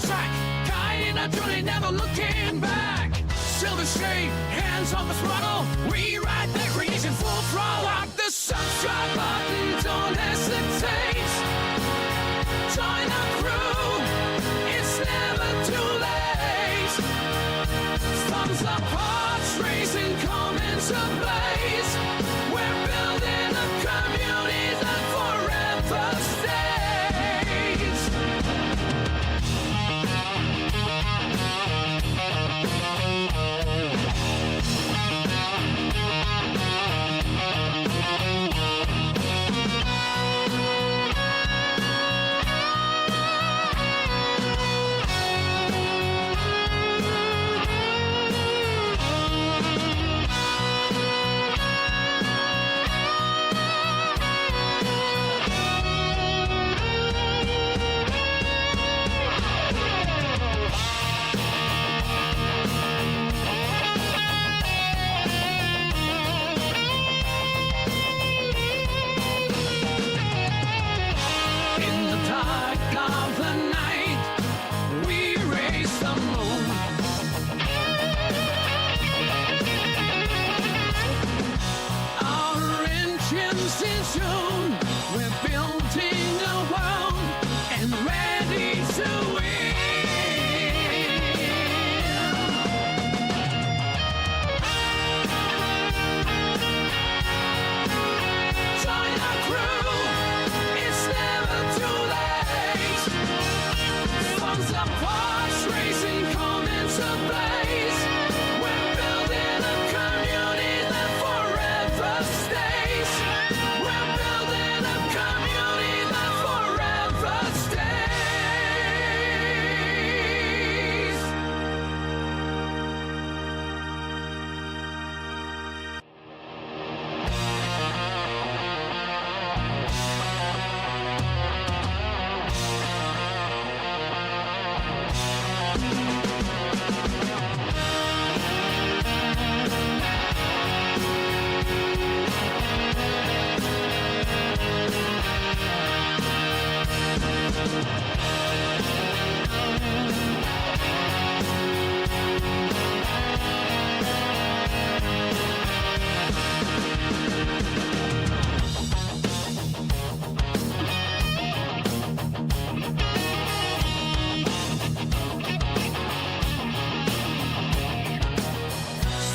the track, guiding our journey, never looking back. Silver shade, hands on the throttle, we ride the creation full throttle. Lock the subscribe button, don't hesitate. Join our crew, it's never too late. Thumbs up, hearts racing, come into blaze. We're building a community that forever stays. We're building a world and ready to win. Join our crew, it's never too late. Thumbs up, hearts racing, come into blaze. We're building a community that forever stays. We're building a community that forever stays.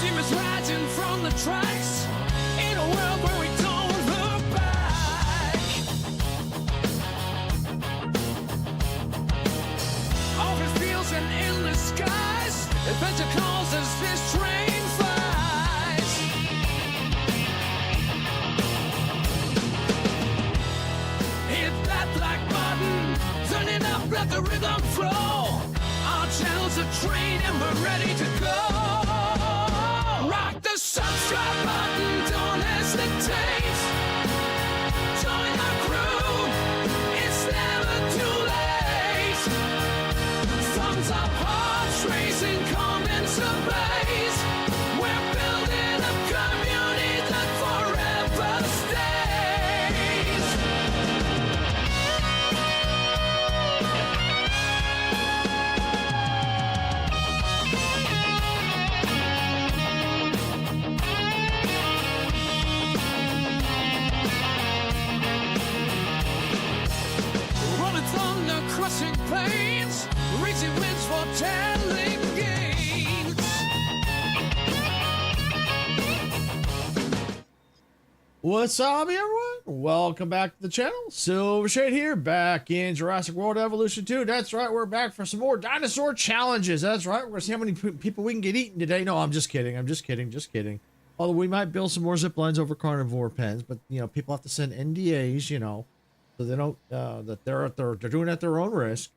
Steamers rising from the tracks in a world where we don't look back. Open fields and endless skies, adventure calls as this train flies. Hit that like button, turn it up, let the rhythm flow. Our channel's a train and we're ready to go. Rock the subscribe button, don't hesitate. Join our crew, it's never too late. Thumbs up, hearts racing, come into blaze. We're building a community that forever stays. Rolling thunder, crushing plains, reaching winds for telling gains. What's up, everyone? Welcome back to the channel. Silver Shade here, back in Jurassic World Evolution 2. That's right, we're back for some more dinosaur challenges. That's right, we're gonna see how many people we can get eaten today. No, I'm just kidding. I'm just kidding. Although we might build some more zip lines over carnivore pens, but you know, people have to send NDAs, you know, so they don't that they're doing it at their own risk.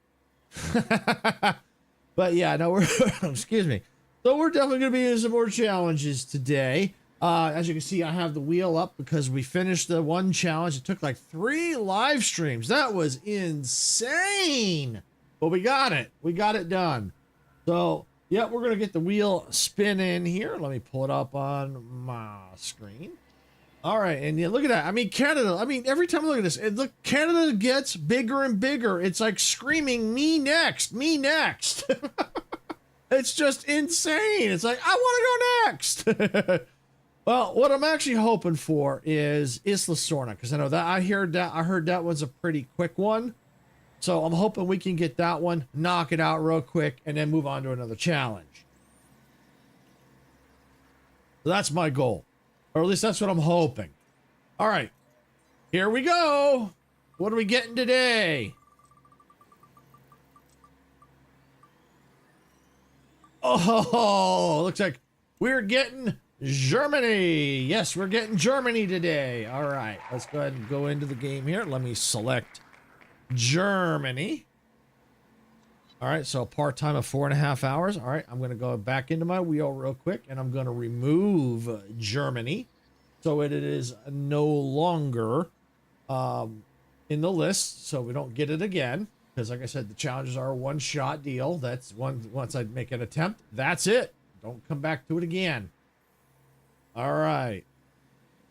But yeah, no, we're excuse me. So we're definitely gonna be doing some more challenges today. As you can see, I have the wheel up because we finished the one challenge. It took like 3 live streams. That was insane. But we got it. We got it done. So, yeah, we're going to get the wheel spinning here. Let me pull it up on my screen. All right, and yeah, look at that. I mean, Canada. I mean, every time I look at this, and look, Canada gets bigger and bigger. It's like screaming, "Me next, me next." It's just insane. It's like, I want to go next. Well, what I'm actually hoping for is Isla Sorna, because I know that I heard that was a pretty quick one. So I'm hoping we can get that one, knock it out real quick, and then move on to another challenge. So that's my goal. Or at least that's what I'm hoping. All right. Here we go. What are we getting today? Oh, looks like we're getting Germany. Yes, we're getting Germany today. All right, let's go ahead and go into the game here. Let me select Germany. All right, so part-time of 4.5 hours. All right, I'm going to go back into my wheel real quick, and I'm going to remove Germany. So it is no longer in the list, so we don't get it again. Because like I said, the challenges are a one-shot deal. That's once I make an attempt, that's it. Don't come back to it again. All right.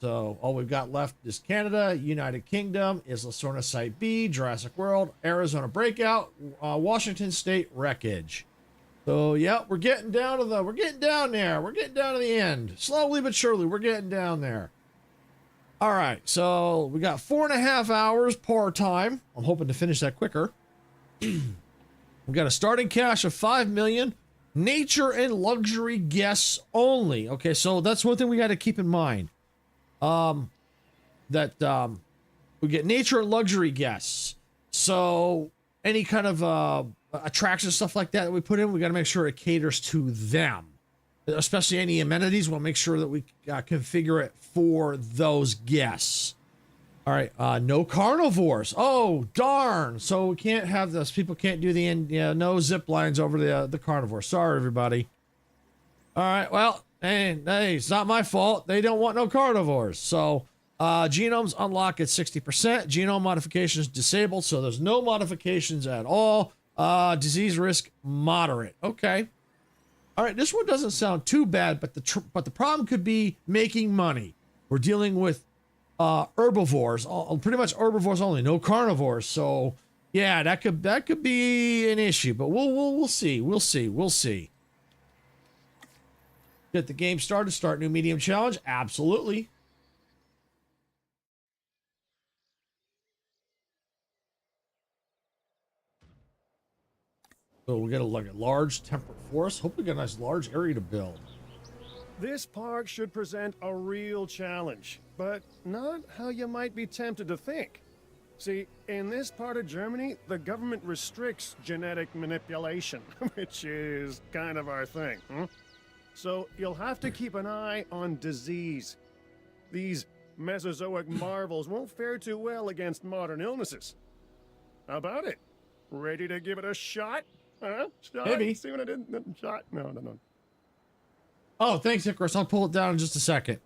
So all we've got left is Canada, United Kingdom, Isla Sorna Site B, Jurassic World, Arizona Breakout, Washington State Wreckage. So yeah, we're getting down there. We're getting down to the end. Slowly but surely, we're getting down there. All right. So we got 4.5 hours part-time. I'm hoping to finish that quicker. We got a starting cash of 5 million. Nature and luxury guests only. Okay, so that's one thing we got to keep in mind. We get nature and luxury guests. So any kind of attractions, stuff like that we put in, we got to make sure it caters to them. Especially any amenities, we'll make sure that we configure it for those guests. All right, no carnivores. Oh, darn. So we can't have this. People can't do no zip lines over the carnivore. Sorry, everybody. All right, well, hey, it's not my fault. They don't want no carnivores. So genomes unlock at 60%. Genome modifications disabled, so there's no modifications at all. Disease risk moderate. Okay. All right, this one doesn't sound too bad, but the problem could be making money. We're dealing with herbivores, pretty much herbivores only, no carnivores. So yeah, that could be an issue, but we'll see. We'll see. Get the game started. Start new medium challenge. Absolutely. So we got a large temperate forest. Hope we got a nice large area to build. This park should present a real challenge, but not how you might be tempted to think. See, in this part of Germany, the government restricts genetic manipulation, which is kind of our thing. So you'll have to keep an eye on disease. These Mesozoic marvels won't fare too well against modern illnesses. How about it? Ready to give it a shot? Huh? Shot? Maybe. See what I did? Shot? No. Oh, thanks, Icarus. I'll pull it down in just a second.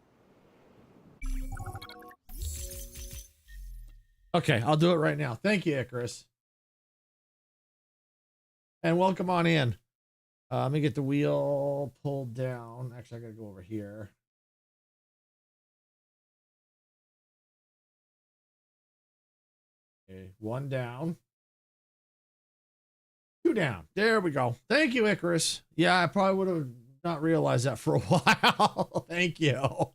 Okay, I'll do it right now. Thank you, Icarus. And welcome on in. Let me get the wheel pulled down. Actually, I gotta go over here. Okay, one down. Two down. There we go. Thank you, Icarus. Yeah, I probably would have not realized that for a while. Thank you. All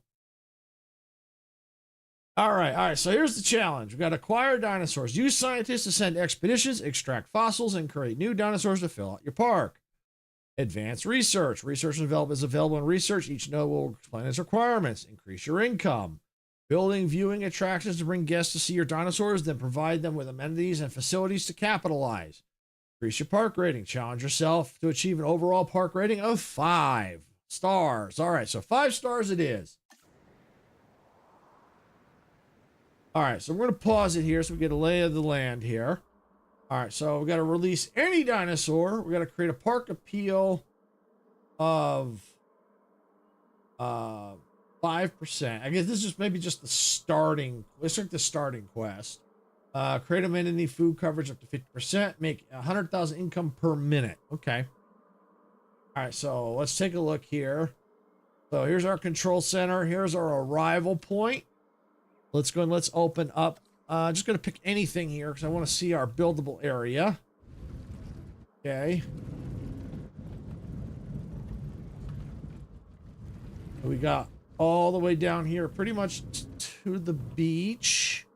right. So here's the challenge. We've got acquire dinosaurs. Use scientists to send expeditions, extract fossils, and create new dinosaurs to fill out your park. Advanced research. Research and development is available in research. Each node will explain its requirements. Increase your income. Building viewing attractions to bring guests to see your dinosaurs, then provide them with amenities and facilities to capitalize. Increase your park rating. Challenge yourself to achieve an overall park rating of 5 stars. All right, so 5 stars it is. All right, so we're going to pause it here so we get a lay of the land here. All right, so we got to release any dinosaur. We got to create a park appeal of 5%. I guess this is maybe just the starting. Let's take the starting quest. Create amenity food coverage up to 50%. Make 100,000 income per minute. Okay. All right, so let's take a look here. So here's our control center. Here's our arrival point. Let's go and let's open up. Just going to pick anything here because I want to see our buildable area. Okay. We got all the way down here, pretty much to the beach.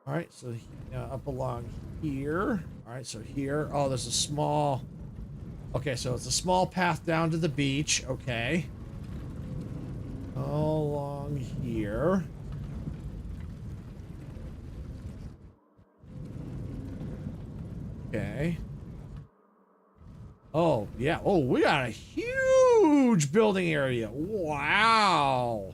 All right, so up along here. All right, so here. Oh, there's a small... Okay, so it's a small path down to the beach. Okay. All along here. Okay. Oh, yeah. Oh, we got a huge building area. Wow.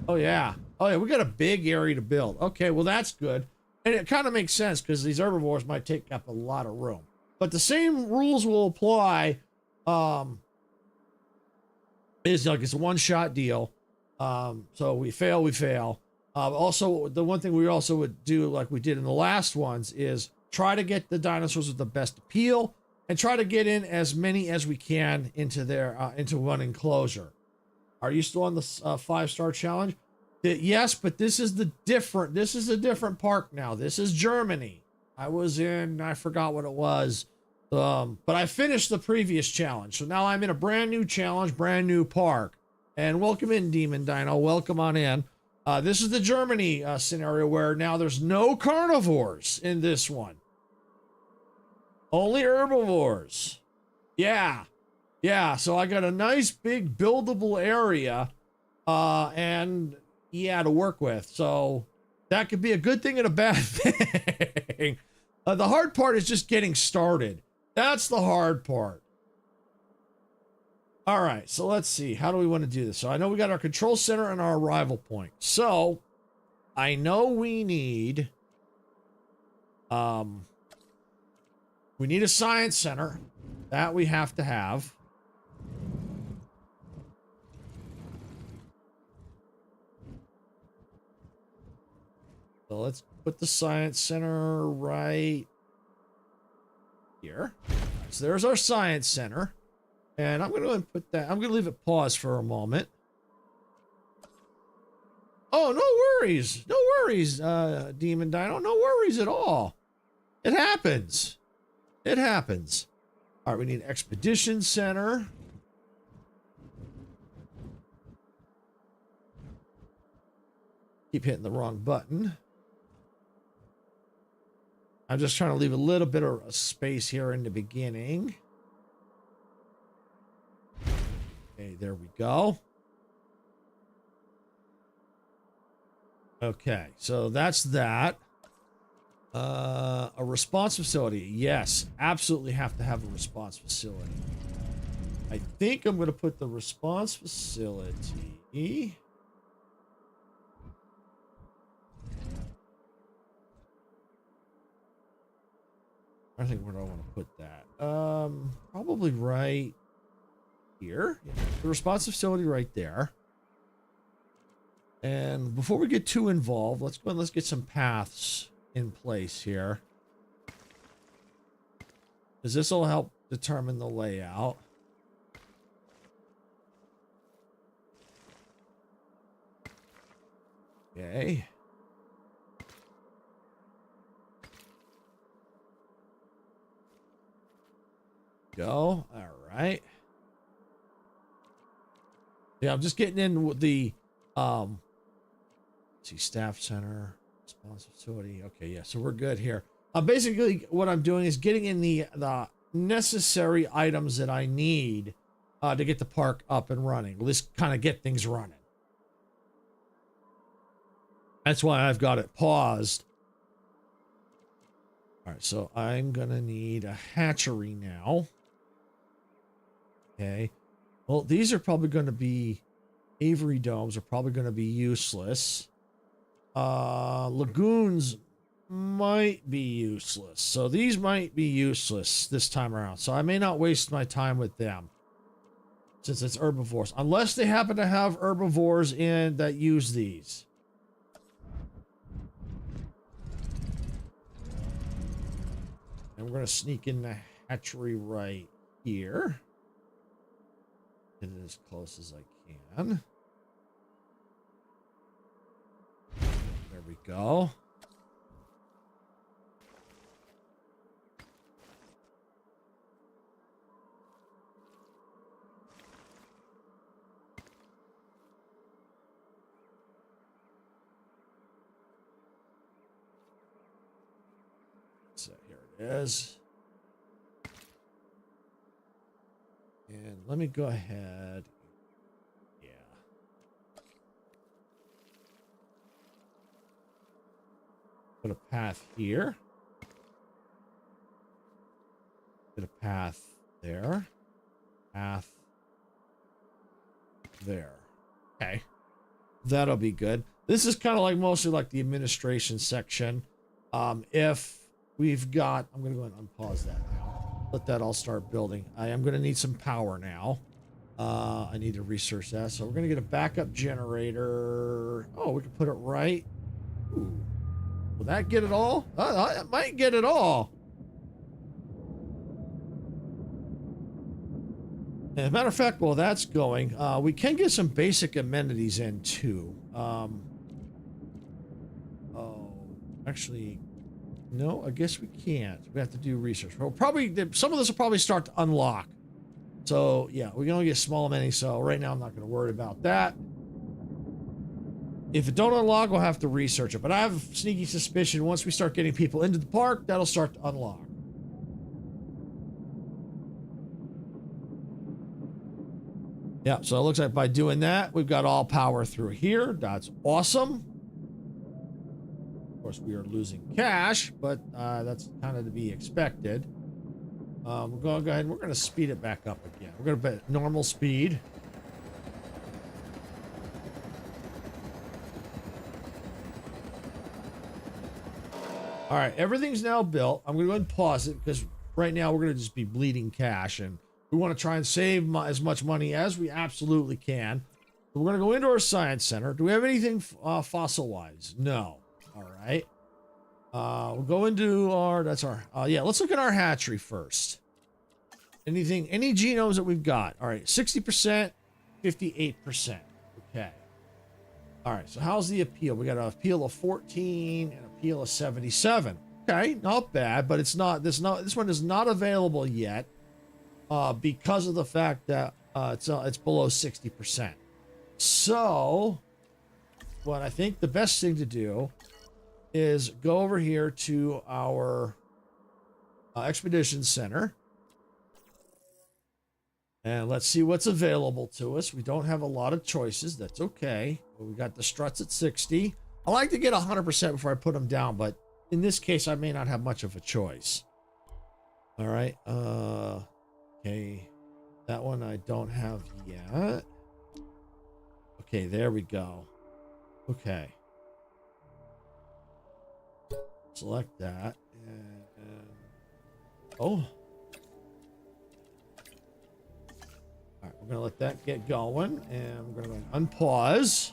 Oh, yeah. Oh, yeah, we got a big area to build. Okay, well, that's good. And it kind of makes sense because these herbivores might take up a lot of room. But the same rules will apply. It's like it's a one-shot deal. So we fail, we fail. Also, the one thing we also would do, like we did in the last ones, is try to get the dinosaurs with the best appeal and try to get in as many as we can into their into one enclosure. Are you still on the 5-star challenge? Yes, but this is a different park now. This is Germany. I forgot what it was. But I finished the previous challenge. So now I'm in a brand new challenge, brand new park. And welcome in, Demon Dino. Welcome on in. This is the Germany scenario where now there's no carnivores in this one. Only herbivores. Yeah. Yeah, so I got a nice big buildable area and yeah, to work with. So that could be a good thing and a bad thing. The hard part is just getting started. That's the hard part. All right, so let's see. How do we want to do this? So I know we got our control center and our arrival point. So I know we need a science center. That we have to have. So let's put the science center right here. So there's our science center. And I'm going to put that, I'm going to leave it paused for a moment. Oh, no worries. No worries, Demon Dino. No worries at all. It happens. It happens. All right, we need expedition center. Keep hitting the wrong button. I'm just trying to leave a little bit of space here in the beginning. Okay, there we go. Okay, so that's that. A response facility. Yes, absolutely have to have a response facility. I think I'm going to put the response facility... I think where do I want to put that? Probably right here. Yeah, the response facility right there. And before we get too involved, let's go and let's get some paths in place here. Because this will help determine the layout. Okay. Go. All right. Yeah, I'm just getting in with the let's see, staff center, response facility. Okay, yeah, so we're good here. Basically what I'm doing is getting in the necessary items that I need to get the park up and running. At least kind of get things running. That's why I've got it paused. All right, so I'm gonna need a hatchery now. Okay. Well, these are probably going to be aviary domes are probably going to be useless. Lagoons might be useless. So these might be useless this time around. So I may not waste my time with them since it's herbivores, unless they happen to have herbivores in that use these. And we're going to sneak in the hatchery right here. Get it as close as I can. There we go. So here it is. And let me go ahead. Yeah. Put a path here. Put a path there. Path there. Okay. That'll be good. This is kind of like mostly like the administration section. If we've got, I'm going to go ahead and unpause that now. Let that all start building. I am going to need some power now. I need to research that. So we're going to get a backup generator. Oh, we can put it right. Ooh. Will that get it all? It might get it all. As a matter of fact, while that's going, we can get some basic amenities in too. Oh, actually, no, I guess we can't. We have to do research. Well, probably some of this will probably start to unlock. So yeah, we can only get small amenities. So right now I'm not going to worry about that. If it don't unlock, we'll have to research it. But I have a sneaky suspicion once we start getting people into the park, that'll start to unlock. Yeah, so it looks like by doing that, we've got all power through here. That's awesome. Of course, we are losing cash, but that's kind of to be expected. We're going to go ahead and we're going to speed it back up again. We're going to bet normal speed. All right, everything's now built. I'm going to go ahead and pause it because right now we're going to just be bleeding cash, and we want to try and save as much money as we absolutely can. So we're going to go into our science center. Do we have anything fossil-wise? No. All right. We'll go into our, yeah, let's look at our hatchery first. Any genomes that we've got. All right, 60%, 58%. Okay. All right, so how's the appeal? We got an appeal of 14 and an appeal of 77. Okay, not bad, but this one is not available yet because of the fact that it's below 60%. So what I think the best thing to do is go over here to our expedition center and let's see what's available to us. We don't have a lot of choices. That's okay. We got the struts at 60. I like to get 100% before I put them down, but in this case, I may not have much of a choice. All right. Okay. That one I don't have yet. Okay, there we go. Okay. Select that. And oh. All right, we're going to let that get going, and we're going to unpause.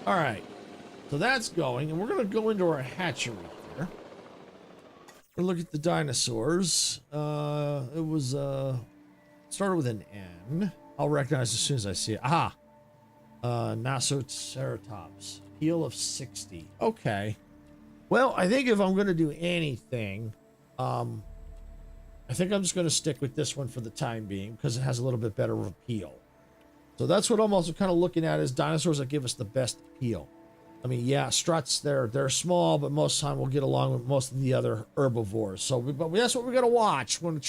All right. So that's going, and we're going to go into our hatchery here. We're going to look at the dinosaurs. It was started with an N. I'll recognize as soon as I see it. Aha. Nasoceratops. Appeal of 60. Okay. Well, I think if I'm going to do anything, I think I'm just going to stick with this one for the time being because it has a little bit better appeal. So that's what I'm also kind of looking at is dinosaurs that give us the best appeal. I mean, yeah, struts, they're small, but most of the time we'll get along with most of the other herbivores. So, but that's what we got to watch when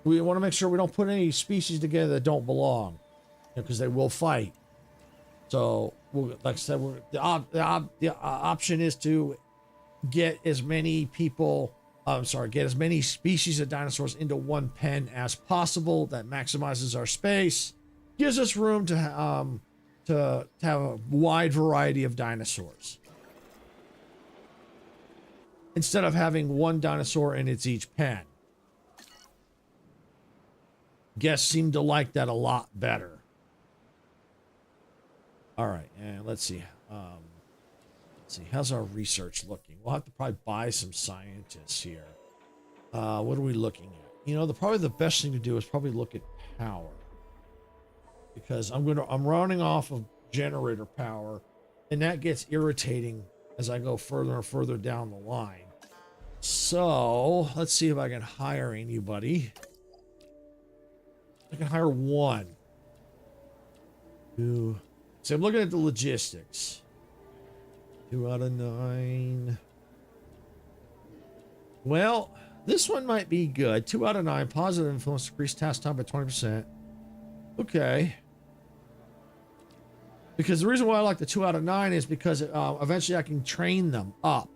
we want to make sure we don't put any species together that don't belong, because they will fight. So, like I said, the option is to get as many people. Get as many species of dinosaurs into one pen as possible. That maximizes our space, gives us room to have a wide variety of dinosaurs instead of having one dinosaur in each pen. Guests seem to like that a lot better. All right, and let's see. How's our research looking? We'll have to probably buy some scientists here. What are we looking at? You know, probably the best thing to do is probably look at power, because I'm running off of generator power, and that gets irritating as I go further and further down the line. So let's see if I can hire anybody. I can hire one. Two. So I'm looking at the logistics. 2 out of 9. Well, this one might be good. 2 out of 9. Positive influence, increase task time by 20%. Okay. Because the reason why I like the 2 out of 9 is because eventually I can train them up.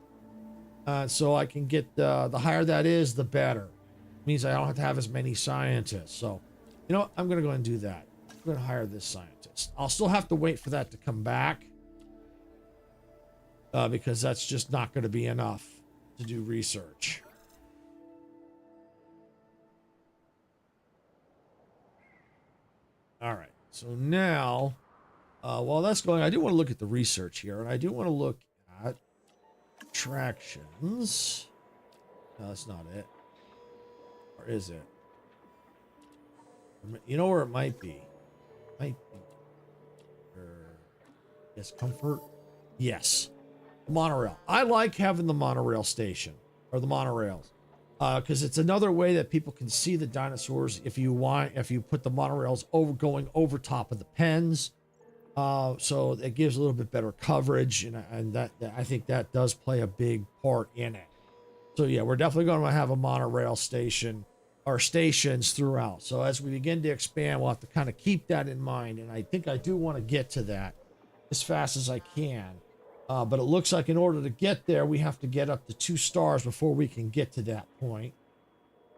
So I can get the higher that is, the better. Means I don't have to have as many scientists. So, you know what? I'm going to go ahead and do that. I'm going to hire this scientist. I'll still have to wait for that to come back. Because that's just not going to be enough to do research. All right. So now, while that's going, I do want to look at the research here. And I do want to look at attractions. No, that's not it. Or is it? You know where it might be? Might be. Yes, comfort. Yes. Monorail. I like having the monorail station, or the monorails, because it's another way that people can see the dinosaurs if you put the monorails going over top of the pens. So it gives a little bit better coverage, and that I think that does play a big part in it. So yeah, we're definitely going to have a monorail station or stations throughout. So as we begin to expand, we'll have to kind of keep that in mind, and I think I do want to get to that as fast as I can. But it looks like in order to get there, we have to get up to 2 stars before we can get to that point.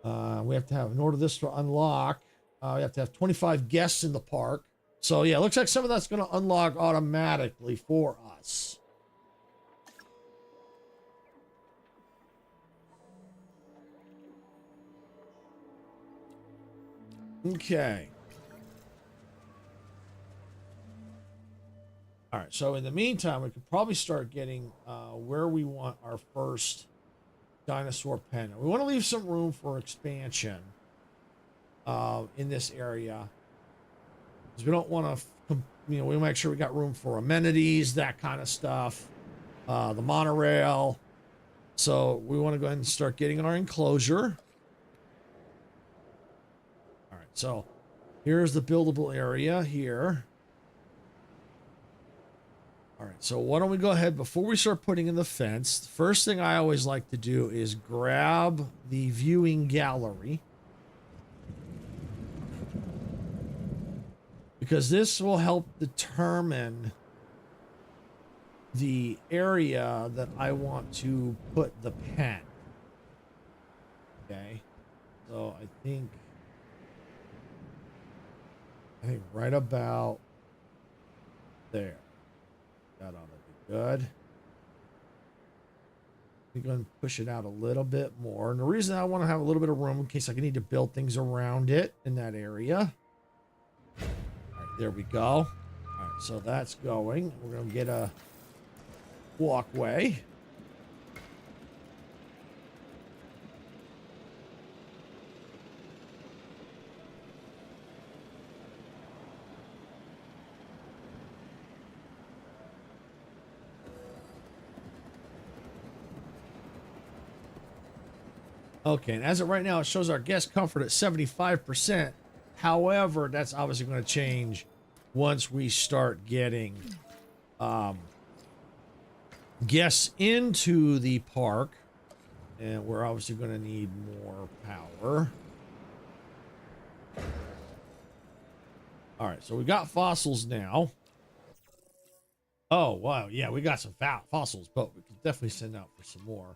We have to have, in order this to unlock, we have to have 25 guests in the park. So yeah, it looks like some of that's going to unlock automatically for us. Okay. All right, so in the meantime, we could probably start getting where we want our first dinosaur pen. We want to leave some room for expansion in this area, because we don't want to, we want to make sure we got room for amenities, that kind of stuff, the monorail. So we want to go ahead and start getting our enclosure. All right, so here's the buildable area here. All right, so why don't we go ahead, before we start putting in the fence, the first thing I always like to do is grab the viewing gallery, because this will help determine the area that I want to put the pen. Okay, so I think right about there. That ought to be good. We're going to push it out a little bit more. And the reason I want to have a little bit of room in case I need to build things around it in that area. All right, there we go. All right, so that's going. We're going to get a walkway. Okay, and as of right now, it shows our guest comfort at 75%. However, that's obviously going to change once we start getting guests into the park. And we're obviously going to need more power. All right, so we got fossils now. Oh, wow. Yeah, we got some fossils, but we can definitely send out for some more.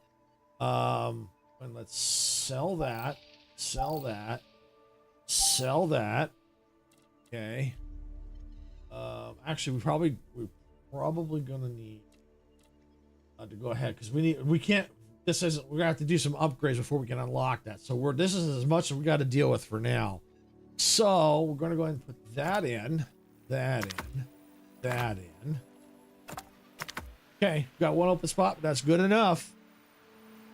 And let's sell that, sell that, sell that. Okay. Actually, we're probably gonna need to go ahead, because we can't. We're gonna have to do some upgrades before we can unlock that. So this is as much as we got to deal with for now. So we're gonna go ahead and put that in, that in, that in. Okay, got one open spot, but that's good enough.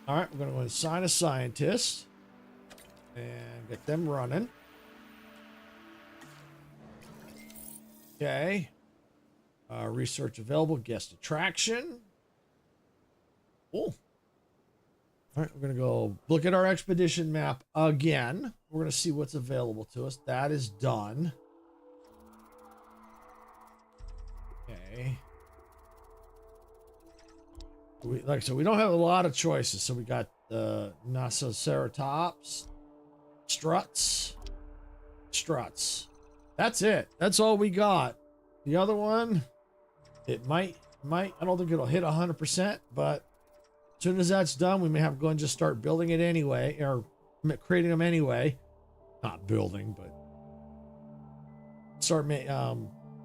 All right, we're going to go and assign a scientist. and get them running. Okay. Research available. Guest attraction. Cool. All right, we're going to go look at our expedition map again. We're going to see what's available to us. That is done. Okay. Like I said, we don't have a lot of choices. So we got the Nociceratops, struts. That's it. That's all we got. The other one, it might, I don't think it'll hit 100%, but as soon as that's done, we may have to go and just start building it anyway, or creating them anyway. Not building, but start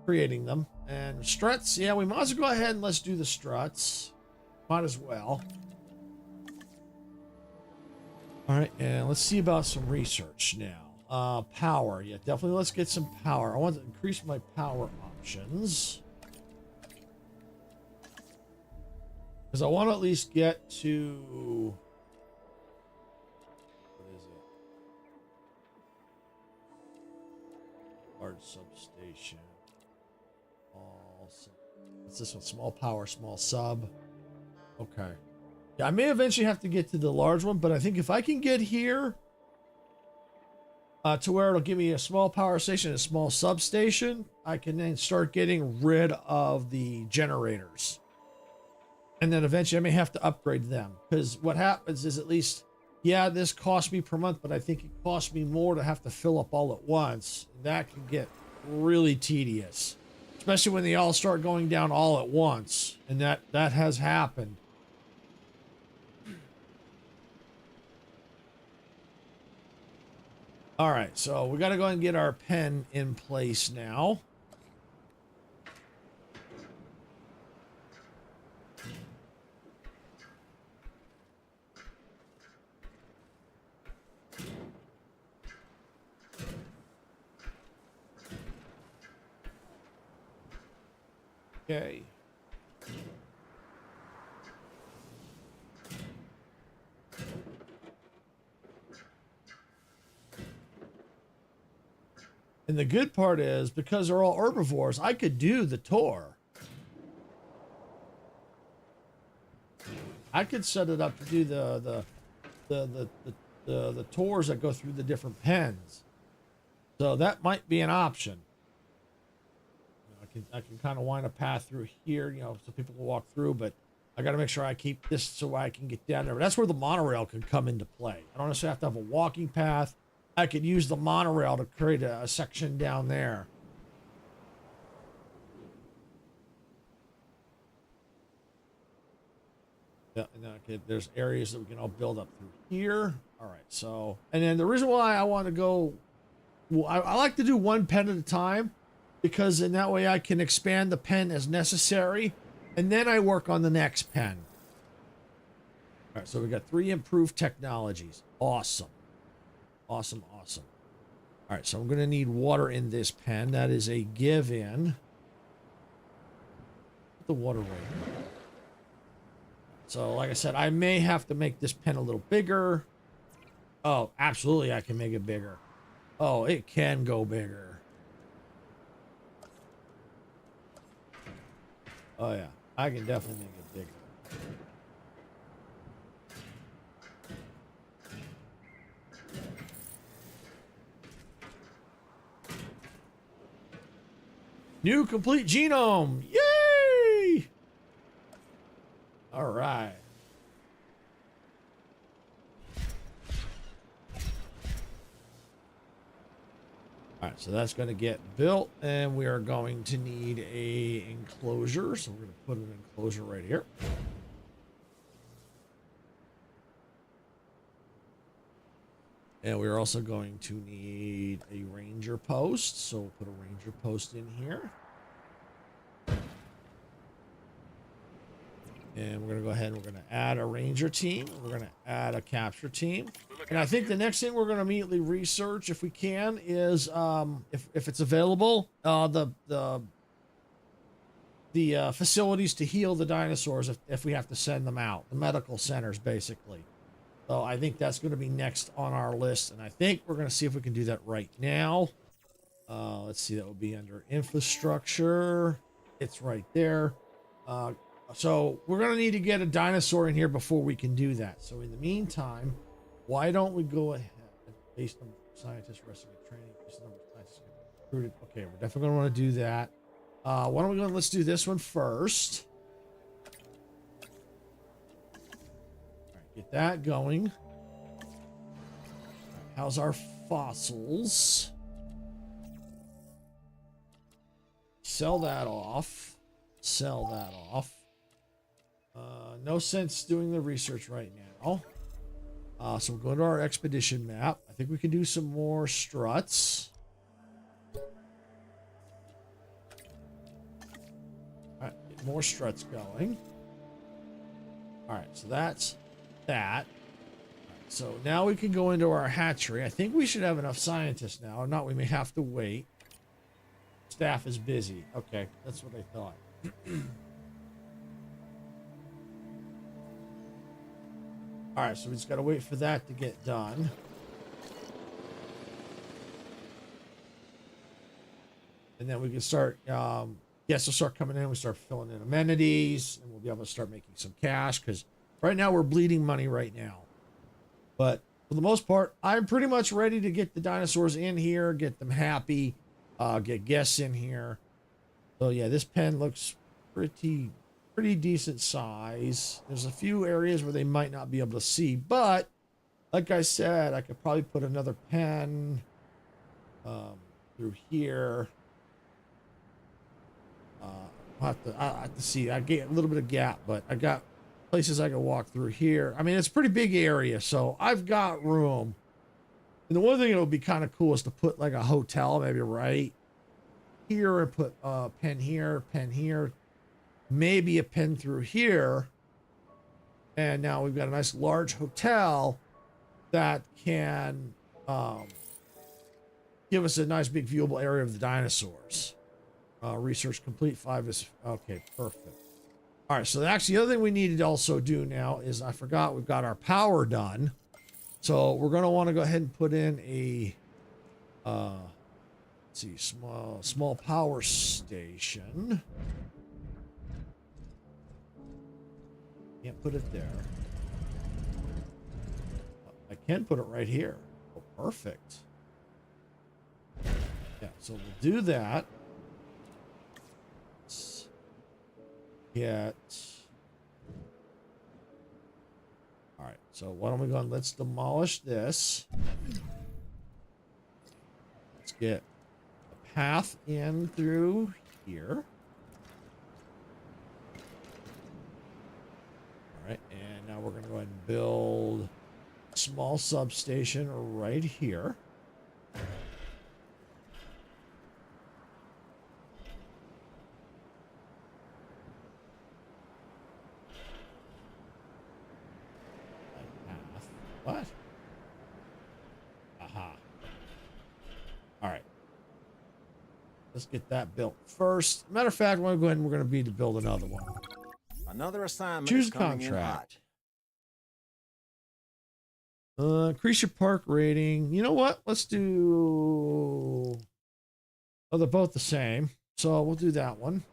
creating them. And struts, yeah, we might as well go ahead and let's do the struts. Might as well. All right, and let's see about some research now. Power, yeah, definitely let's get some power. I want to increase my power options. Because I want to at least get to... What is it? Large substation. What's this one? Small power, small sub. Okay. Yeah, I may eventually have to get to the large one, but I think if I can get here to where it'll give me a small power station and a small substation, I can then start getting rid of the generators. And then eventually I may have to upgrade them, because what happens is, at least, yeah, this costs me per month, but I think it costs me more to have to fill up all at once. That can get really tedious, especially when they all start going down all at once. And that has happened. All right, so we got to go and get our pen in place now. Okay. And the good part is, because they're all herbivores, I could do the tour. I could set it up to do the tours that go through the different pens. So that might be an option. I can kind of wind a path through here, you know, so people can walk through, but I got to make sure I keep this so I can get down there. But that's where the monorail can come into play. I don't necessarily have to have a walking path. I could use the monorail to create a section down there. Yeah, and there's areas that we can all build up through here. All right, so, and then the reason why I want to go, well, I like to do one pen at a time, because in that way I can expand the pen as necessary, and then I work on the next pen. All right, so we got 3 improved technologies. Awesome. Awesome. All right, so I'm going to need water in this pen. That is a give-in. Put the water right here. So, like I said, I may have to make this pen a little bigger. Oh, absolutely, I can make it bigger. Oh, it can go bigger. Oh, yeah, I can definitely make it bigger. New complete genome. Yay! All right. All right, so that's going to get built, and we are going to need a enclosure. So we're going to put an enclosure right here. And we're also going to need a ranger post. So we'll put a ranger post in here. And we're going to go ahead and we're going to add a ranger team. We're going to add a capture team. And I think the next thing we're going to immediately research, if we can, is if it's available, the facilities to heal the dinosaurs if we have to send them out. The medical centers, basically. So I think that's going to be next on our list. And I think we're going to see if we can do that right now. Let's see, that will be under infrastructure. It's right there. So we're going to need to get a dinosaur in here before we can do that. So in the meantime, why don't we go ahead, based on scientists recipe training, based on the number of scientists recruited. Okay, we're definitely going to want to do that. Why don't we go and let's do this one first. All right, get that going. All right, how's our fossils? Sell that off. Sell that off. No sense doing the research right now. So we'll go to our expedition map. I think we can do some more struts. All right, get more struts going. All right, so that's that. All right, so now we can go into our hatchery. I think we should have enough scientists now. If not, we may have to wait. Staff is busy. Okay, that's what I thought. All right, so we just got to wait for that to get done. And then we can start, yes, we'll start coming in. We start filling in amenities, and we'll be able to start making some cash because right now we're bleeding money right now. But for the most part, I'm pretty much ready to get the dinosaurs in here, get them happy, get guests in here. So yeah, this pen looks pretty decent size. There's a few areas where they might not be able to see, but like I said, I could probably put another pen through here. I have to see. I get a little bit of gap, but I got places I can walk through here. I mean, it's a pretty big area, so I've got room. And the one thing that would be kind of cool is to put like a hotel, maybe right here, and put a pen here, maybe a pen through here. And now we've got a nice large hotel that can give us a nice big viewable area of the dinosaurs. Research complete. 5 is okay. Perfect. All right. So actually, the other thing we need to also do now is I forgot we've got our power done. So we're going to want to go ahead and put in a let's see, small power station. Can't put it there. I can put it right here. Oh, perfect. Yeah, so we'll do that. Let's get. All right, so why don't we go and let's demolish this. Let's get a path in through here. All right, and now we're going to go ahead and build a small substation right here. What? Aha. All right. Let's get that built first. Matter of fact, we're going to be to build another one. Another assignment. Choose is coming contract. Increase your park rating. You know what? Let's do. Oh, they're both the same. So we'll do that one.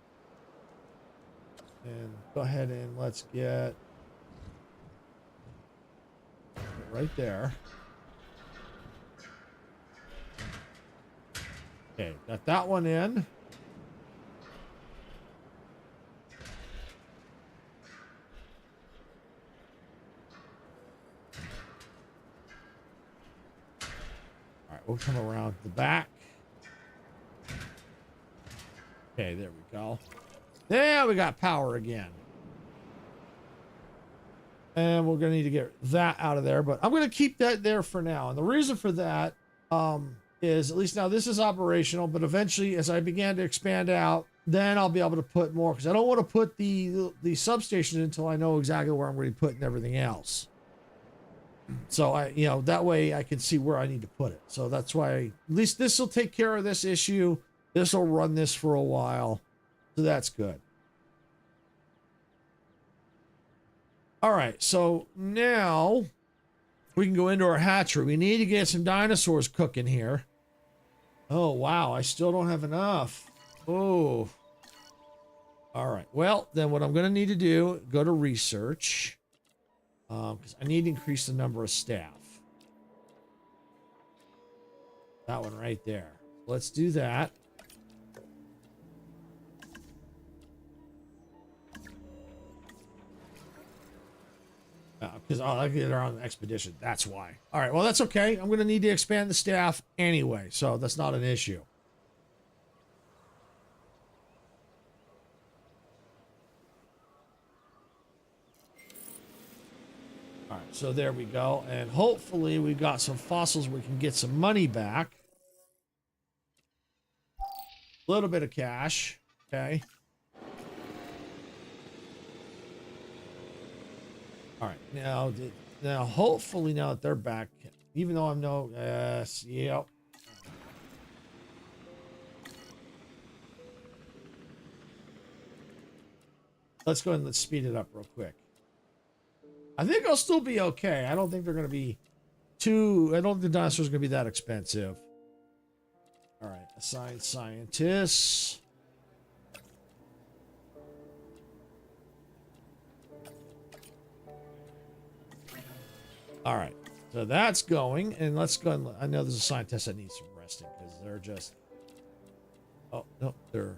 And go ahead and let's get right there. Okay, got that one in. All right, we'll come around the back. Okay, there we go. There we got power again. And we're going to need to get that out of there, but I'm going to keep that there for now. And the reason for that is, at least now this is operational, but eventually as I began to expand out, then I'll be able to put more, because I don't want to put the substation until I know exactly where I'm going to be putting everything else. So that way I can see where I need to put it. So that's why at least this will take care of this issue. This will run this for a while. So that's good. All right, so now We can go into our hatchery. We need to get some dinosaurs cooking here. Oh, wow. I still don't have enough. Oh. All right. Well, then what I'm going to need to do, go to research. Because I need to increase the number of staff. That one right there. Let's do that. Because they're on an expedition. That's why. All right. Well, that's okay. I'm going to need to expand the staff anyway. So that's not an issue. All right. So there we go. And hopefully we got some fossils. We can get some money back. A little bit of cash. Okay. All right, now hopefully now that they're back, even though I'm yep. Let's go ahead and let's speed it up real quick. I think I'll still be okay. I don't think they're going to be I don't think the dinosaurs are going to be that expensive. All right, assign scientists. All right, so that's going, and let's go. And I know there's a scientist that needs some resting because they're just. Oh no, they're.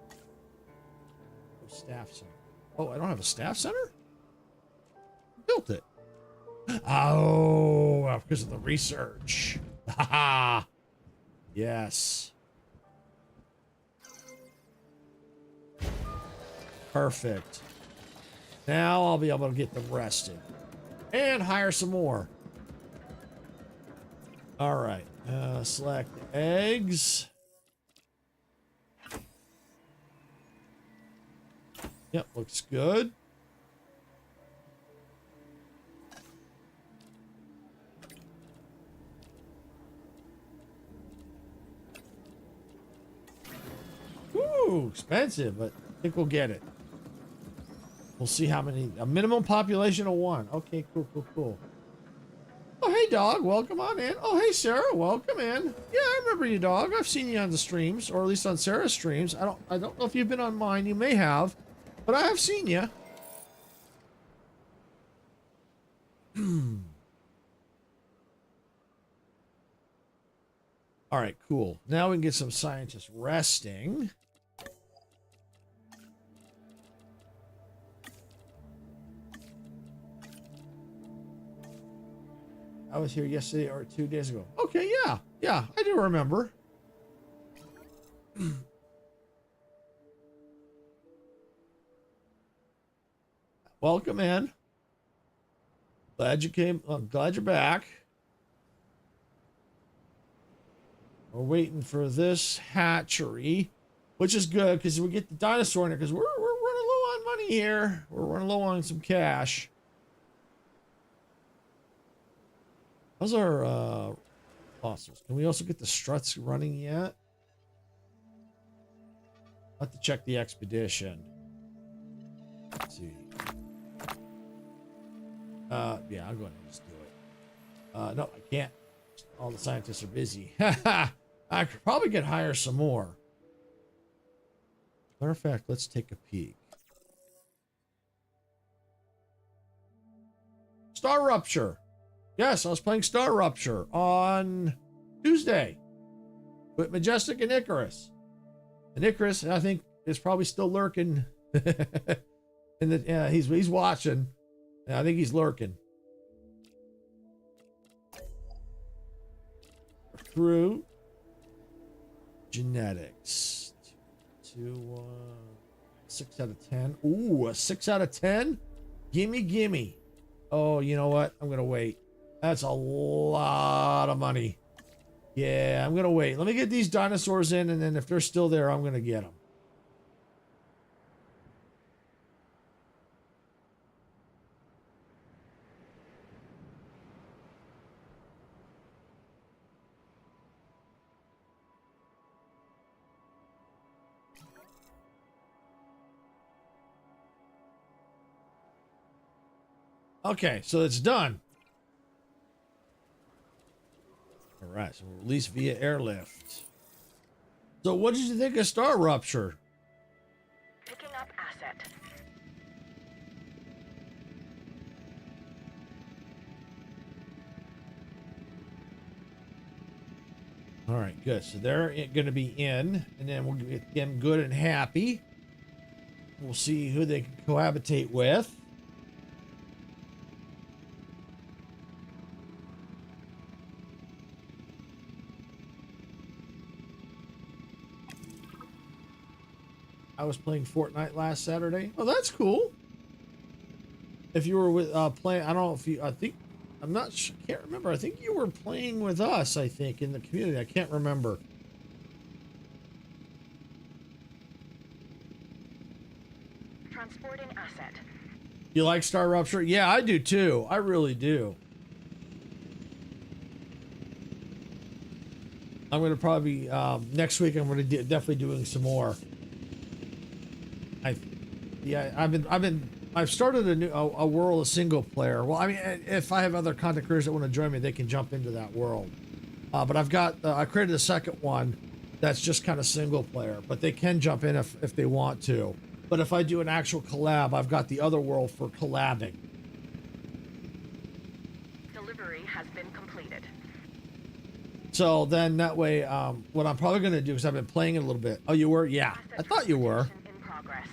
Oh, staff center. Oh, I don't have a staff center. Built it. Oh, because of the research. Ha Yes. Perfect. Now I'll be able to get them rested. And hire some more. All right. Select the eggs. Yep, looks good. Ooh, expensive, but I think we'll get it. We'll see how many. A minimum population of 1. Okay, cool. Oh, hey, dog. Welcome on in. Oh, hey, Sarah. Welcome in. Yeah, I remember you, dog. I've seen you on the streams, or at least on Sarah's streams. I don't know if you've been on mine. You may have, but I have seen you. All right, cool. Now we can get some scientists resting. I was here yesterday or 2 days ago. Okay, yeah, I do remember. Welcome in. Glad you came. I'm glad you're back. We're waiting for this hatchery, which is good because we get the dinosaur in it because we're running low on money here. We're running low on some cash. How's our fossils? Can we also get the struts running yet? I'll have to check the expedition. Let's see. Yeah, I'll go ahead and just do it. No, I can't. All the scientists are busy. I could probably get hire some more. Matter of fact, let's take a peek. Star Rupture. Yes, I was playing Star Rupture on Tuesday with Majestic and Icarus. And Icarus, I think, is probably still lurking. He's watching. I think he's lurking. Recruit. Genetics. 6 out of 10. Ooh, a 6 out of 10? Gimme. Oh, you know what? I'm going to wait. That's a lot of money. Yeah, I'm going to wait. Let me get these dinosaurs in, and then if they're still there, I'm going to get them. Okay, so it's done. right, so release via airlift. So what did you think of Star Rupture? Picking up asset. All right, good. So they're going to be in, and then we'll get them good and happy. We'll see who they can cohabitate with. I was playing Fortnite last Saturday. Oh, that's cool. If you were with playing, I don't know if you, I think, I'm not sure, can't remember. I think you were playing with us, I think, in the community. I can't remember. Transporting asset. You like Star Rupture? Yeah, I do too. I really do. I'm going to probably, next week, I'm going to definitely doing some more. I've started a world of single player. Well, I mean, if I have other content creators that want to join me, they can jump into that world. But I've got, I created a second one that's just kind of single player, but they can jump in if they want to. But if I do an actual collab, I've got the other world for collabing. Delivery has been completed. So then that way, what I'm probably going to do is I've been playing it a little bit. Oh, you were? Yeah, I thought you were. In progress.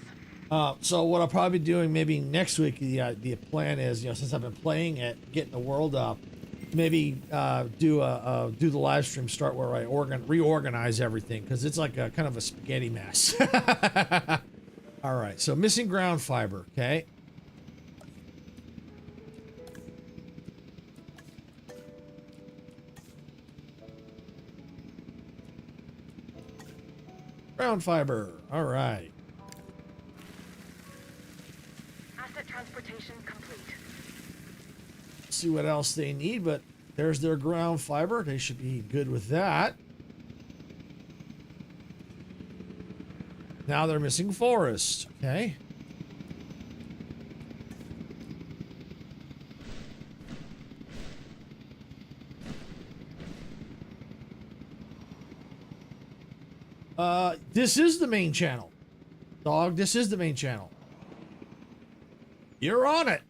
So what I'll probably be doing maybe next week, the plan is, you know, since I've been playing it, getting the world up, maybe do the live stream start where I reorganize everything, because it's like a kind of a spaghetti mess. All right, so missing ground fiber, okay. Ground fiber, all right. Asset transportation complete. See what else they need, but there's their ground fiber. They should be good with that. Now they're missing forest. Okay. This is the main channel. Dog, this is the main channel. You're on it.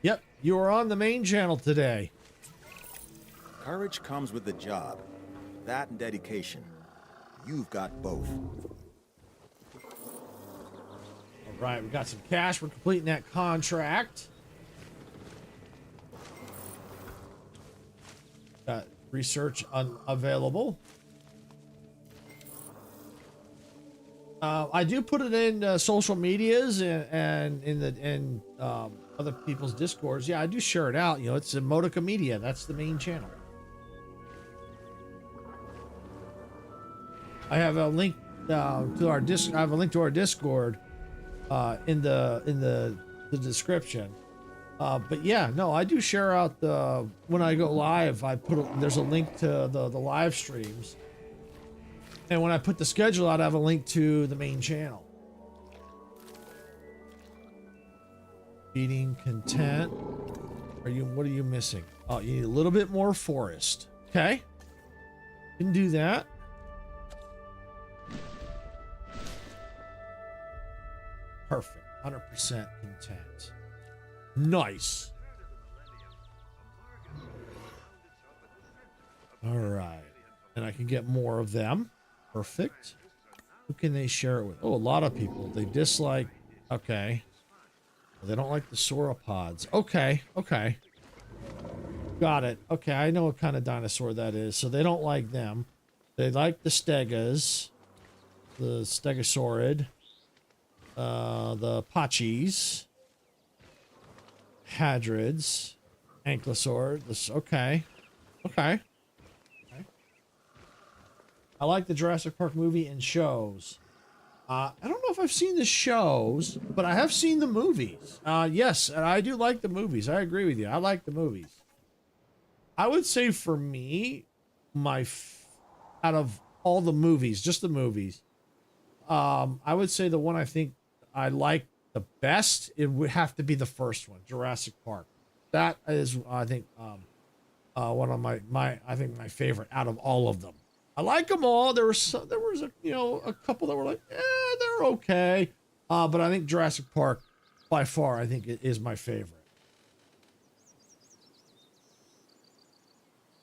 Yep, you are on the main channel today. Courage comes with the job. That and dedication. You've got both. All right, we got some cash. We're completing that contract. Got research unavailable. I do put it in social medias and in other people's discords. Yeah, I do share it out. You know, it's a Modica Media. That's the main channel. I have a link to our I have a link to our Discord in the description. But yeah, no, I do share out the when I go live. There's a link to the live streams. And when I put the schedule out, I have a link to the main channel. Feeding content. What are you missing? Oh, you need a little bit more forest. Okay. Can do that. Perfect. 100% content. Nice. All right. And I can get more of them. Perfect. Who can they share it with? Oh, a lot of people. They dislike. Okay. They don't like the sauropods. Okay. Okay. Got it. Okay. I know what kind of dinosaur that is. So they don't like them. They like the stegas. The stegosaurid. The pachis. Hadrids. Ankylosaur. This. Okay. Okay. I like the Jurassic Park movie and shows. I don't know if I've seen the shows, but I have seen the movies. Yes, and I do like the movies. I agree with you. I like the movies. I would say for me, out of all the movies, just the movies, I would say the one I think I like the best, it would have to be the first one, Jurassic Park. That is, I think, One of I think my favorite out of all of them. I like them all. There was a couple that were like, they're okay. But I think Jurassic Park, by far, I think it is my favorite.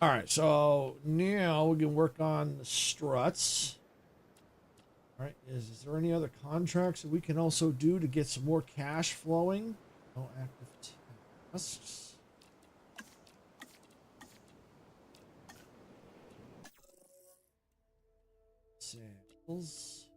All right, so now we can work on the struts. All right, is there any other contracts that we can also do to get some more cash flowing? No active tasks. Sales.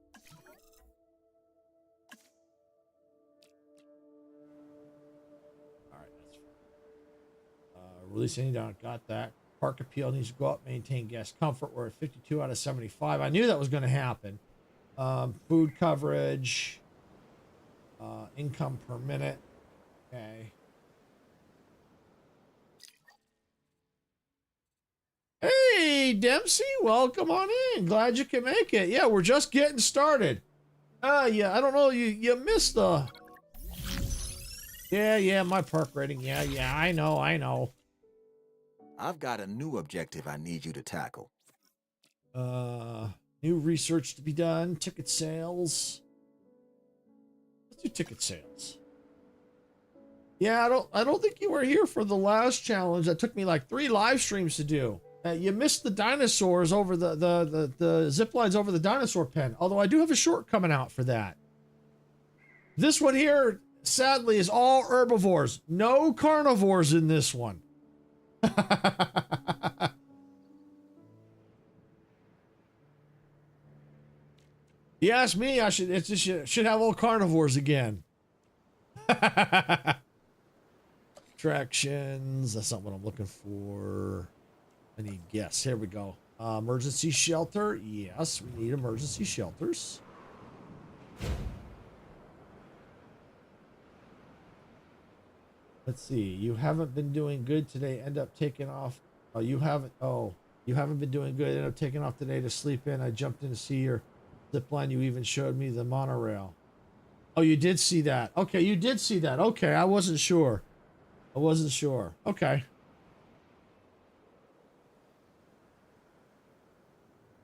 All right, that's fine. Release any down. Got that. Park appeal needs to go up. Maintain guest comfort. We're at 52 out of 75. I knew that was going to happen. Food coverage. Income per minute. Okay. Hey, Dempsey, welcome on in. Glad you can make it. Yeah, we're just getting started. Yeah, I don't know. You missed the... Yeah, my park rating. Yeah, I know. I've got a new objective I need you to tackle. New research to be done. Ticket sales. Let's do ticket sales. Yeah, I don't think you were here for the last challenge. That took me like 3 live streams to do. You missed the dinosaurs over the zip lines over the dinosaur pen. Although I do have a short coming out for that. This one here, sadly, is all herbivores. No carnivores in this one. You ask me, should have all carnivores again. Attractions, that's not what I'm looking for. I need guests. Here we go. Emergency shelter. Yes, we need emergency shelters. Let's see. You haven't been doing good today. End up taking off. Oh, you haven't. Oh, you haven't been doing good. End up taking off today to sleep in. I jumped in to see your zip line. You even showed me the monorail. Oh, you did see that. Okay, you did see that. Okay, I wasn't sure. Okay.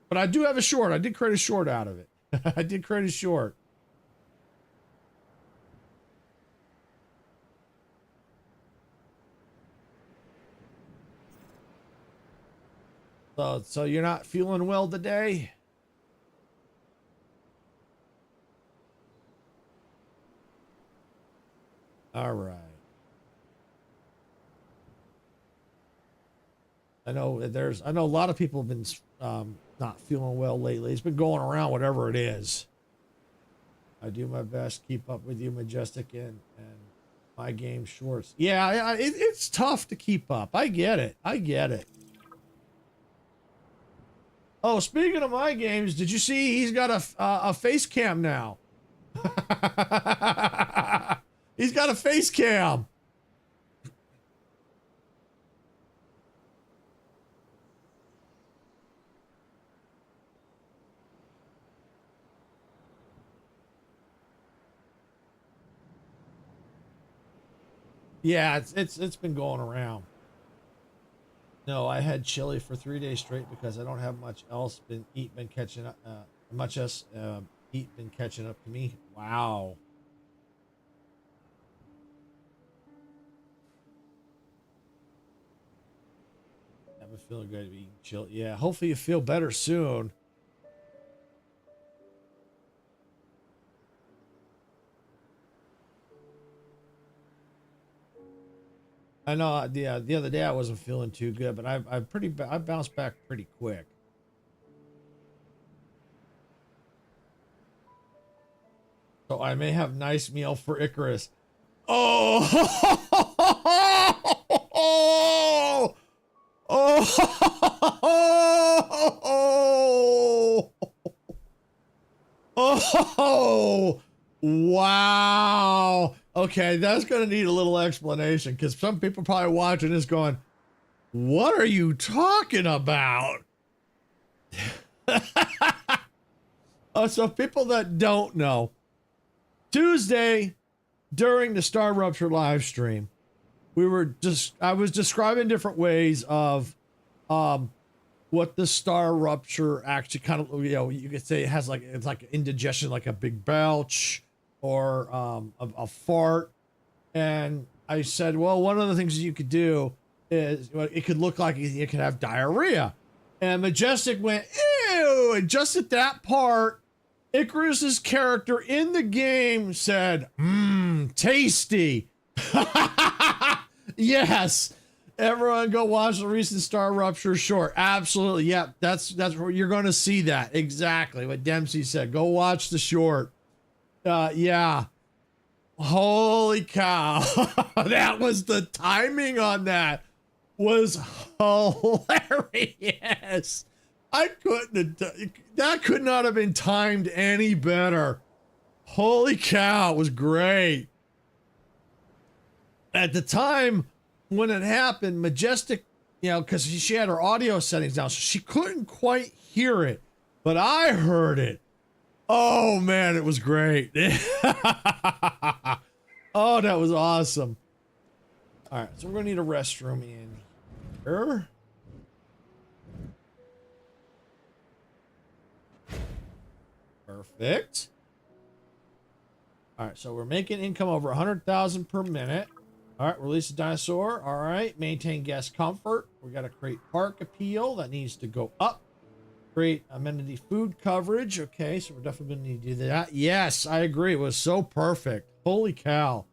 But I do have a short. I did create a short out of it. I did create a short. So you're not feeling well today? All right. I know a lot of people have been not feeling well lately. It's been going around, whatever it is. I do my best. Keep up with you, Majestic, and my game shorts. Yeah, it's tough to keep up. I get it. Oh, speaking of my games, did you see he's got a face cam now? He's got a face cam. Yeah, it's been going around. No, I had chili for 3 days straight because I don't have much else been catching up. Been catching up to me. Wow. I've been feeling good to be eating chili. Yeah, hopefully you feel better soon. I know, yeah, the other day I wasn't feeling too good, but I bounced back pretty quick. So I may have nice meal for Icarus. Oh, oh, wow. Okay, that's going to need a little explanation because some people probably watching this going, what are you talking about? So people that don't know, Tuesday during the Star Rupture live stream, I was describing different ways of what the star rupture actually kind of, you know, you could say it has like, it's like indigestion, like a big belch or a fart. And I said, well, one of the things you could do is it could look like you could have diarrhea. And Majestic went, ew. And just at that part, Icarus's character in the game said, tasty. Yes. Everyone go watch the recent Star Rupture short. Absolutely. Yep. That's where you're going to see that. Exactly what Dempsey said. Go watch the short. Yeah. Holy cow. That was the timing on that was hilarious. That could not have been timed any better. Holy cow. It was great. At the time when it happened, Majestic, you know, because she had her audio settings down, so she couldn't quite hear it, but I heard it. Oh man, it was great. Oh, that was awesome. All right, so we're gonna need a restroom in here. Perfect. All right, so we're making income over 100,000 per minute. All right, release a dinosaur. All right, maintain guest comfort. We got to create park appeal. That needs to go up. Create amenity food coverage. Okay, so we're definitely going to need to do that. Yes, I agree. It was so perfect. Holy cow.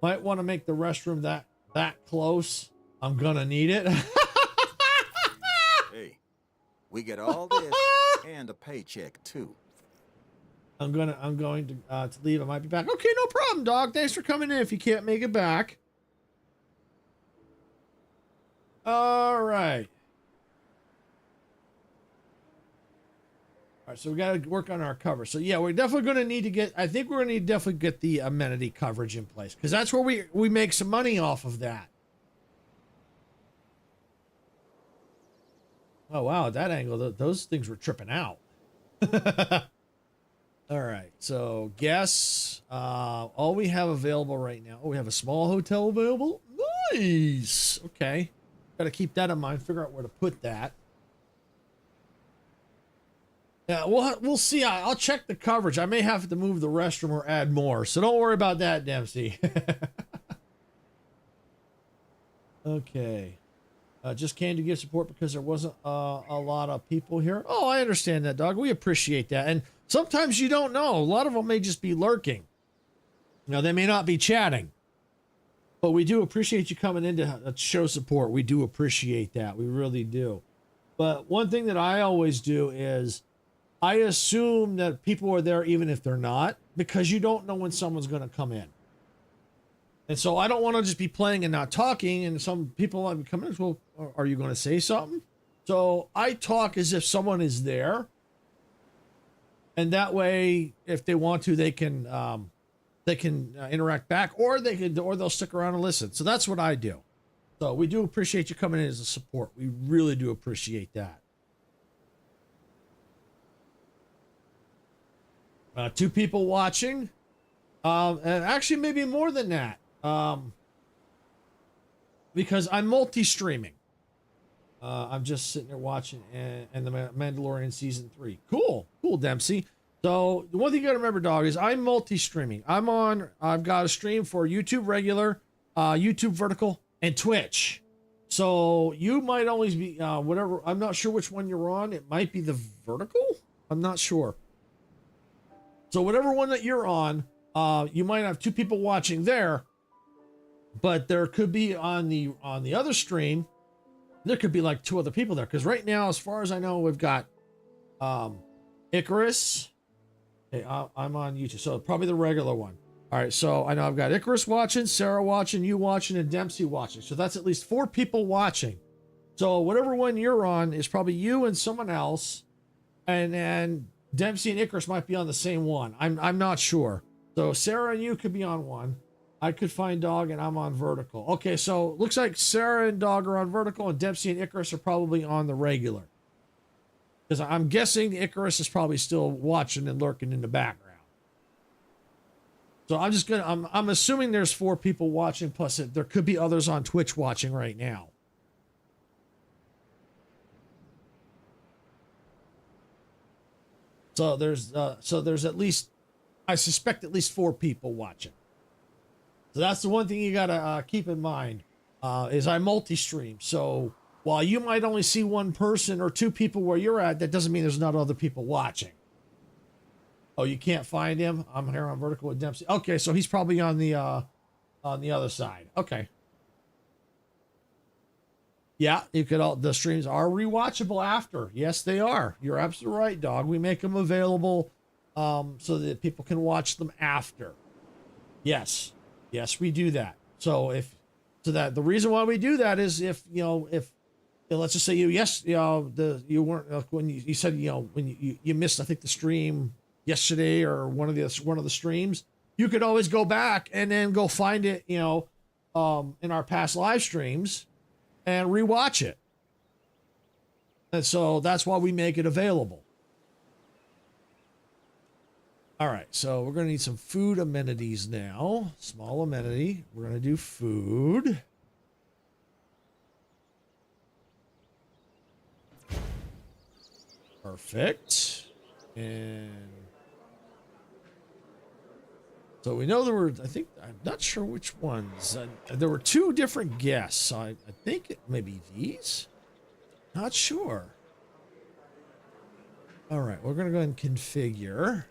Might want to make the restroom that close. I'm going to need it. Hey, we get all this and a paycheck too. I'm going to leave. I might be back. Okay, no problem, dog. Thanks for coming in if you can't make it back. All right. All right, so we got to work on our cover. So yeah, we're definitely going to need to get, I think we're going to need to definitely get the amenity coverage in place because that's where we make some money off of that. Oh, wow. At that angle, those things were tripping out. All right. So guess, all we have available right now. Oh, we have a small hotel available. Nice. Okay. Got to keep that in mind. Figure out where to put that. Yeah, we'll see. I'll check the coverage. I may have to move the restroom or add more. So don't worry about that, Dempsey. Okay. Just came to give support because there wasn't a lot of people here. Oh, I understand that, dog. We appreciate that. And sometimes you don't know. A lot of them may just be lurking. You know, they may not be chatting. But we do appreciate you coming in to show support. We do appreciate that. We really do. But one thing that I always do is I assume that people are there even if they're not, because you don't know when someone's going to come in. And so I don't want to just be playing and not talking. And some people might be coming in, well, are you going to say something? So I talk as if someone is there. And that way, if they want to, they can interact back, or they'll stick around and listen. So that's what I do. So we do appreciate you coming in as a support. We really do appreciate that. 2 people watching, and actually maybe more than that, because I'm multi-streaming. I'm just sitting there watching and the Mandalorian season 3. Cool, Dempsey. So the one thing you gotta remember, dog, is I'm multi-streaming. I've got a stream for YouTube regular, YouTube vertical, and Twitch. So you might always be whatever. I'm not sure which one you're on. It might be the vertical. I'm not sure. So whatever one that you're on, you might have 2 people watching there, but there could be on the other stream, there could be like 2 other people there. Because right now, as far as I know, we've got Icarus. Hey, I'm on YouTube, so probably the regular one. All right, so I know I've got Icarus watching, Sarah watching, you watching, and Dempsey watching. So that's at least 4 people watching. So whatever one you're on is probably you and someone else, and then Dempsey and Icarus might be on the same one. I'm not sure. So Sarah and you could be on one. I could find Dog and I'm on vertical. Okay, so looks like Sarah and Dog are on vertical and Dempsey and Icarus are probably on the regular. Because I'm guessing Icarus is probably still watching and lurking in the background. So I'm assuming there's 4 people watching, plus there could be others on Twitch watching right now. So there's at least, I suspect at least 4 people watching. So that's the one thing you gotta keep in mind, is I multi-stream. So while you might only see 1 person or 2 people where you're at, that doesn't mean there's not other people watching. Oh, you can't find him? I'm here on Vertical with Dempsey. Okay, so he's probably on the other side. Okay. Yeah, you could the streams are rewatchable after. Yes, they are. You're absolutely right, dog. We make them available so that people can watch them after. Yes. Yes, we do that. So the reason why we do that is if let's just say you weren't when you said when you missed, I think, the stream yesterday or one of the streams, you could always go back and then go find it, in our past live streams and rewatch it. And so that's why we make it available. All right, so we're going to need some food amenities now. Small amenity. We're going to do food. Perfect. And so we know there were, I'm not sure which ones. There were 2 different guests. I think it may be these. Not sure. All right, we're going to go ahead and configure.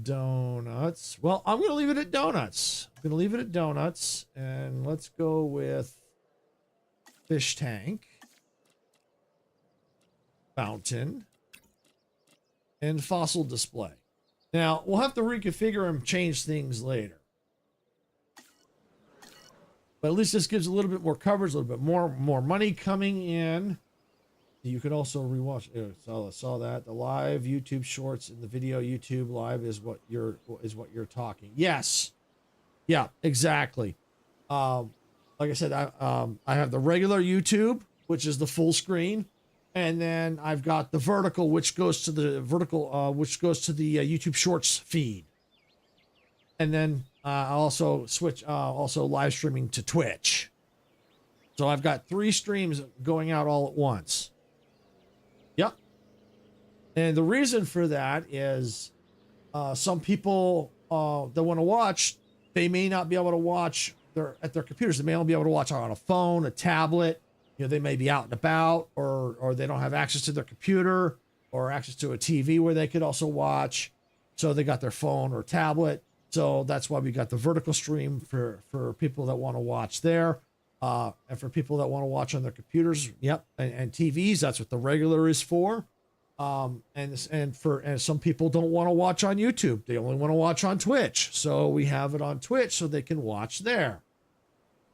Donuts. Well, I'm going to leave it at donuts. And let's go with fish tank, fountain, and fossil display. Now, we'll have to reconfigure and change things later. But at least this gives a little bit more coverage, a little bit more money coming in. You could also rewatch. Saw that the live YouTube shorts and the video YouTube live is what you're talking. Yes, yeah, exactly. Like I said, I have the regular YouTube, which is the full screen, and then I've got the vertical, which goes to the YouTube Shorts feed, and then I also switch also live streaming to Twitch. So I've got 3 streams going out all at once. Yep. And the reason for that is some people that want to watch, they may not be able to watch at their computers. They may only be able to watch on a phone, a tablet. They may be out and about, or they don't have access to their computer or access to a TV where they could also watch. So they got their phone or tablet. So that's why we got the vertical stream for people that want to watch there. And for people that want to watch on their computers, yep, and TVs, that's what the regular is for. And some people don't want to watch on YouTube; they only want to watch on Twitch. So we have it on Twitch so they can watch there.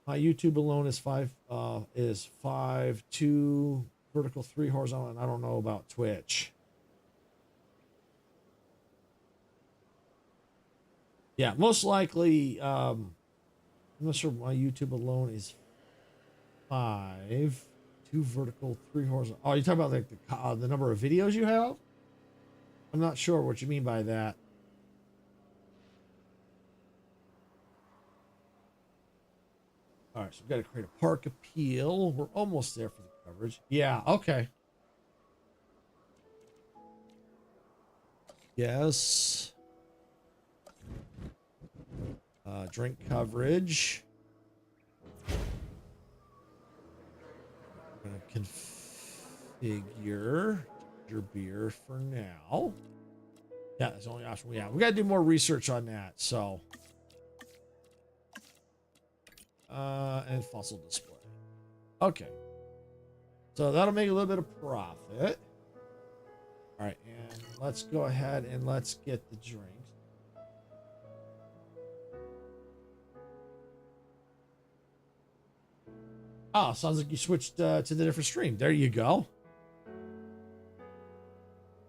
My YouTube alone is 5.2 vertical, 3 horizontal, and I don't know about Twitch. Yeah, most likely. I'm not sure my YouTube alone is 5, 2 vertical, 3 horizontal. Oh, you're talking about like the number of videos you have? I'm not sure what you mean by that. All right, so we've got to create a park appeal. We're almost there for the coverage. Yeah, okay. Yes. Drink coverage. I'm going to configure your beer for now. Yeah, that's the only option we have. We got to do more research on that. So, and fossil display. Okay. So that'll make a little bit of profit. All right, and let's go ahead and let's get the drinks. Oh, sounds like you switched to the different stream. There you go.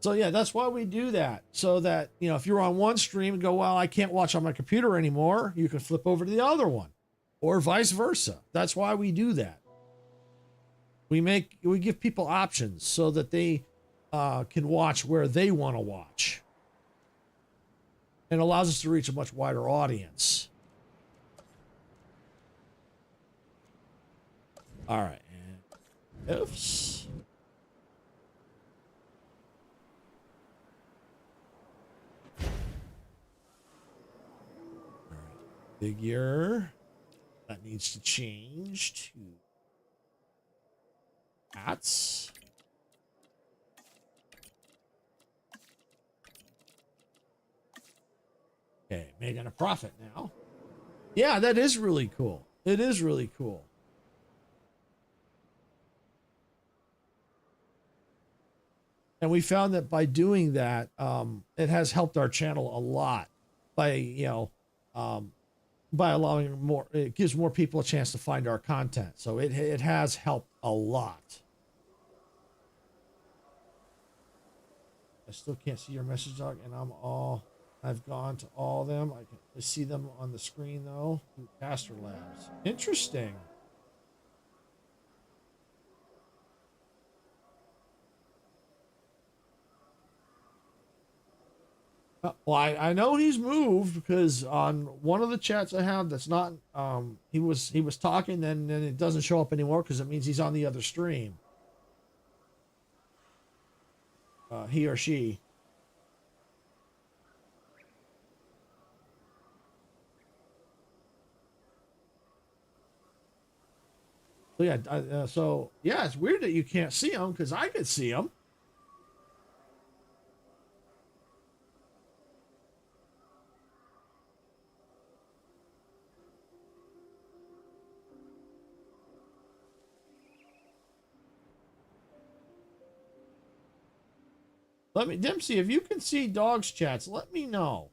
So yeah, that's why we do that. So that, if you're on one stream and go, well, I can't watch on my computer anymore, you can flip over to the other one, or vice versa. That's why we do that. We give people options so that they can watch where they want to watch. and allows us to reach a much wider audience. All right, and ifs. All right, figure that needs to change to hats. Okay, making a profit now. Yeah, that is really cool. It is really cool. And we found that by doing that, it has helped our channel a lot by, by allowing more, it gives more people a chance to find our content. So it has helped a lot. I still can't see your message, dog, and I've gone to all of them. I can see them on the screen though. Through Caster Labs. Interesting. Well, I know he's moved because on one of the chats I have that's not he was talking, then it doesn't show up anymore because it means he's on the other stream. He or she. So yeah, so yeah, it's weird that you can't see him because I could see him. Let me, Dempsey, if you can see dogs chats, let me know.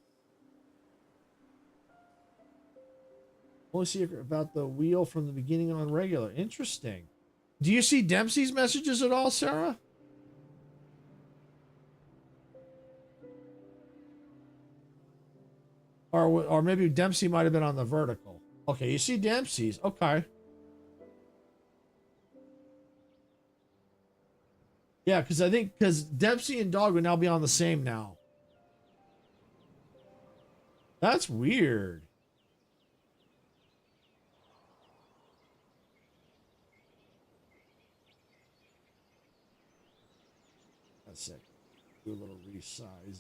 Only see about the wheel from the beginning on regular. Interesting. Do you see Dempsey's messages at all, Sarah? Or maybe Dempsey might have been on the vertical. Okay, you see Dempsey's. Okay. Yeah, because I think Dempsey and Dog would now be on the same now. That's weird. That's it. Do a little resize.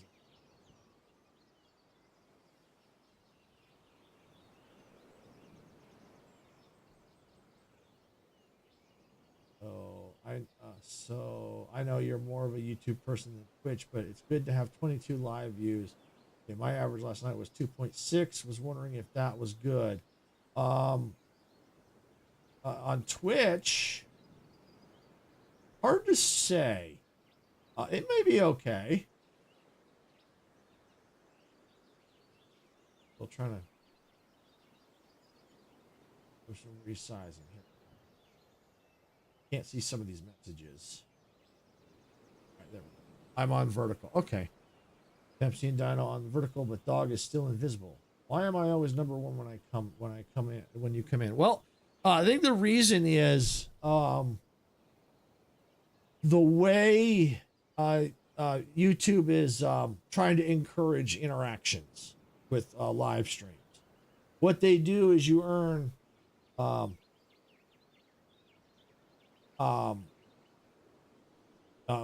So I know you're more of a YouTube person than Twitch, but it's good to have 22 live views. Okay, my average last night was 2.6. Was wondering if that was good. On Twitch, hard to say. It may be okay. Still trying to do some resizing here. Can't see some of these messages. All right, there we go. I'm on vertical. Okay. Dempsey and Dino on vertical, but Dog is still invisible. Why am I always number one when you come in? Well, I think the reason is the way YouTube is trying to encourage interactions with live streams. What they do is you earn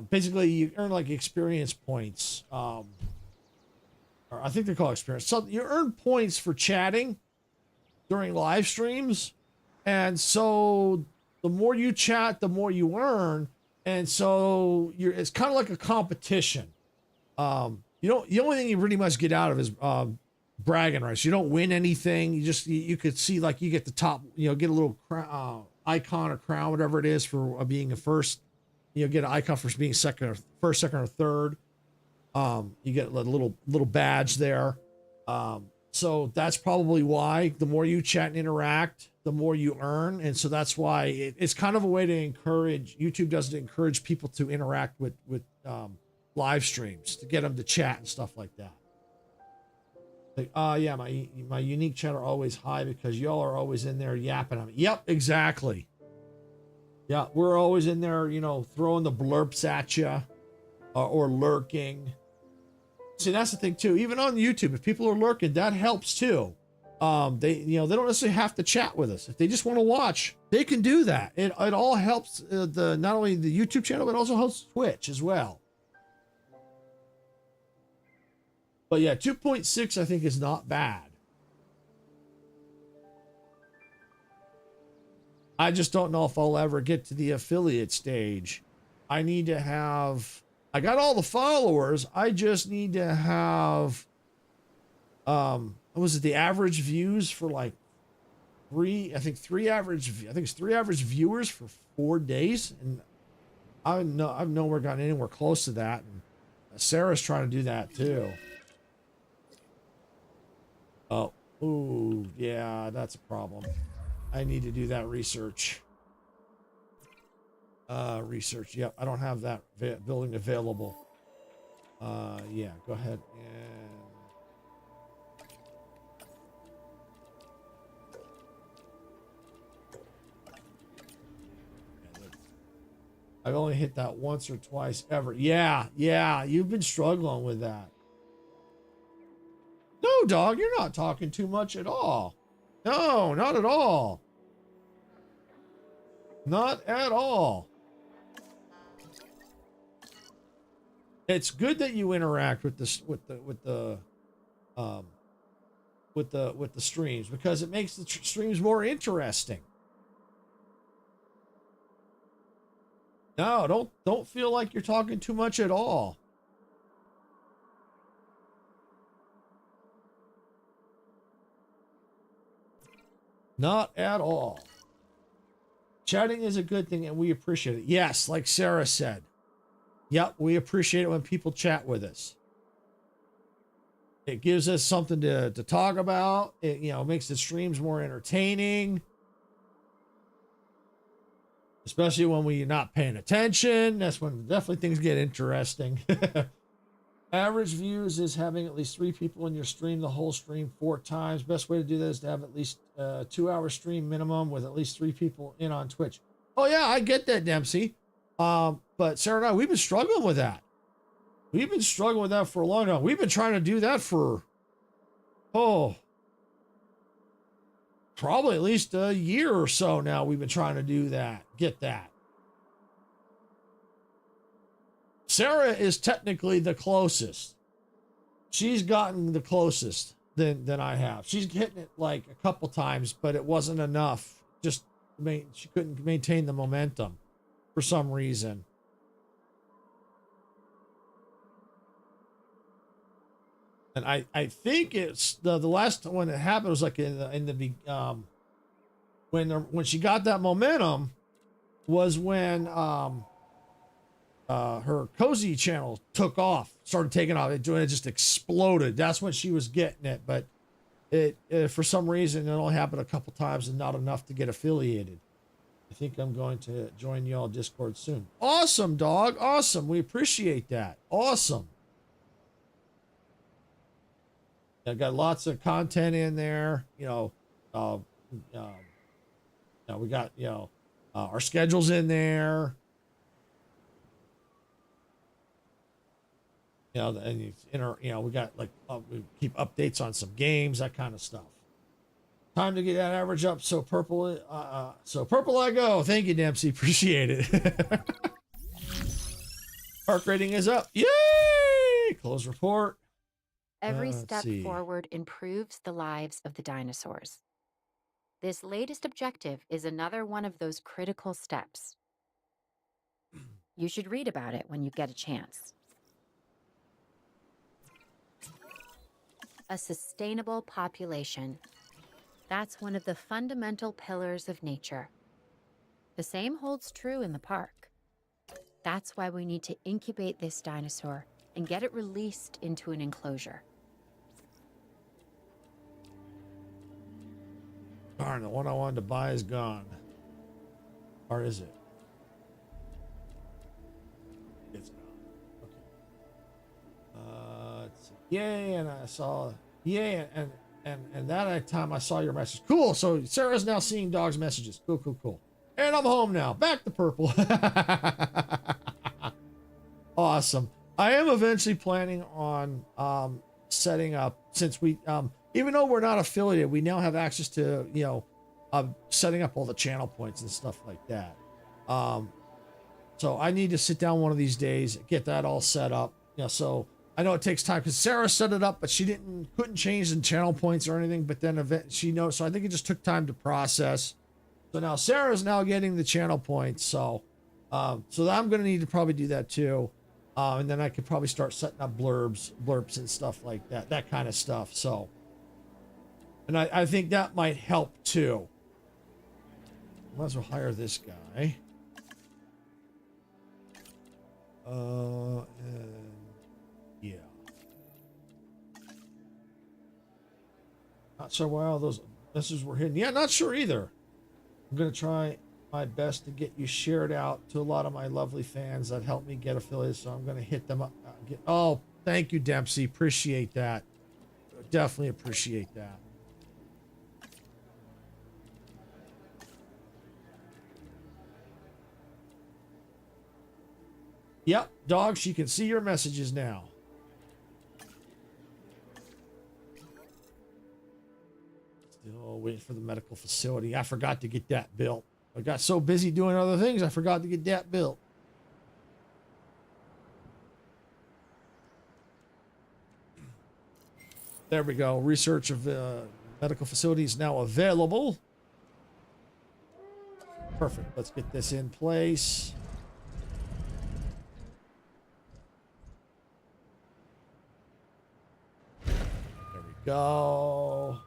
basically you earn like experience points, or I think they're called experience. So you earn points for chatting during live streams, and so the more you chat, the more you earn, and so it's kind of like a competition. The only thing you pretty much get out of is bragging rights. You don't win anything. You could see like you get the top, get a little icon or crown, whatever it is for being a first, get an icon for being second or third. You get a little badge there. So that's probably why the more you chat and interact, the more you earn. And so that's why it's kind of a way to encourage, YouTube does encourage people to interact with live streams, to get them to chat and stuff like that. Like, yeah, my unique chat are always high because y'all are always in there yapping at me. Yep, exactly. Yeah, we're always in there, throwing the blurps at you or lurking. See, that's the thing too. Even on YouTube, if people are lurking, that helps too. They don't necessarily have to chat with us. If they just want to watch, they can do that. It all helps not only the YouTube channel, but also helps Twitch as well. But yeah, 2.6 I think is not bad. I just don't know if I'll ever get to the affiliate stage. I need to have, I got all the followers. I just need to have, what was it, the average views for like three average viewers for 4 days. And I've nowhere gotten anywhere close to that. And Sarah's trying to do that too. Oh, ooh, yeah, that's a problem. I need to do that research. Research. Yep, I don't have that building available. Yeah, go ahead and I've only hit that once or twice ever. Yeah, you've been struggling with that. No, dog, you're not talking too much at all. No, not at all. Not at all. It's good that you interact with this with the streams, because it makes the streams more interesting. No, don't feel like you're talking too much at all. Not at all. Chatting is a good thing and we appreciate it. Yes, like Sarah said. Yep, we appreciate it when people chat with us. It gives us something to talk about. It, makes the streams more entertaining. Especially when we're not paying attention. That's when definitely things get interesting. Average views is having at least 3 people in your stream the whole stream 4 times. Best way to do that is to have at least 2-hour stream minimum with at least 3 people in on Twitch. Oh yeah, I get that, Dempsey. But Sarah and I, we've been struggling with that. We've been struggling with that for a long time. We've been trying to do that for, probably at least a year or so now. We've been trying to do that, get that. Sarah is technically the closest. She's gotten the closest than I have. She's hitting it like a couple times, but it wasn't enough. Just she couldn't maintain the momentum for some reason. And I think it's the last one that happened was like when she got that momentum was when her cozy channel took off, started taking off. It just exploded. That's when she was getting it, but it for some reason it only happened a couple times and not enough to get affiliated. I think I'm going to join y'all Discord soon. Awesome, dog. Awesome. We appreciate that. Awesome. I got lots of content in there. We got our schedules in there. And we got like we keep updates on some games, that kind of stuff. Time to get that average up. So purple I go. Thank you, Dempsey. Appreciate it. Park rating is up. Yay! Close report. Every step forward improves the lives of the dinosaurs. This latest objective is another one of those critical steps. You should read about it when you get a chance. A sustainable population. That's one of the fundamental pillars of nature. The same holds true in the park. That's why we need to incubate this dinosaur and get it released into an enclosure. Darn, the one I wanted to buy is gone. Or is it? It's gone. Okay. Let's see. Yay, and I saw. Yay, and that time I saw your message. Cool. So Sarah's now seeing dog's messages. Cool. And I'm home now. Back to purple. Awesome. I am eventually planning on setting up, since we even though we're not affiliated, we now have access to, you know, setting up all the channel points and stuff like that. So I need to sit down one of these days, get that all set up. You know, so I know it takes time because Sarah set it up, but she couldn't change the channel points or anything. But then she knows, so I think it just took time to process. So now Sarah's now getting the channel points. So so I'm going to need to probably do that too. And then I could probably start setting up blurps and stuff like that, that kind of stuff. So, and I think that might help too. Might as well hire this guy. And yeah. Not sure why all those messages were hidden. Yeah, not sure either. I'm going to try my best to get you shared out to a lot of my lovely fans that help me get affiliates. So I'm going to hit them up. Oh, thank you, Dempsey. Appreciate that. Definitely appreciate that. Yep, dog, she can see your messages now. Still waiting for the medical facility. I forgot to get that built. I got so busy doing other things, I forgot to get that built. There we go. Research of medical facilities now available. Perfect. Let's get this in place. There we go.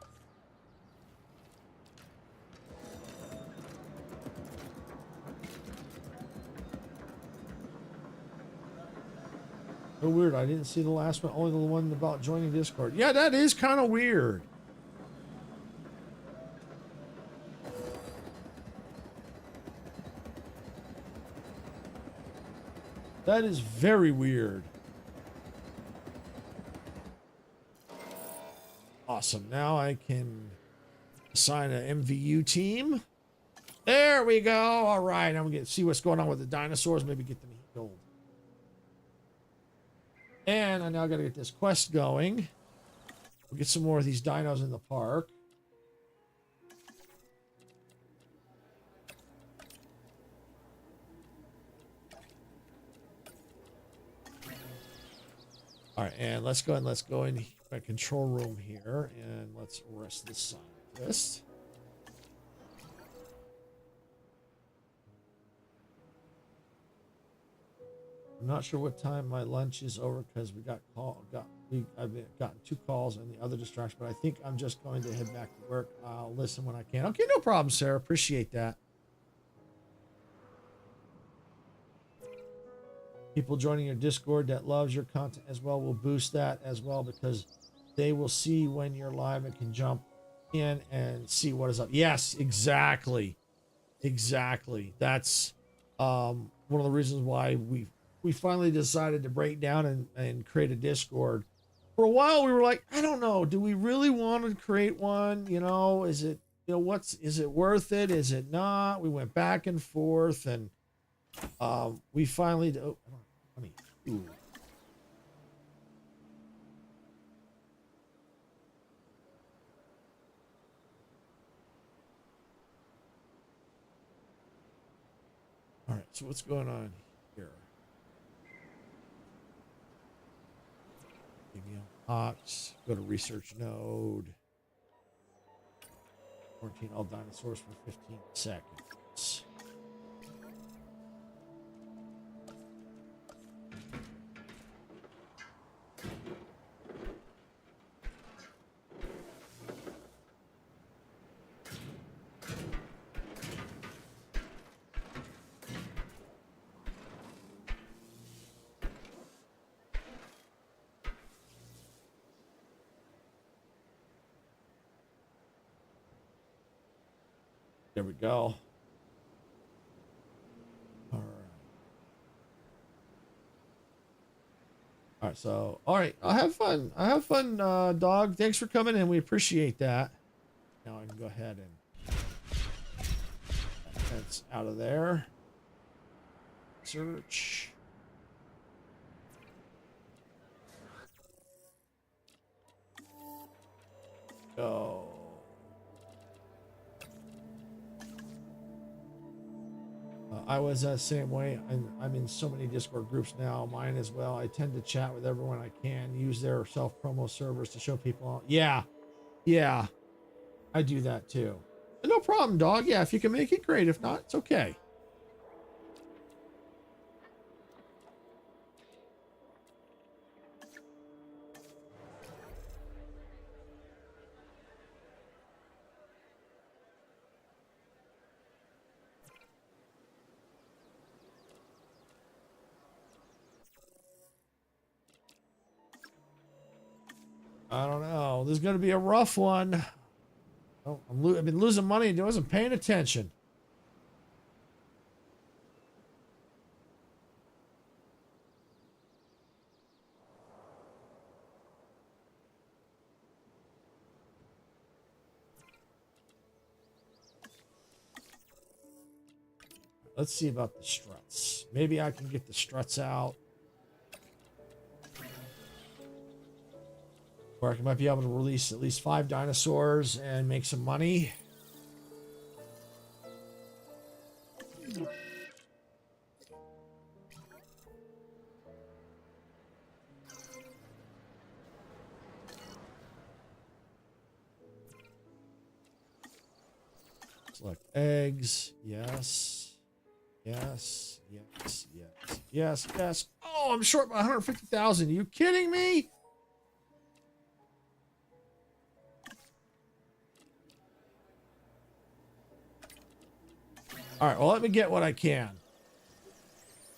So weird. I didn't see the last one. Only the one about joining Discord. Yeah, that is kind of weird. That is very weird. Awesome. Now I can assign an MVU team. There we go. All right. I'm going to see what's going on with the dinosaurs. Maybe get them healed. And I now got to get this quest going. We'll get some more of these dinos in the park. All right, and let's go in my control room here, and let's arrest this scientist. I'm not sure what time my lunch is over because I've gotten 2 calls and the other distraction, but I think I'm just going to head back to work. I'll listen when I can. Okay, no problem, Sarah. Appreciate that. People joining your Discord that loves your content as well will boost that as well because they will see when you're live and can jump in and see what is up. Yes, exactly. Exactly. That's one of the reasons why we finally decided to break down and create a Discord. For a while we were like, I don't know, do we really want to create one? You know, is it, you know, is it worth it? Is it not? We went back and forth and we finally honey. Ooh. All right, so what's going on here? Ox, go to research node. Quarantine all dinosaurs for 15 seconds. There we go. All right. All right. So, all right. I have fun. Dog. Thanks for coming in. We appreciate that. Now I can go ahead and that's out of there. Search. go. I was that same way. I'm in so many Discord groups now, mine as well. I tend to chat with everyone I can, use their self-promo servers to show people out. Yeah, yeah, I do that too. No problem, dog. Yeah, if you can make it, great. If not, it's okay. I don't know. This is going to be a rough one. Oh, I've been losing money and I wasn't paying attention. Let's see about the struts. Maybe I can get the struts out. Or I might be able to release at least 5 dinosaurs and make some money. Select eggs. Yes. Yes. Yes. Yes. Yes. Yes. Oh, I'm short by 150,000. Are you kidding me? All right, well, let me get what I can.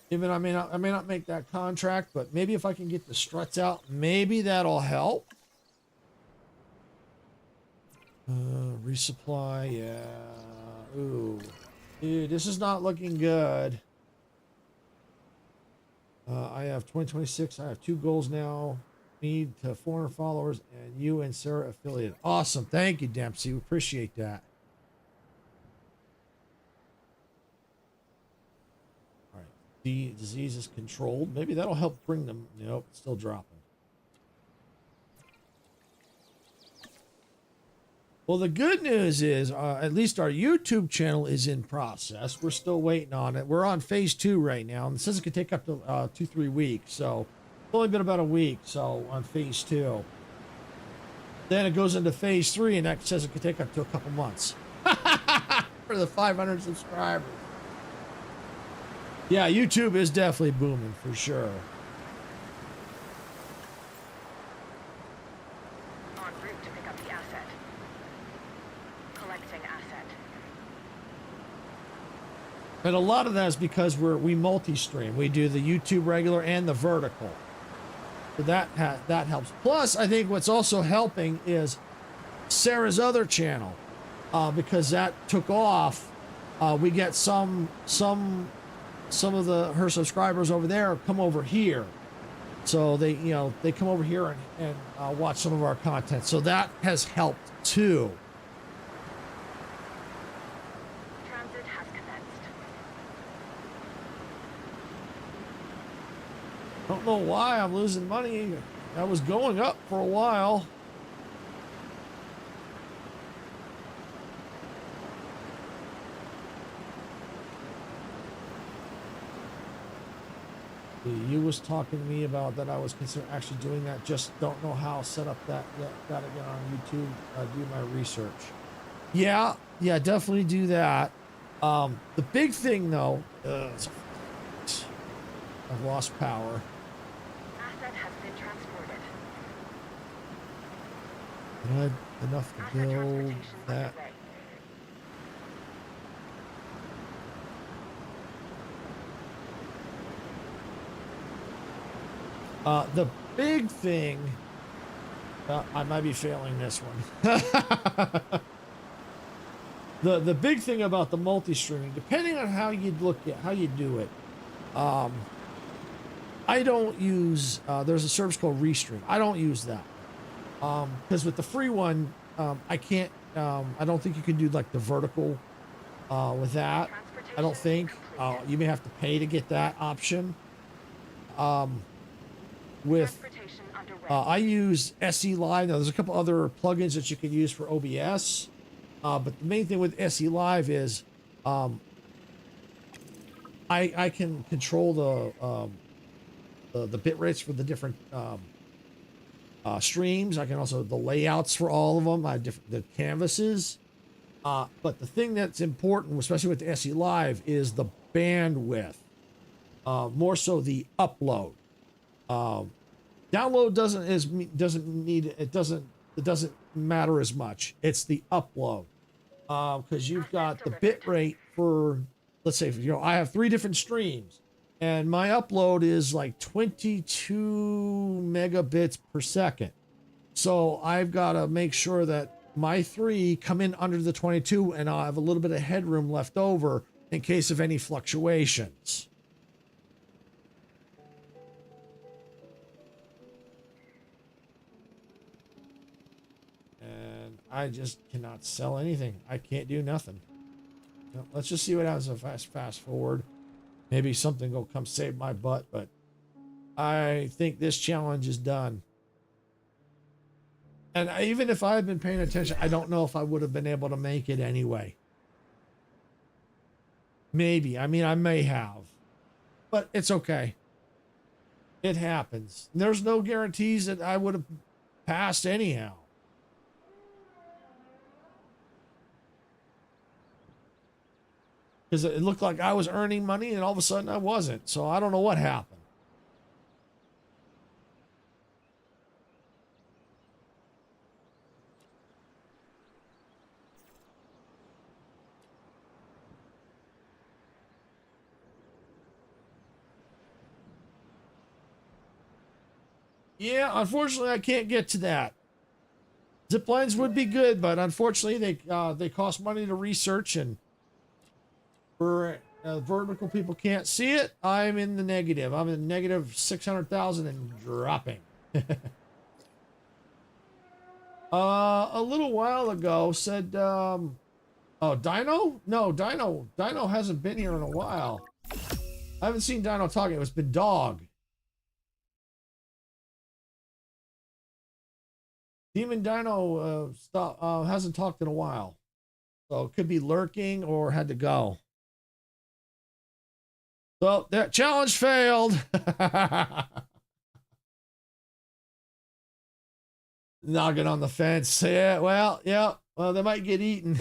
Even I may not make that contract, but maybe if I can get the struts out, maybe that'll help. Resupply, yeah. Ooh, dude, this is not looking good. I have 2026. I have 2 goals now. Need to 400 followers, and you and Sarah affiliate. Awesome, thank you, Dempsey. We appreciate that. The disease is controlled. Maybe that'll help bring them. Nope, it's still dropping. Well, the good news is at least our YouTube channel is in process. We're still waiting on it. We're on phase 2 right now, and it says it could take up to 2-3 weeks. So it's only been about a week. So on phase 2, then it goes into phase 3, and that says it could take up to a couple months for the 500 subscribers. Yeah, YouTube is definitely booming for sure. En route to pick up the asset. Collecting asset. And a lot of that is because we multi-stream. We do the YouTube regular and the vertical. So that helps. Plus, I think what's also helping is Sarah's other channel, because that took off. We get some of her subscribers over there come over here, so they come over here and watch some of our content, so that has helped too. Transit has commenced. Don't know why I'm losing money. I was going up for a while. You was talking to me about that. I was considering actually doing that. Just don't know how to set up that yet. Got to get on YouTube, do my research. Yeah, definitely do that. The big thing though, I've lost power. Asset has been transported. I had enough to Asset build transportation that. underway. The big thing, I might be failing this one. The big thing about the multi-streaming, depending on how you do it, I don't use. There's a service called Restream. I don't use that because with the free one, I can't. I don't think you can do like the vertical with that. I don't think. You may have to pay to get that option. With Transportation underway. I use SE Live. Now, there's a couple other plugins that you can use for OBS. But the main thing with SE Live is I can control the bit rates for the different streams. I can also the layouts for all of them. I have the canvases. But the thing that's important, especially with the SE Live, is the bandwidth. More so the upload. Download doesn't matter as much. It's the upload. Because you've got the bit rate for, let's say, I have 3 different streams, and my upload is like 22 megabits per second. So I've got to make sure that my 3 come in under the 22, and I'll have a little bit of headroom left over in case of any fluctuations. And I just cannot sell anything. I can't do nothing. Well, let's just see what happens if I fast forward. Maybe something will come save my butt, but I think this challenge is done. And even if I had been paying attention, I don't know if I would have been able to make it anyway. Maybe. I mean, I may have. But it's okay. It happens. There's no guarantees that I would have passed anyhow. Because it looked like I was earning money and all of a sudden I wasn't. So I don't know what happened. Yeah, unfortunately, I can't get to that. Zip lines would be good, but unfortunately, they cost money to research, and for vertical people can't see it. I'm in the negative. I'm in negative 600,000 and dropping. A little while ago said, oh, Dino? No, Dino hasn't been here in a while. I haven't seen Dino talking. It's been Dog. Demon Dino hasn't talked in a while. So it could be lurking or had to go. So that challenge failed. Knocking on the fence. Yeah, well, they might get eaten.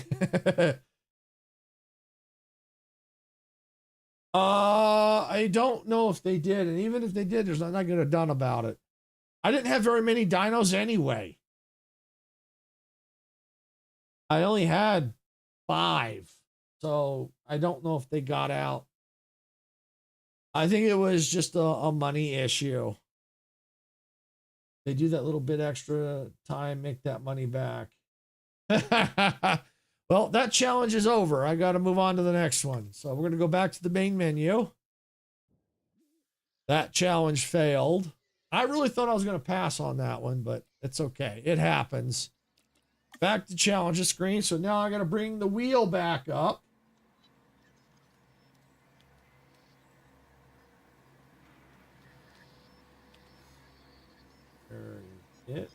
I don't know if they did. And even if they did, there's nothing I could have done about it. I didn't have very many dinos anyway. I only had 5, so I don't know if they got out. I think it was just a money issue. They do that little bit extra time, make that money back. Well, that challenge is over. I got to move on to the next one. So we're going to go back to the main menu. That challenge failed. I really thought I was going to pass on that one, but it's okay. It happens. Back to challenges screen. So now I got to bring the wheel back up. There it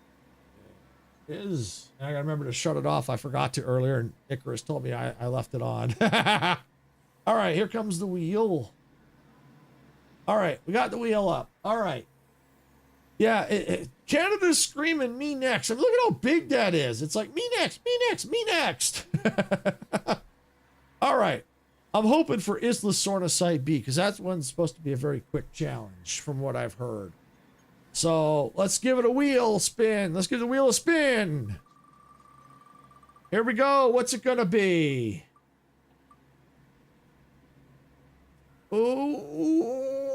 is. And I got to remember to shut it off. I forgot to earlier, and Icarus told me I left it on. All right, here comes the wheel. All right, we got the wheel up. All right. Yeah, Canada's screaming me next. I mean, look at how big that is. It's like me next, me next, me next. All right. I'm hoping for Isla Sorna Site B, because that one's supposed to be a very quick challenge from what I've heard. So let's give it a wheel spin. Let's give the wheel a spin. Here we go. What's it going to be? Ooh,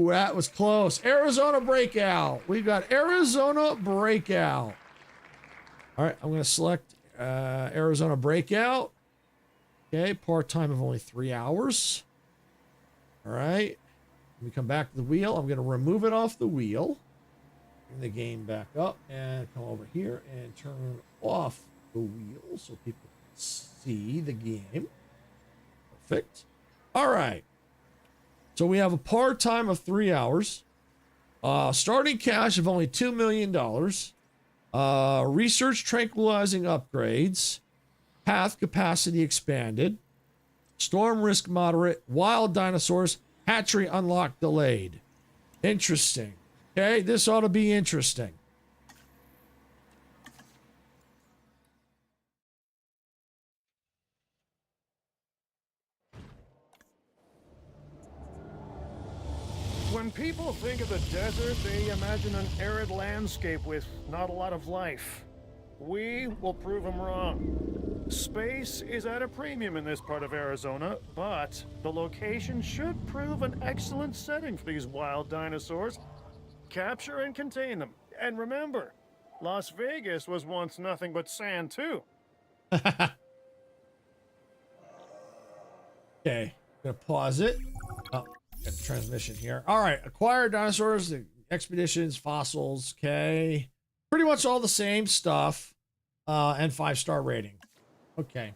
that was close. Arizona Breakout. We've got Arizona Breakout. All right, I'm going to select Arizona Breakout. Okay, part time of only 3 hours. All right. When we come back to the wheel, I'm going to remove it off the wheel. Bring the game back up and come over here and turn off the wheel so people can see the game. Perfect. All right. So we have a part time of 3 hours. Starting cash of only $2 million. Research tranquilizing upgrades. Path capacity expanded. Storm risk moderate. Wild dinosaurs. Hatchery unlocked delayed. Interesting. Okay, this ought to be interesting. When people think of the desert, they imagine an arid landscape with not a lot of life. We will prove them wrong. Space is at a premium in this part of Arizona, but the location should prove an excellent setting for these wild dinosaurs. Capture and contain them. And remember, Las Vegas was once nothing but sand, too. Okay, gonna pause it. Oh, got a transmission here. All right, acquire dinosaurs, expeditions, fossils. Okay, pretty much all the same stuff, and 5-star rating. Okay,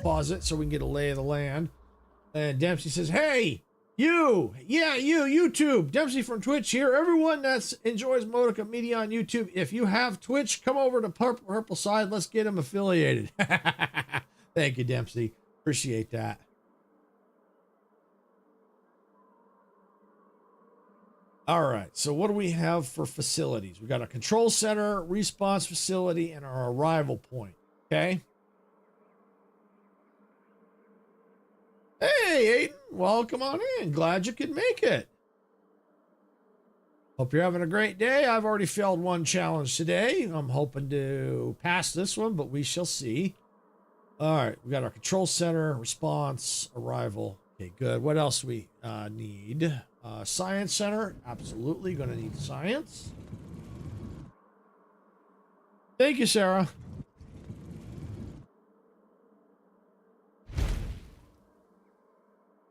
pause it so we can get a lay of the land. And Dempsey says, "Hey, you, yeah, you, YouTube, Dempsey from Twitch here. Everyone that enjoys Modica Media on YouTube, if you have Twitch, come over to Purple Side. Let's get them affiliated." Thank you, Dempsey. Appreciate that. All right, so what do we have for facilities? We got a control center, response facility, and our arrival point. Okay. Hey, Aiden, welcome on in. Glad you could make it. Hope you're having a great day. I've already failed one challenge today. I'm hoping to pass this one, but we shall see. All right, we got our control center, response, arrival. Okay, good. What else we need? Science center. Absolutely going to need science. Thank you, Sarah.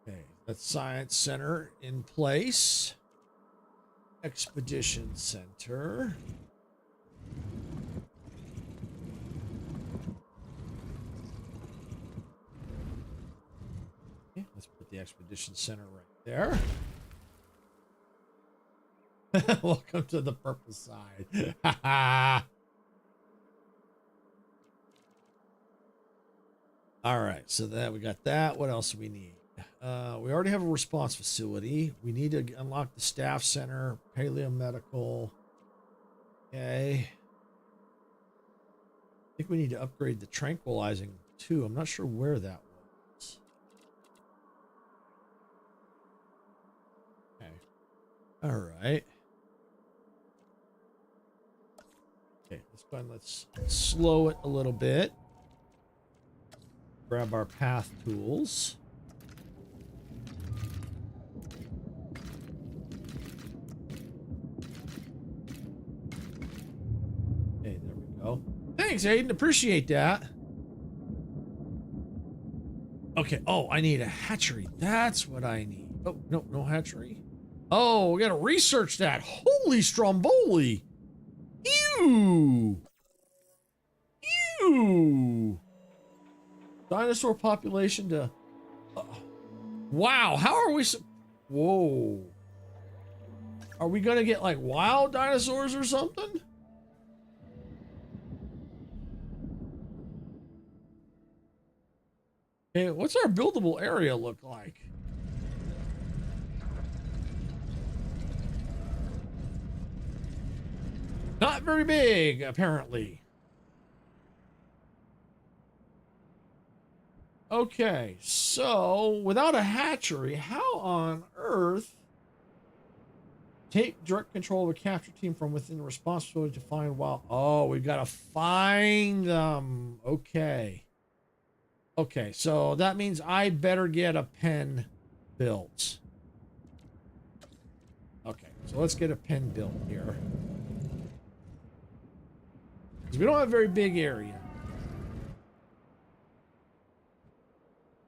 Okay, that's science center in place. Expedition center. Okay, let's put the expedition center right there. Welcome to the purple side. All right, so that we got that. What else do we need? We already have a response facility. We need to unlock the staff center, paleomedical. Okay. I think we need to upgrade the tranquilizing too. I'm not sure where that was. Okay. All right. Okay, let's go and let's slow it a little bit. Grab our path tools. Okay, there we go. Thanks, Aiden. Appreciate that. Okay. Oh, I need a hatchery. That's what I need. Oh, no, no hatchery. Oh, we gotta research that. Holy Stromboli. Ew. Ew. Dinosaur population to... wow, how are we... whoa. Are we gonna get, like, wild dinosaurs or something? Okay, what's our buildable area look like? Not very big, apparently. Okay, so without a hatchery, how on earth take direct control of a capture team from within the responsibility to find wild? Oh, we've got to find them. Okay. Okay, so that means I better get a pen built. Okay, so let's get a pen built here. Because we don't have a very big area.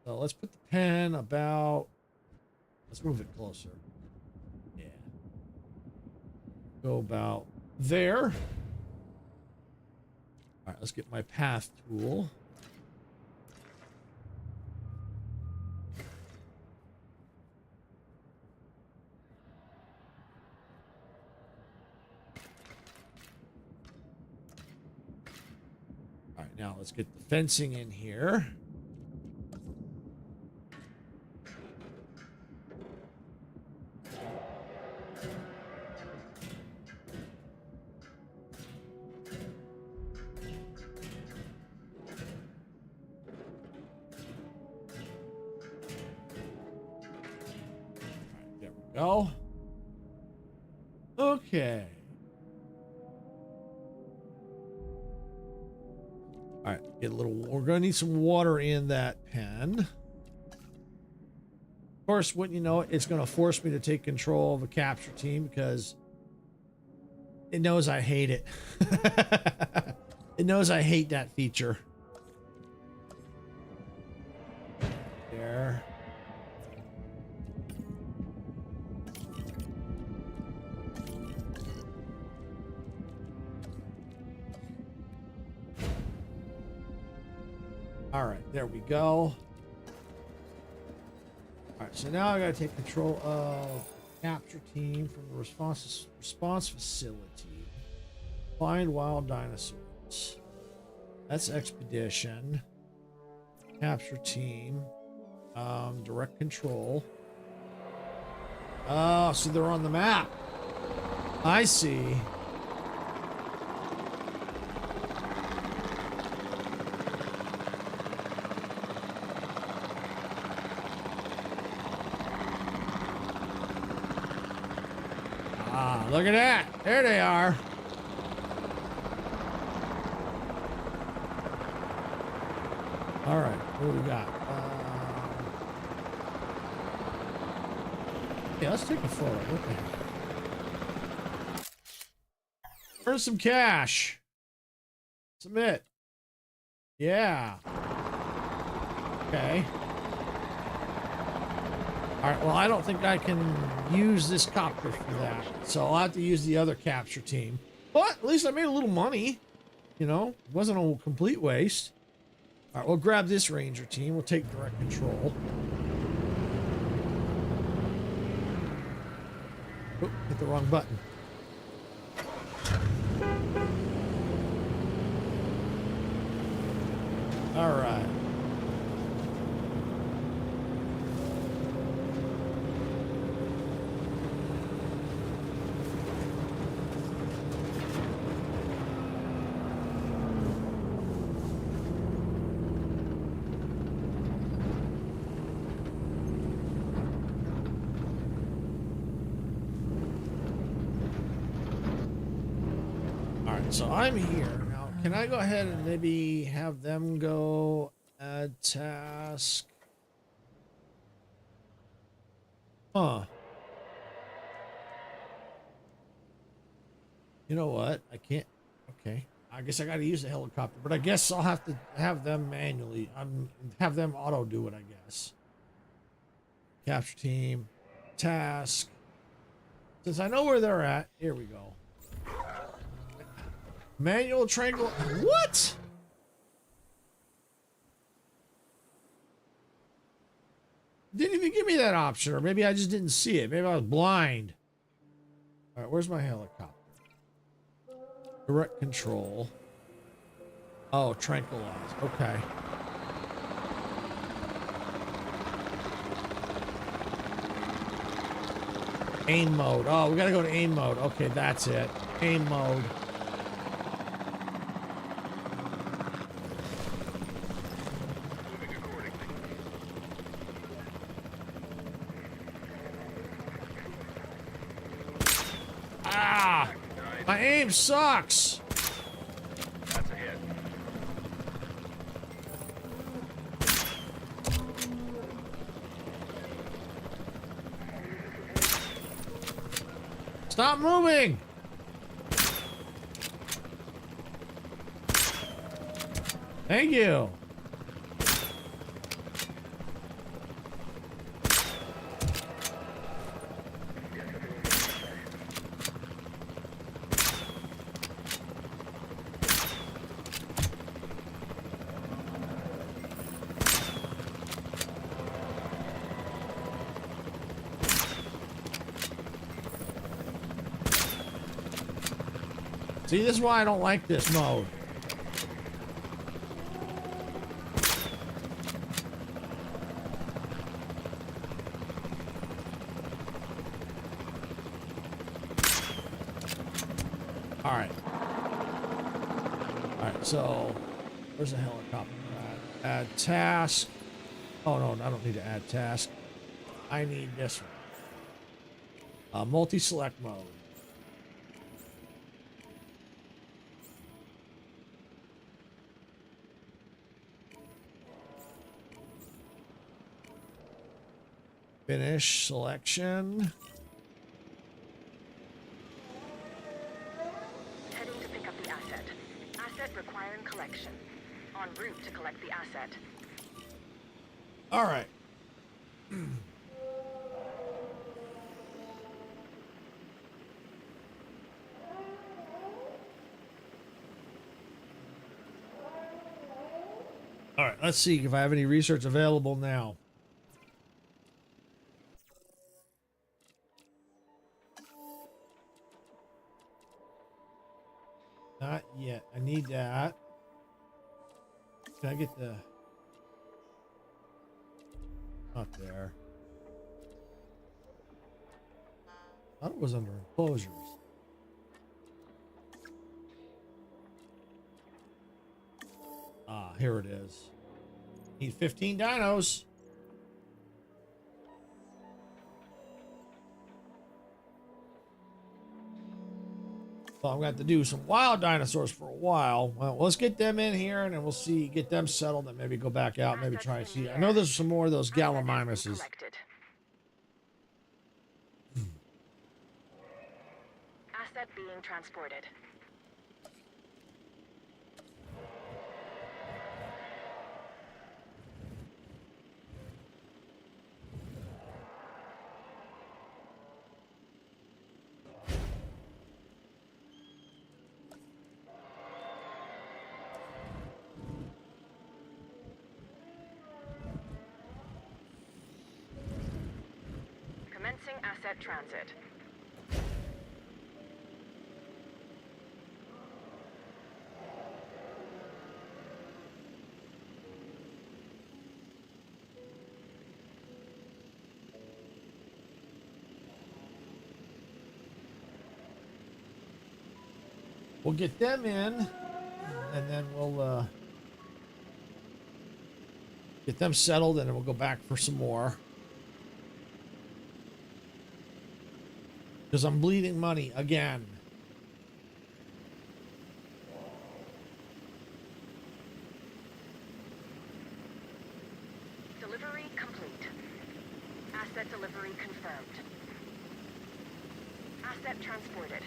So let's put the pen about... let's move it closer. Yeah. Go about there. All right, let's get my path tool. get the fencing in here. There we go. Okay. All right, get a little. We're gonna need some water in that pen. Of course, wouldn't you know it, it's gonna force me to take control of a capture team because it knows I hate it. It knows I hate that feature. There. All right, there we go. All right, so now I got to take control of the capture team from the response facility. Find wild dinosaurs. That's expedition. Capture team. Direct control. Oh, so they're on the map. I see. Look at that. There they are. All right. What do we got? Yeah, let's take a photo. What the heck? Earn some cash. Submit. Yeah. Okay. All right, well, I don't think I can use this copter for that, so I'll have to use the other capture team. But at least I made a little money, you know? It wasn't a complete waste. All right, we'll grab this ranger team. We'll take direct control. Oh, hit the wrong button. All right. So I'm here now. Can I go ahead and maybe have them go add task? Huh. You know what? I can't. Okay. I guess I got to use the helicopter, but I guess I'll have to have them manually. Have them auto do it, I guess. Capture team. Task. Since I know where they're at, here we go. Manual triangle. What? Didn't even give me that option, or maybe I just didn't see it. Maybe I was blind. All right, where's my helicopter? Direct control. Oh, tranquilize. Okay. Aim mode. Oh, we gotta go to aim mode. Okay, that's it. Aim mode. My aim sucks. That's a hit. Stop moving. Thank you. See, this is why I don't like this mode. All right. All right, so where's the helicopter at? Add task. Oh, no, I don't need to add task. I need this one. Multi-select mode. Finish selection. Heading to pick up the asset. Asset requiring collection. En route to collect the asset. All right. All right, let's see if I have any research available now. Not yet. I need that. Can I get the... Not there. I thought it was under enclosures. Ah, here it is. Need 15 dinos. So I'm going to have to do some wild dinosaurs for a while. Well, let's get them in here and then we'll see, get them settled and maybe go back out, maybe try and see. I know there's some more of those gallimimuses. Asset being transported. Commencing asset transit. We'll get them in and then we'll get them settled and then we'll go back for some more. Because I'm bleeding money again. Delivery complete. Asset delivery confirmed. Asset transported.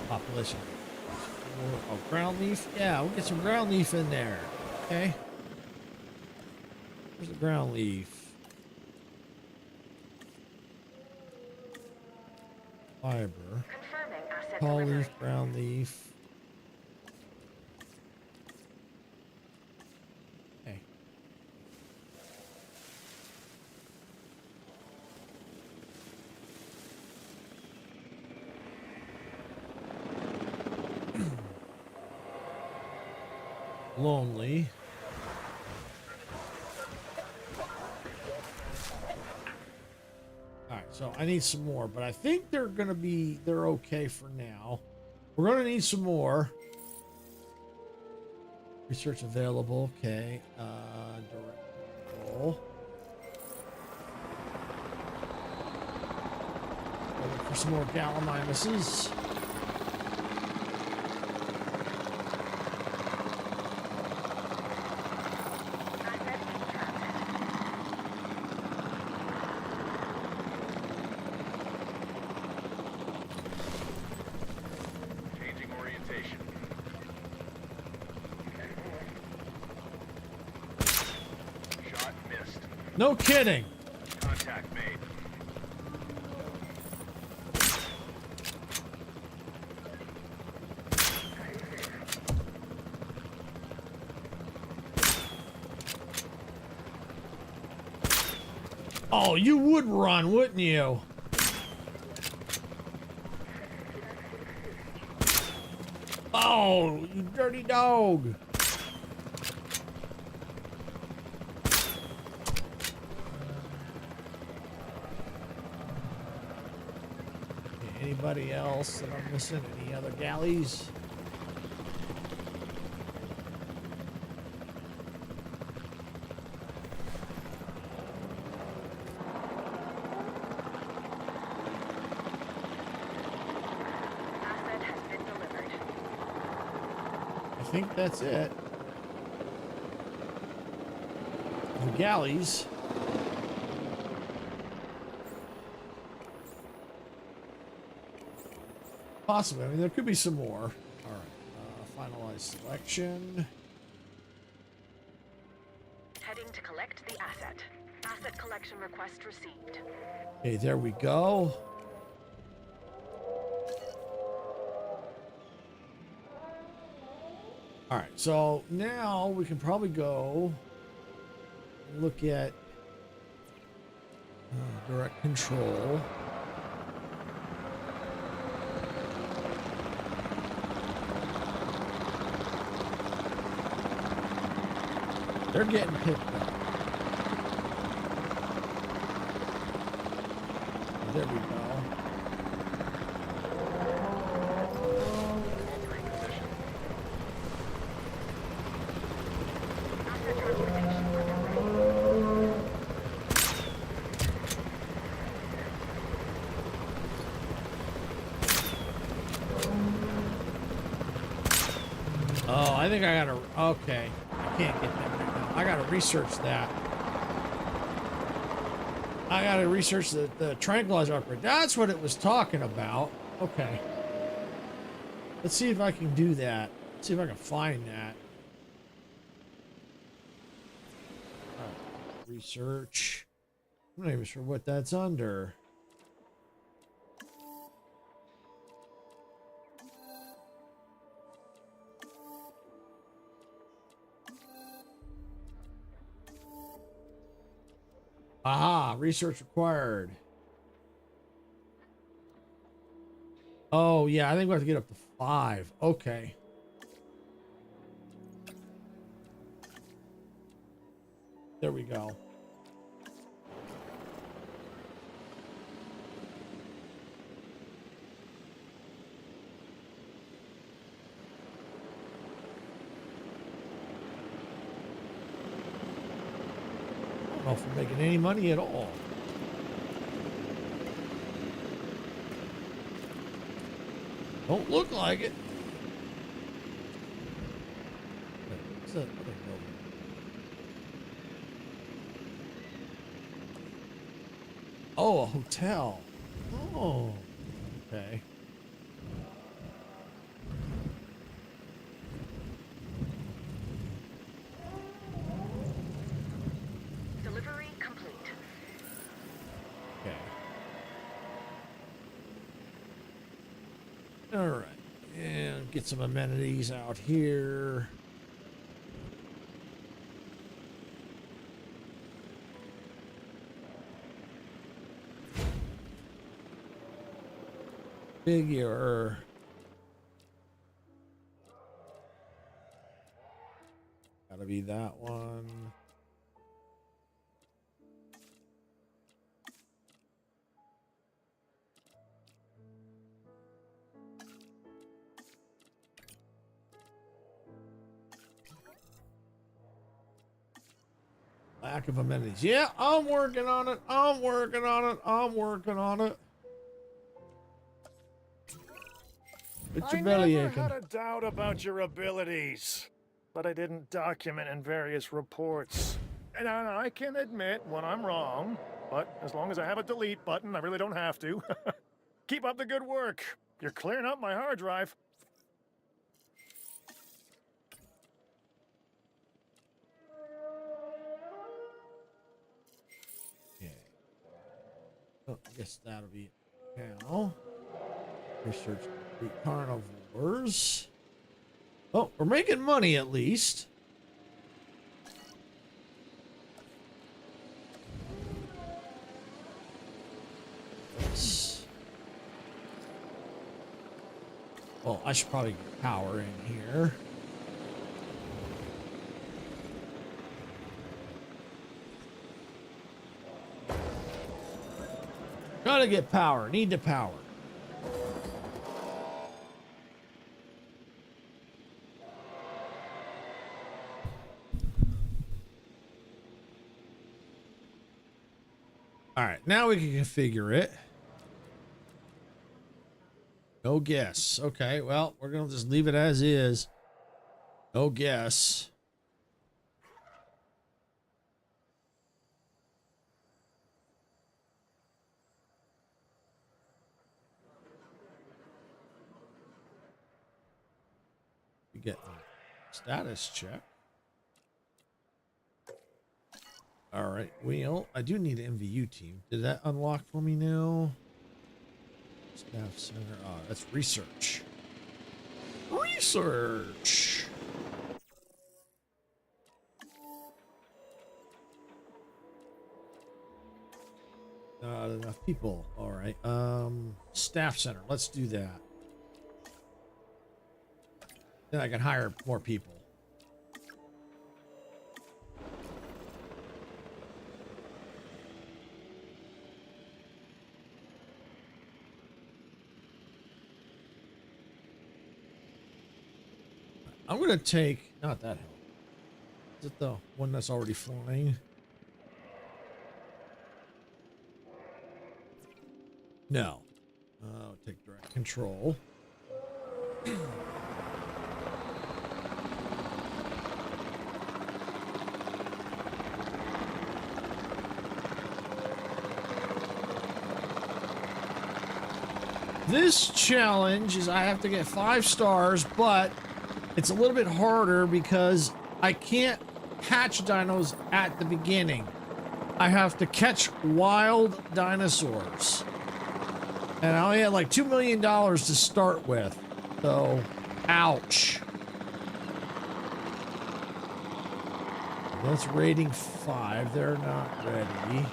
Population. Oh, ground leaf? Yeah, we'll get some ground leaf in there. Okay. Where's the ground leaf? Fiber. Confirming asset Tall delivery. leaf, ground leaf. Okay. Lonely. Alright, so I need some more, but I think they're okay for now. We're gonna need some more. Research available, okay. Direct control. Look for some more gallimimuses. Asset in transit. Changing orientation. Shot missed. No kidding. Contact made. Oh, you would run, wouldn't you? Oh, you dirty dog. Anybody else that I'm missing? Any other galleys? Asset has been delivered. I think that's it. The galleys. Possibly. I mean, there could be some more. All right. Finalize selection. Heading to collect the asset. Asset collection request received. Okay, there we go. All right. So now we can probably go and look at direct control. They're getting picked up. There we go. Entering position. Asset transportation underway. Oh, I think I gotta. Okay, I can't get that right now. I gotta research that. I gotta research the tranquilizer upgrade. That's what it was talking about. Okay. Let's see if I can do that. Let's see if I can find that. Alright, research. I'm not even sure what that's under. Aha, research required. Oh, yeah, I think we have to get up to 5. Okay. There we go. I don't know if we're making any money at all. Don't look like it. What's that other building? Oh, a hotel. Oh, okay. Delivery complete. Okay. All right. And get some amenities out here. Figure. Gotta be that one. Lack of amenities. Yeah, I'm working on it. I'm working on it. I'm working on it. It's your I belly never aching. had a doubt about your abilities, but I didn't document in various reports. And I can admit when I'm wrong, but as long as I have a delete button, I really don't have to. Keep up the good work. You're clearing up my hard drive. Okay. Oh, I guess that'll be it now. Research the carnivores. Oh, we're making money at least. Well, I should probably get power in here. Gotta get power. Need the power. All right, now we can configure it. No guess. Okay, well, we're gonna just leave it as is. No guess. We get the status check. All right, well, I do need an MVU team. Did that unlock for me now? Staff center. Oh, that's research. Research. Not enough people. All right. Staff center. Let's do that. Then I can hire more people. I'm gonna take not that hell. Is it the one that's already flying? No. I'll take direct control. This challenge is I have to get 5 stars, but it's a little bit harder because I can't hatch dinos at the beginning. I have to catch wild dinosaurs. And I only had like $2 million to start with. So, ouch. That's rating 5. They're not ready.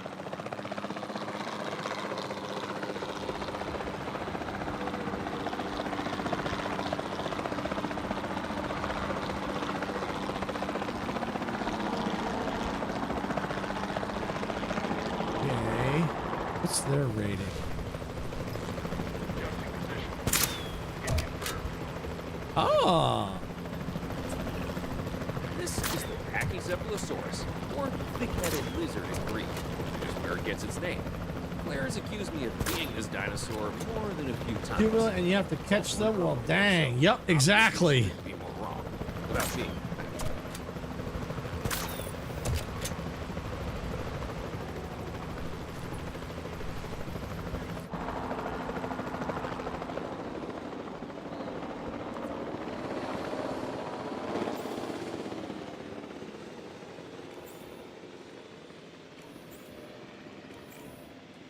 Okay. What's their rating? Ah. This is the Pachycephalosaurus, or thick-headed lizard in Greek, which is where it gets its name. Claire has accused me of being this dinosaur more than a few times. And you have to catch them? Well, dang. Yep, exactly. Be more wrong, without being.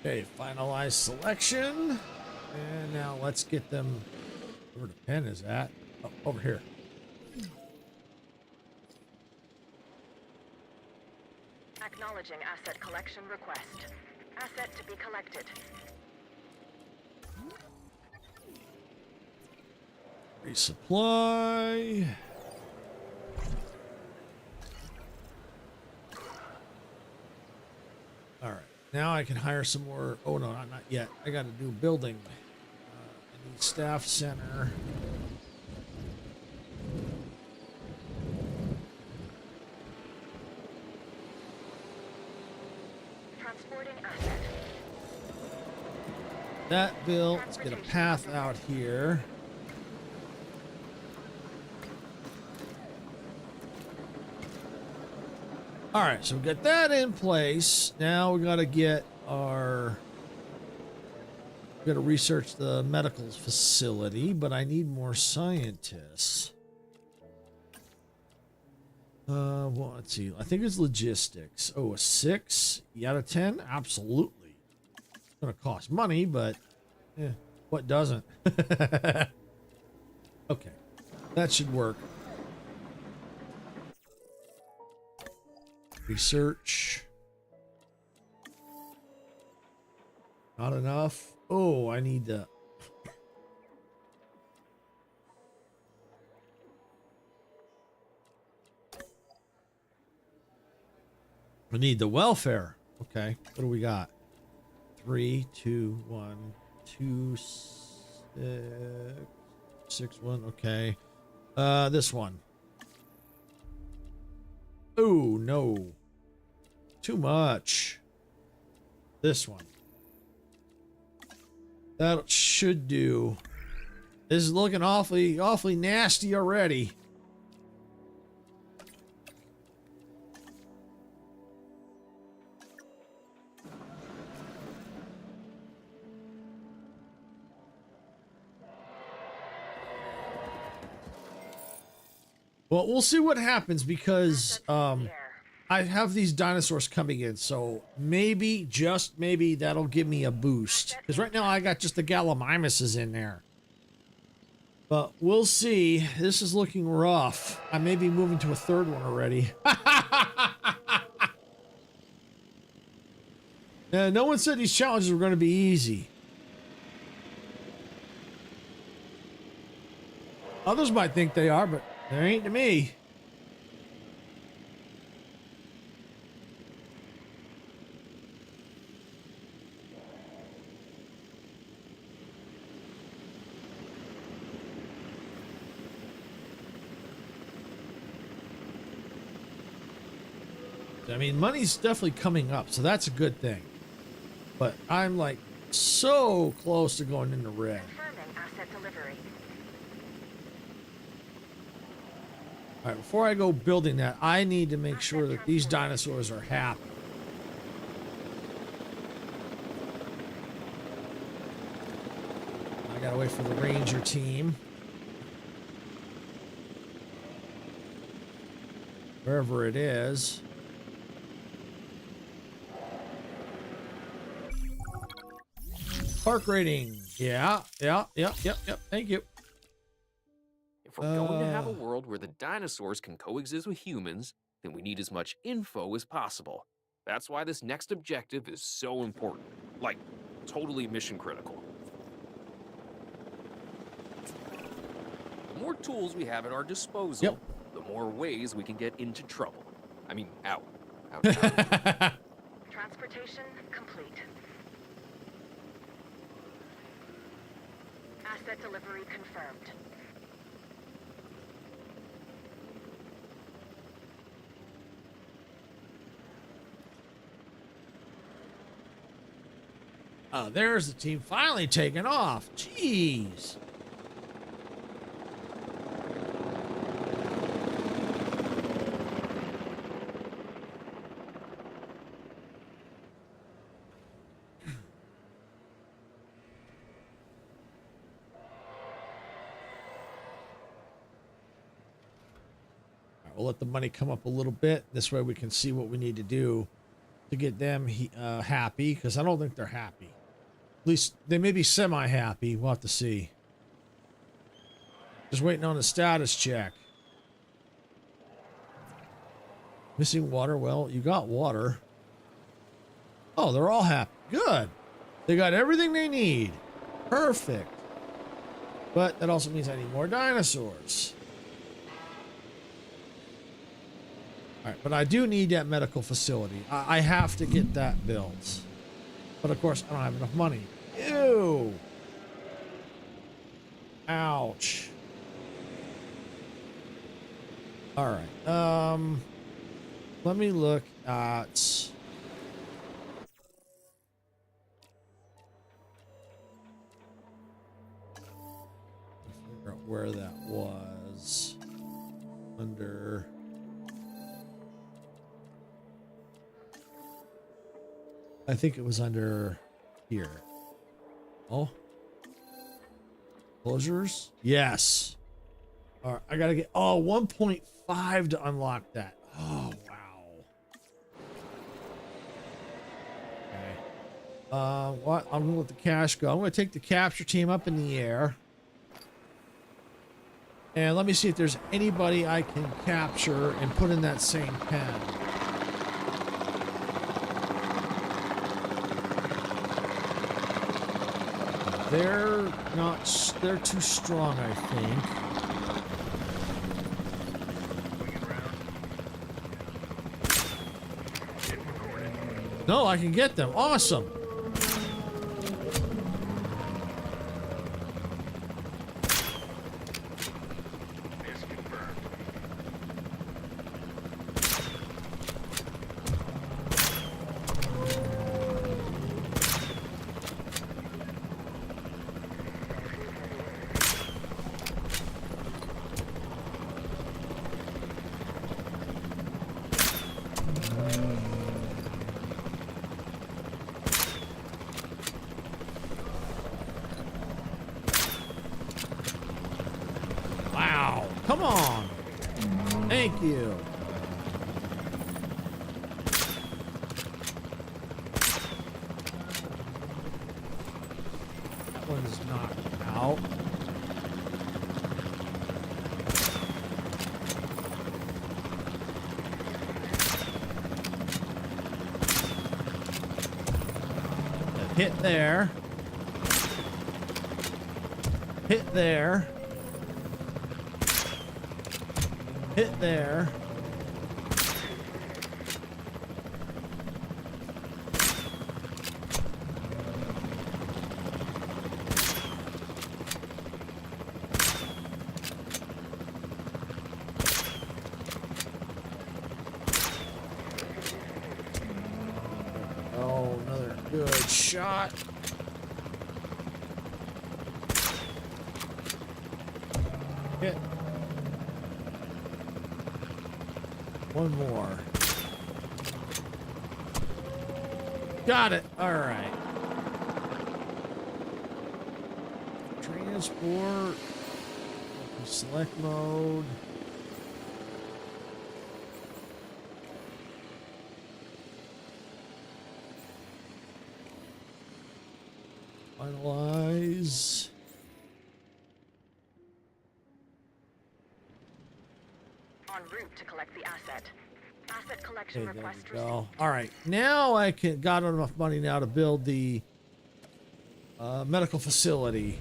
Okay, finalize selection. And now let's get them where the pen is at. Oh, over here. Acknowledging asset collection request. Asset to be collected. Resupply. All right. Now I can hire some more. Oh, no, not yet. I got to do building. I need staff center. Transporting asset. That built. Let's get a path out here. All right, so we got that in place. Now we got to get our. We got to research the medical facility, but I need more scientists. Well, let's see. I think it's logistics. Oh, a 6 out of 10? Absolutely. It's gonna cost money, but what doesn't? Okay, that should work. Research. Not enough. Oh, I need to. I need the welfare. Okay, what do we got? 3, 2, 1, 2, 6, 1. Okay, this one. Oh no, too much. This one. That should do. This is looking awfully nasty already. Well, we'll see what happens because I have these dinosaurs coming in, so maybe, just maybe, that'll give me a boost. Because right now I got just the Gallimimuses in there. But we'll see. This is looking rough. I may be moving to a third one already. No one said these challenges were going to be easy. Others might think they are, but they ain't to me. I mean, money's definitely coming up, so that's a good thing. But I'm like so close to going into red. Confirming asset delivery. All right, before I go building that, I need to make sure that these dinosaurs are happy. I gotta wait for the ranger team. Wherever it is. Park rating. Yeah. Thank you. If we're going to have a world where the dinosaurs can coexist with humans, then we need as much info as possible. That's why this next objective is so important. Like, totally mission critical. The more tools we have at our disposal, the more ways we can get into trouble. I mean, out. Transportation complete. Asset delivery confirmed. Oh, there's the team finally taking off. Jeez. We'll let the money come up a little bit. This way we can see what we need to do to get them happy, because I don't think they're happy. At least they may be semi-happy. We'll have to see. Just waiting on the status check. Missing water. Well, you got water. Oh, they're all happy. Good. They got everything they need. Perfect. But that also means I need more dinosaurs. All right, but I do need that medical facility. I have to get that built. But of course, I don't have enough money. Ew. Ouch. All right. Let me look at... figure out where that was. Under... I think it was under here. Oh. Closures? Yes. All right, I gotta get 1.5 to unlock that. Oh, wow. Okay. What? I'm gonna let the cash go. I'm gonna take the capture team up in the air. And let me see if there's anybody I can capture and put in that same pen. They're too strong, I think. No, I can get them. Awesome. Come on. Thank you. That one's knocked out. Hit there. Hit there. Hit there. Oh, another good shot. Hit. One more. Got it. All right. Transport. Select mode. Finalize. En route to collect the asset. Asset collection Okay, there request we received. go. All right, now I got enough money now to build the medical facility.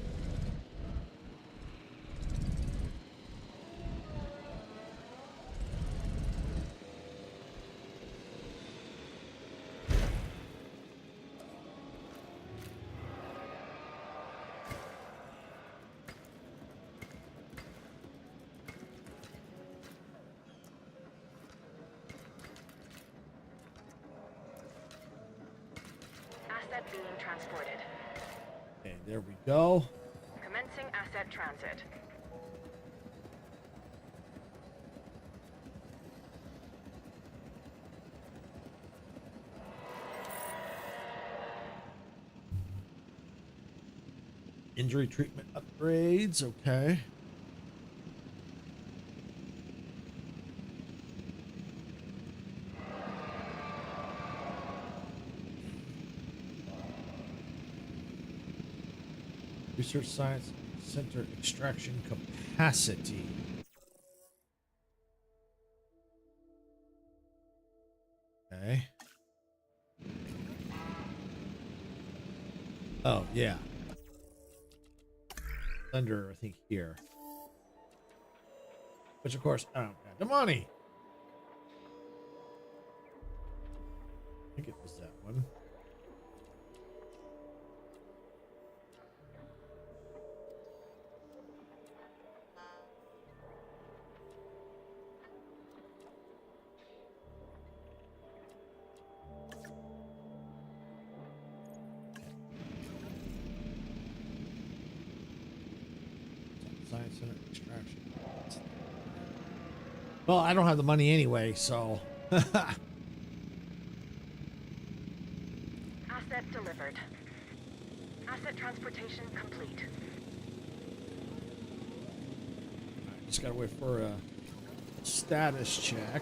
Asset being transported. Okay, there we go. Commencing asset transit. Injury treatment upgrades. Okay. Research Science Center extraction capacity. Okay. Oh, yeah. Under, I think, here. Which, of course, I don't got the money. I think it was that one. Science Center extraction. Well, I don't have the money anyway, so. Asset delivered. Asset transportation complete. Just gotta wait for a status check.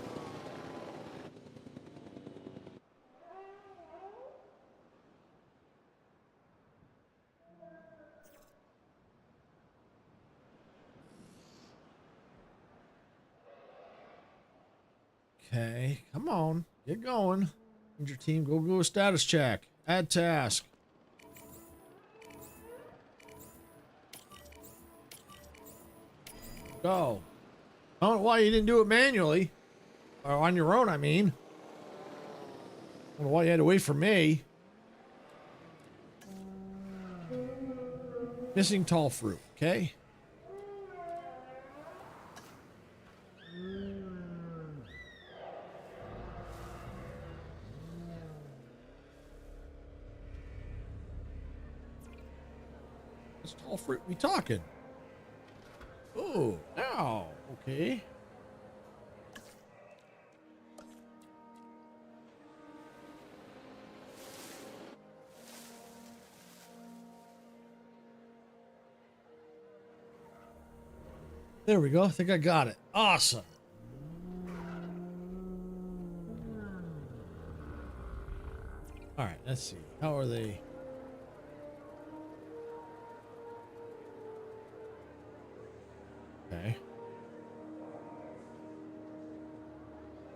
Okay, come on, get going. And your team, go do a status check. Add task. Go. I don't know why you didn't do it manually. Or on your own, I mean. I don't know why you had to wait for me. Missing tall fruit, okay? What's tall fruit we talking? Oh, now, okay. There we go. I think I got it. Awesome. All right, let's see. How are they? Okay.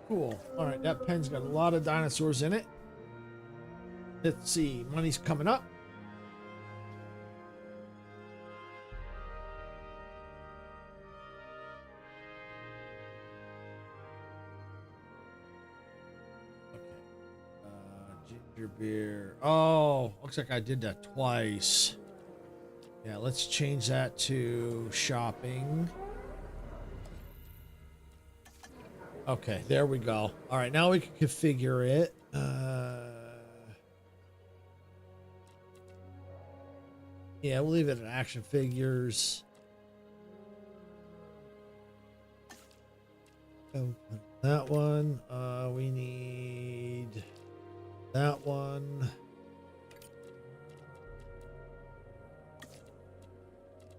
Cool. All right, that pen's got a lot of dinosaurs in it. Let's see. Money's coming up. Ginger beer. Oh, looks like I did that twice. Yeah, let's change that to shopping. Okay, there we go. All right, now we can configure it. Yeah, we'll leave it at action figures. That one. We need that one.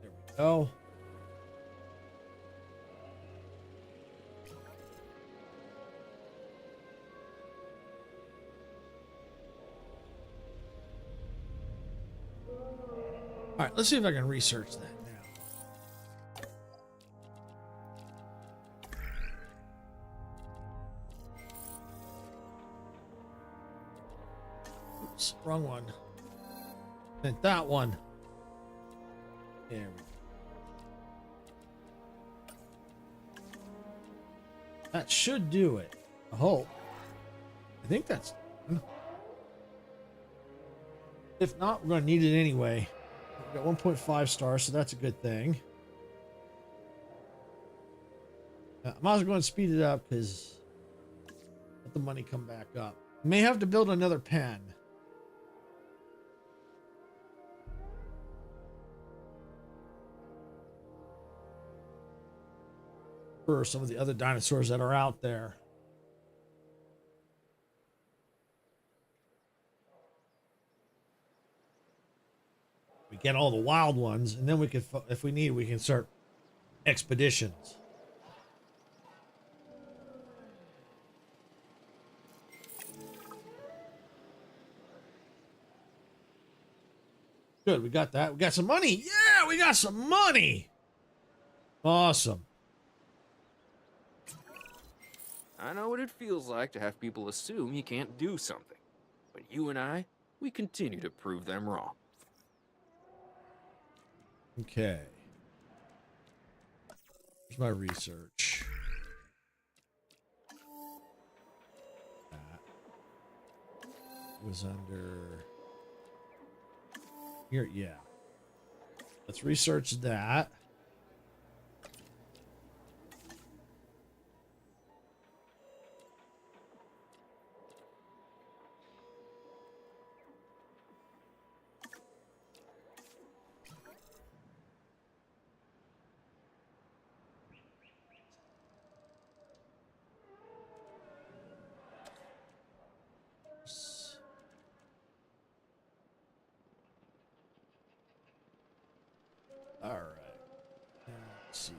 There we go. All right, let's see if I can research that now. Oops, wrong one. And that one. There we go. That should do it. I hope. I think that's done. If not, we're going to need it anyway. We got 1.5 stars, so that's a good thing. I might as well go and speed it up because let the money come back up. May have to build another pen. For some of the other dinosaurs that are out there. We get all the wild ones, and then we can, if we need, we can start expeditions. Good, we got that. We got some money. Yeah, we got some money. Awesome. I know what it feels like to have people assume you can't do something. But you and I, we continue to prove them wrong. Okay. Here's my research. That was under here. Yeah. Let's research that. All right. Let's see.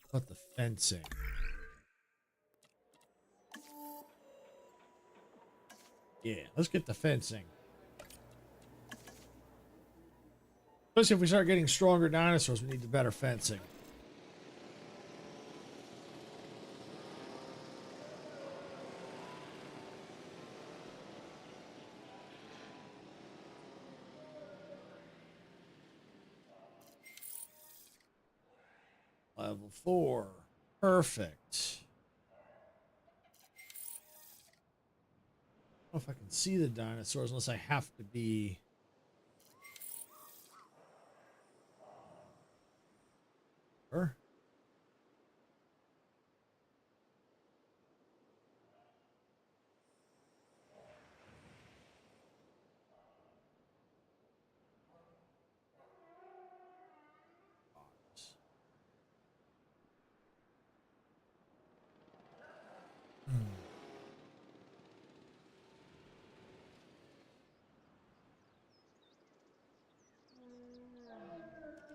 What about the fencing? Yeah, let's get the fencing. Especially if we start getting stronger dinosaurs, we need the better fencing. Level 4. Perfect. I don't know if I can see the dinosaurs unless I have to be. Sure.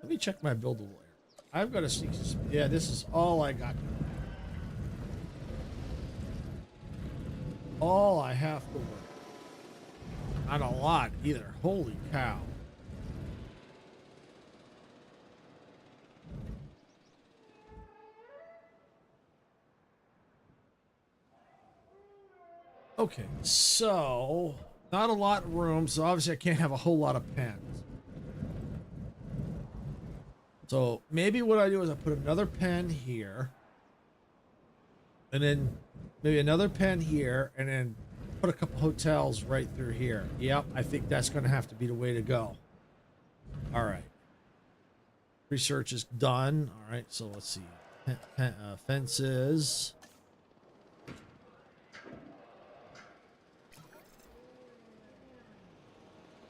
Let me check my buildable area. I've got a sneak. Yeah, this is all I got. All I have to work. Not a lot either. Holy cow. Okay, so not a lot of room, so obviously I can't have a whole lot of pens. So maybe what I do is I put another pen here, and then maybe another pen here, and then put a couple hotels right through here. Yep, I think that's going to have to be the way to go. All right. Research is done. All right, so let's see. Fences.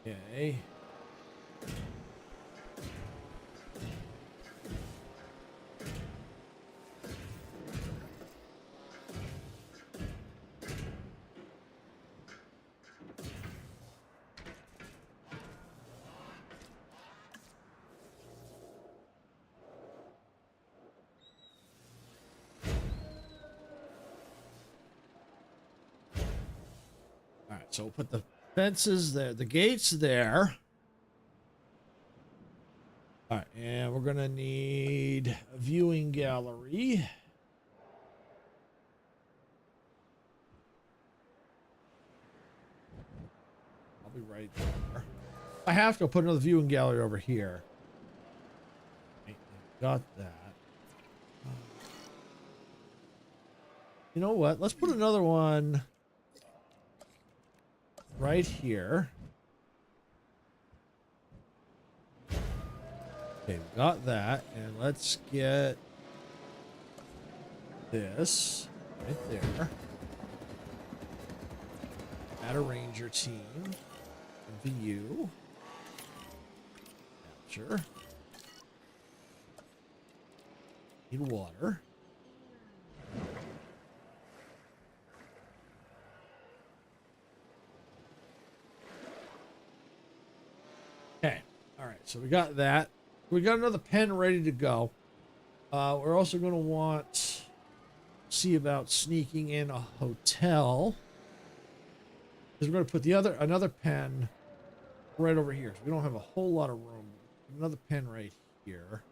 Okay. All right, so we'll put the fences there, the gates there. All right, and we're gonna need a viewing gallery. I'll be right there. I have to put another viewing gallery over here. Okay, got that. You know what? Let's put another one right here. Okay, we got that, and let's get this right there. Add a ranger team. View. Capture. Need water. Okay. All right. So we got that. We got another pen ready to go. We're also going to want see about sneaking in a hotel. Because we're going to put another pen right over here. So we don't have a whole lot of room. Another pen right here.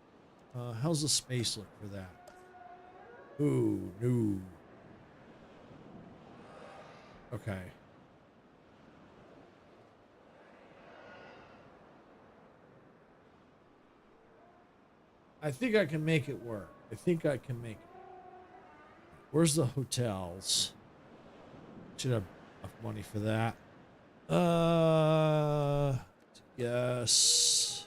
How's the space look for that? Ooh, no. Okay. I think I can make it work. I think I can make it. Where's the hotels? Should have enough money for that. Yes.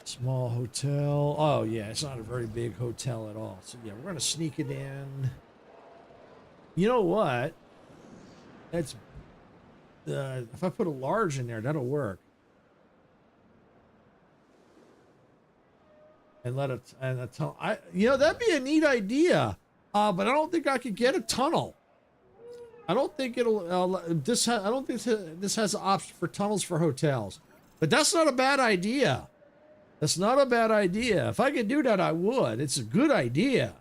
Small hotel. Oh, yeah, it's not a very big hotel at all. So, yeah, we're going to sneak it in. You know what? That's if I put a large in there, that'll work. And let it and a tunnel. That'd be a neat idea. But I don't think I could get a tunnel. I don't think it'll. I don't think this has an option for tunnels for hotels. But that's not a bad idea. That's not a bad idea. If I could do that, I would. It's a good idea.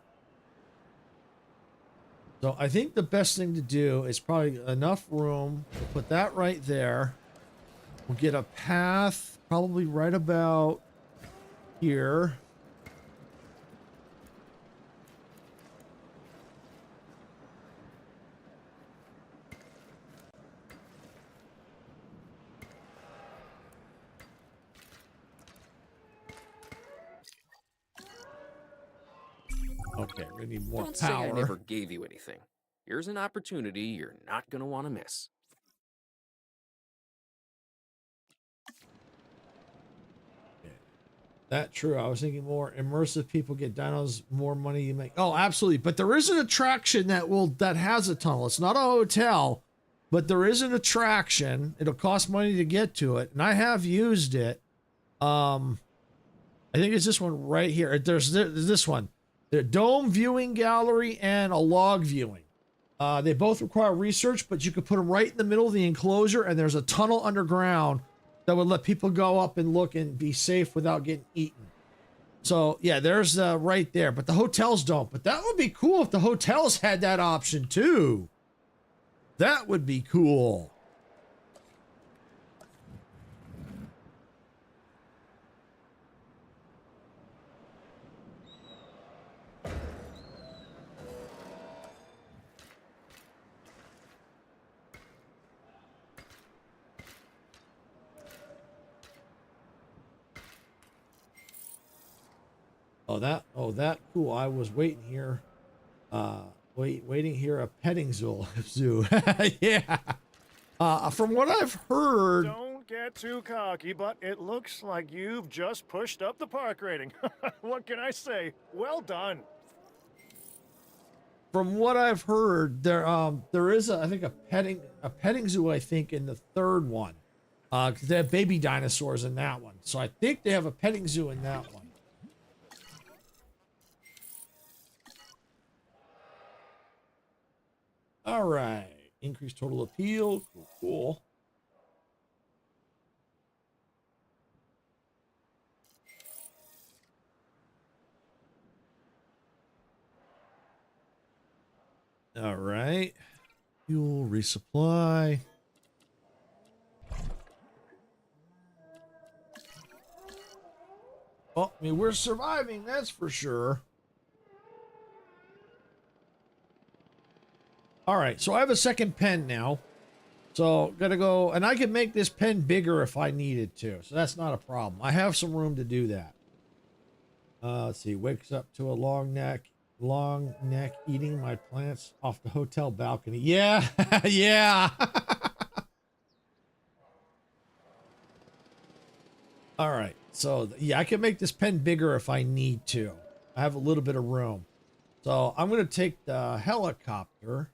So I think the best thing to do is probably enough room to put that right there. We'll get a path probably right about here. Okay, we need more Don't say I power. never gave you anything. Here's an opportunity you're not going to want to miss. That true. I was thinking more immersive people get dinos, more money you make. Oh, absolutely. But there is an attraction that has a tunnel. It's not a hotel, but there is an attraction. It'll cost money to get to it, and I have used it. I think it's this one right here. There's this one. The dome viewing gallery and a log viewing. They both require research, but you could put them right in the middle of the enclosure, and there's a tunnel underground that would let people go up and look and be safe without getting eaten. So yeah, there's right there, but the hotels don't. But that would be cool if the hotels had that option too. That would be cool. That cool. I was waiting here. Waiting here a petting zoo. Yeah. From what I've heard. Don't get too cocky, but it looks like you've just pushed up the park rating. What can I say? Well done. From what I've heard, there is I think a petting zoo, I think, in the third one. 'Cause they have baby dinosaurs in that one. So I think they have a petting zoo in that one. All right. Increased total appeal. Cool. All right. Fuel resupply. Well, I mean, we're surviving, that's for sure. All right, so I have a second pen now. So gotta go, and I can make this pen bigger if I needed to. So that's not a problem. I have some room to do that. Let's see, wakes up to a long neck eating my plants off the hotel balcony. Yeah, yeah. All right, so yeah, I can make this pen bigger if I need to. I have a little bit of room. So I'm gonna take the helicopter.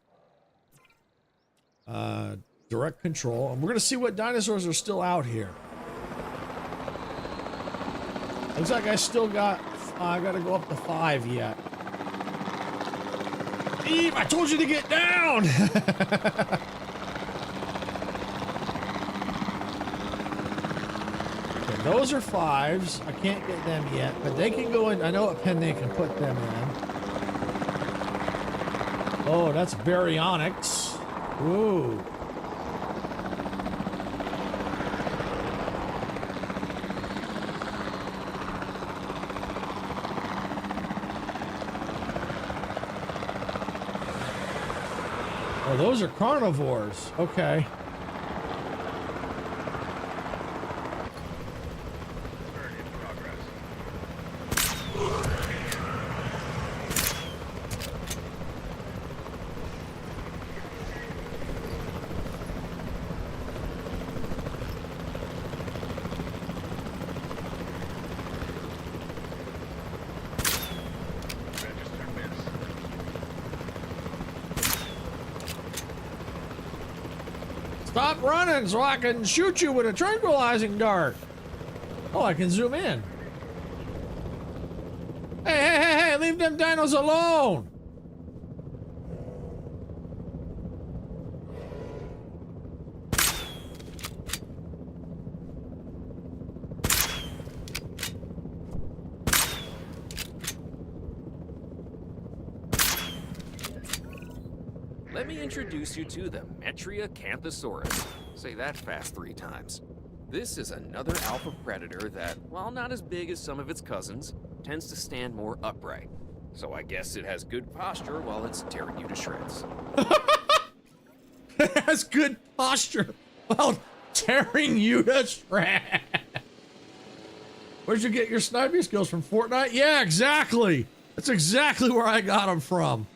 Direct control, and we're gonna see what dinosaurs are still out here. Looks like I still got, I gotta go up to 5 yet. Eve, I told you to get down! Okay, those are 5s. I can't get them yet, but they can go in. I know what pen they can put them in. Oh, that's baryonyx. Ooh. Oh, those are carnivores. Okay. Turn in progress. Register miss. Stop running so I can shoot you with a tranquilizing dart. Oh, I can zoom in. Hey, leave them dinos alone. Let me introduce you to the Metriacanthosaurus. Say that fast 3 times. This is another alpha predator that, while not as big as some of its cousins, tends to stand more upright. So I guess it has good posture while it's tearing you to shreds. It has good posture while tearing you to shreds. Where'd you get your sniping skills from? Fortnite? Yeah, exactly. That's exactly where I got them from.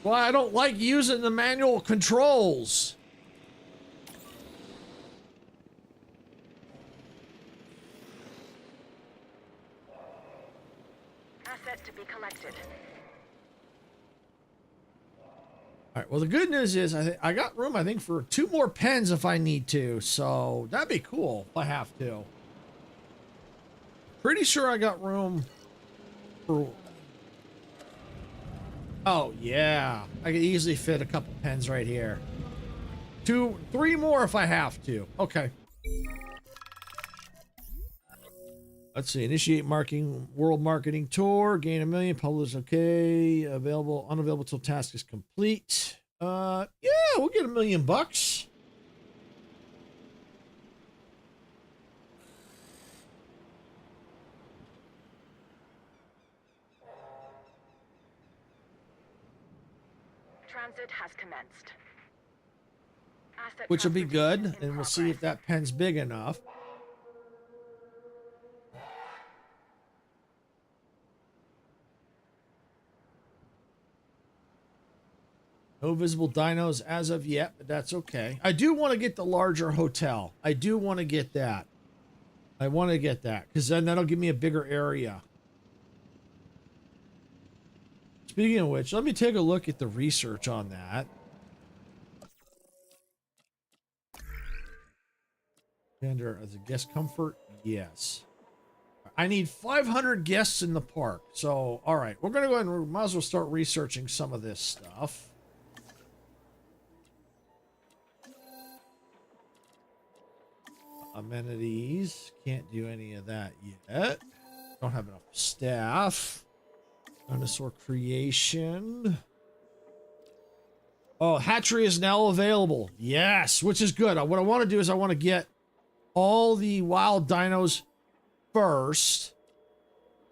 Well, I don't like using the manual controls. Asset to be collected. All right, well, the good news is I got room, I think, for 2 more pens if I need to. So that'd be cool if I have to. Pretty sure I got room for... Oh, yeah. I could easily fit a couple pens right here. 3 more if I have to. Okay. Let's see. Initiate marketing, world marketing tour. Gain 1 million. Publish. Okay. Available. Unavailable till task is complete. Yeah, we'll get $1 million. Transit has commenced. Asset Which will be good, transportation in and we'll see if progress. that pen's big enough. No visible dinos as of yet, but that's okay. I do want to get the larger hotel. I do want to get that. I want to get that, because then that'll give me a bigger area. Speaking of which, let me take a look at the research on that. Gender as a guest comfort, yes. I need 500 guests in the park. So, all right, we're going to go ahead and we might as well start researching some of this stuff. Amenities, can't do any of that yet. Don't have enough staff. Dinosaur creation. Oh, hatchery is now available. Yes, which is good. What I want to do is I want to get all the wild dinos first.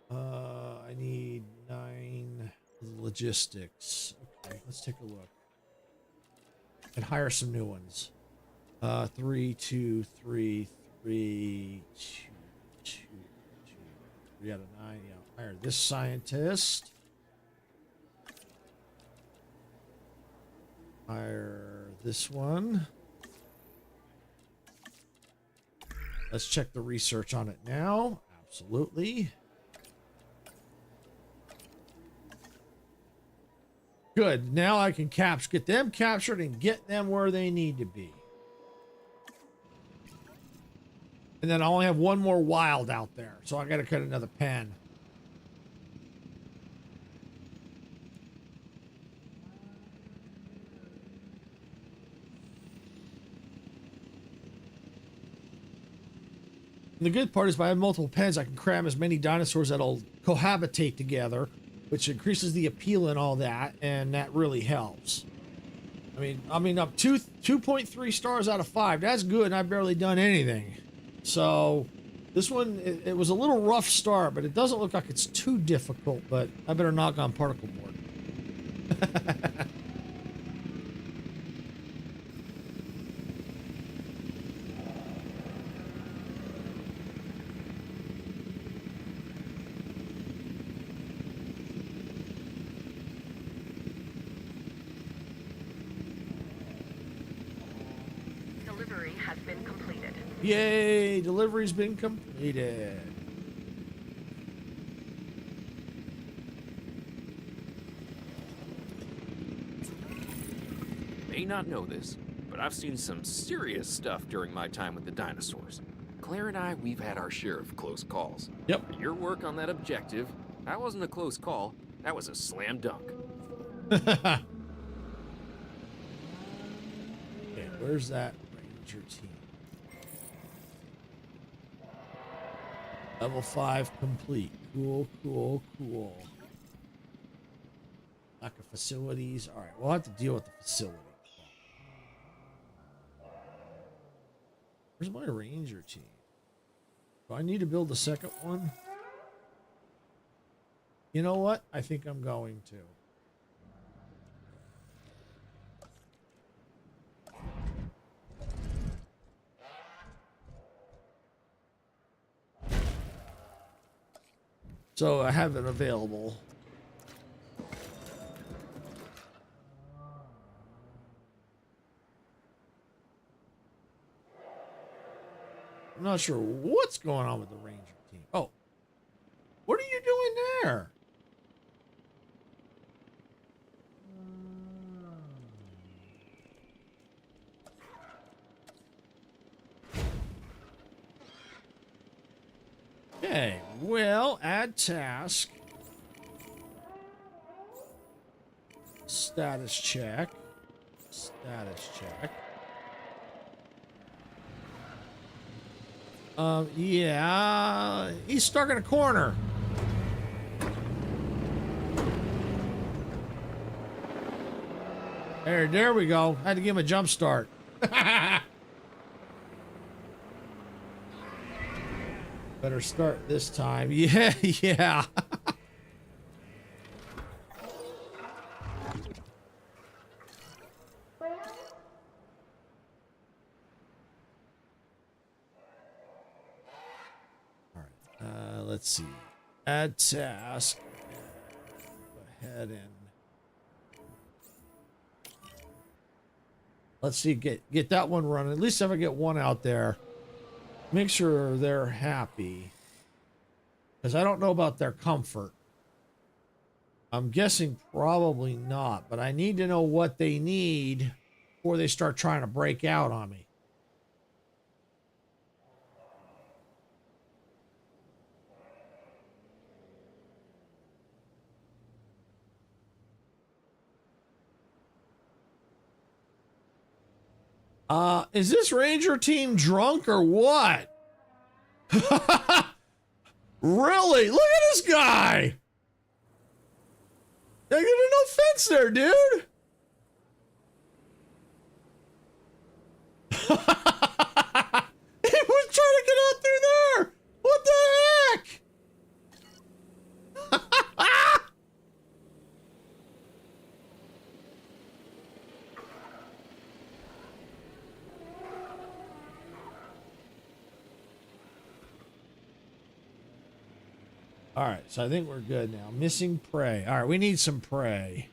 I need 9 logistics. Okay, let's take a look. And hire some new ones. 3, 2, 3, 3, 2, 2, 2, 3 out of 9. Yeah, hire this scientist. Hire this one. Let's check the research on it now. Absolutely. Good. Now I can get them captured and get them where they need to be. And then I only have 1 more wild out there, so I got to cut another pen. And the good part is by having multiple pens, I can cram as many dinosaurs that'll cohabitate together, which increases the appeal and all that, and that really helps. I mean, up 2.3 stars out of 5. That's good, and I've barely done anything. So this one, it was a little rough start, but it doesn't look like it's too difficult, but I better knock on particle board. Delivery has been completed. Yay, delivery's been completed. May not know this, but I've seen some serious stuff during my time with the dinosaurs. Claire and I, we've had our share of close calls. Yep. But your work on that objective, that wasn't a close call. That was a slam dunk. Okay, where's that ranger team? Level 5 complete. Cool, cool, cool. Lack of facilities. All right, we'll have to deal with the facility. Where's my ranger team? Do I need to build a second one? You know what? I think I'm going to. So I have it available. I'm not sure what's going on with the ranger team. Oh, what are you doing there? Okay, well, add task. Status check. Status check. Yeah, he's stuck in a corner. There we go. Had to give him a jump start. Better start this time. Yeah, yeah. All right. Let's see. Add task. Go ahead and let's see. Get that one running. At least if I get one out there. Make sure they're happy. Because I don't know about their comfort. I'm guessing probably not. But I need to know what they need before they start trying to break out on me. Is this Ranger team drunk or what? Really? Look at this guy. There's no fence there, dude. He was trying to get out through there. What the heck? All right, so I think we're good now. Missing prey. All right, we need some prey.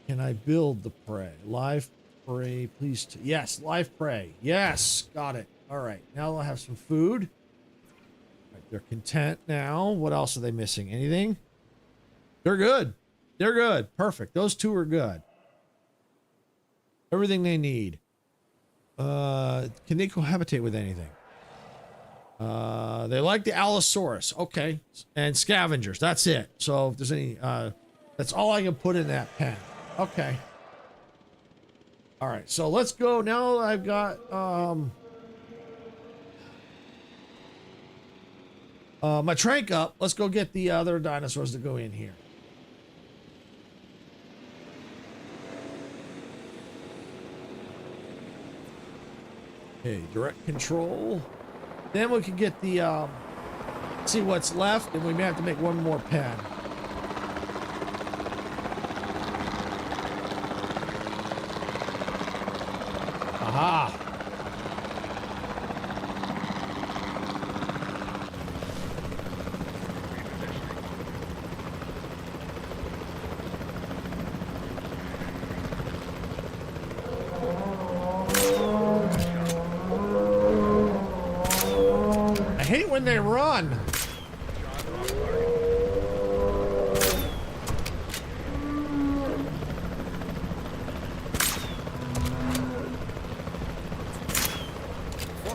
Can I build the prey? Live prey, please. Yes, live prey. Yes, got it. All right, now they'll have some food. All right, they're content now. What else are they missing? Anything? They're good. They're good. Perfect. Those two are good. Everything they need. Can they cohabitate with anything? They like the Allosaurus. Okay. And scavengers. That's it. So if there's any, that's all I can put in that pen. Okay. All right. So let's go. Now I've got, my trank up. Let's go get the other dinosaurs to go in here. Okay. Direct control. Then we can get the, see what's left, and we may have to make one more pen. Aha! I hate when they run. Before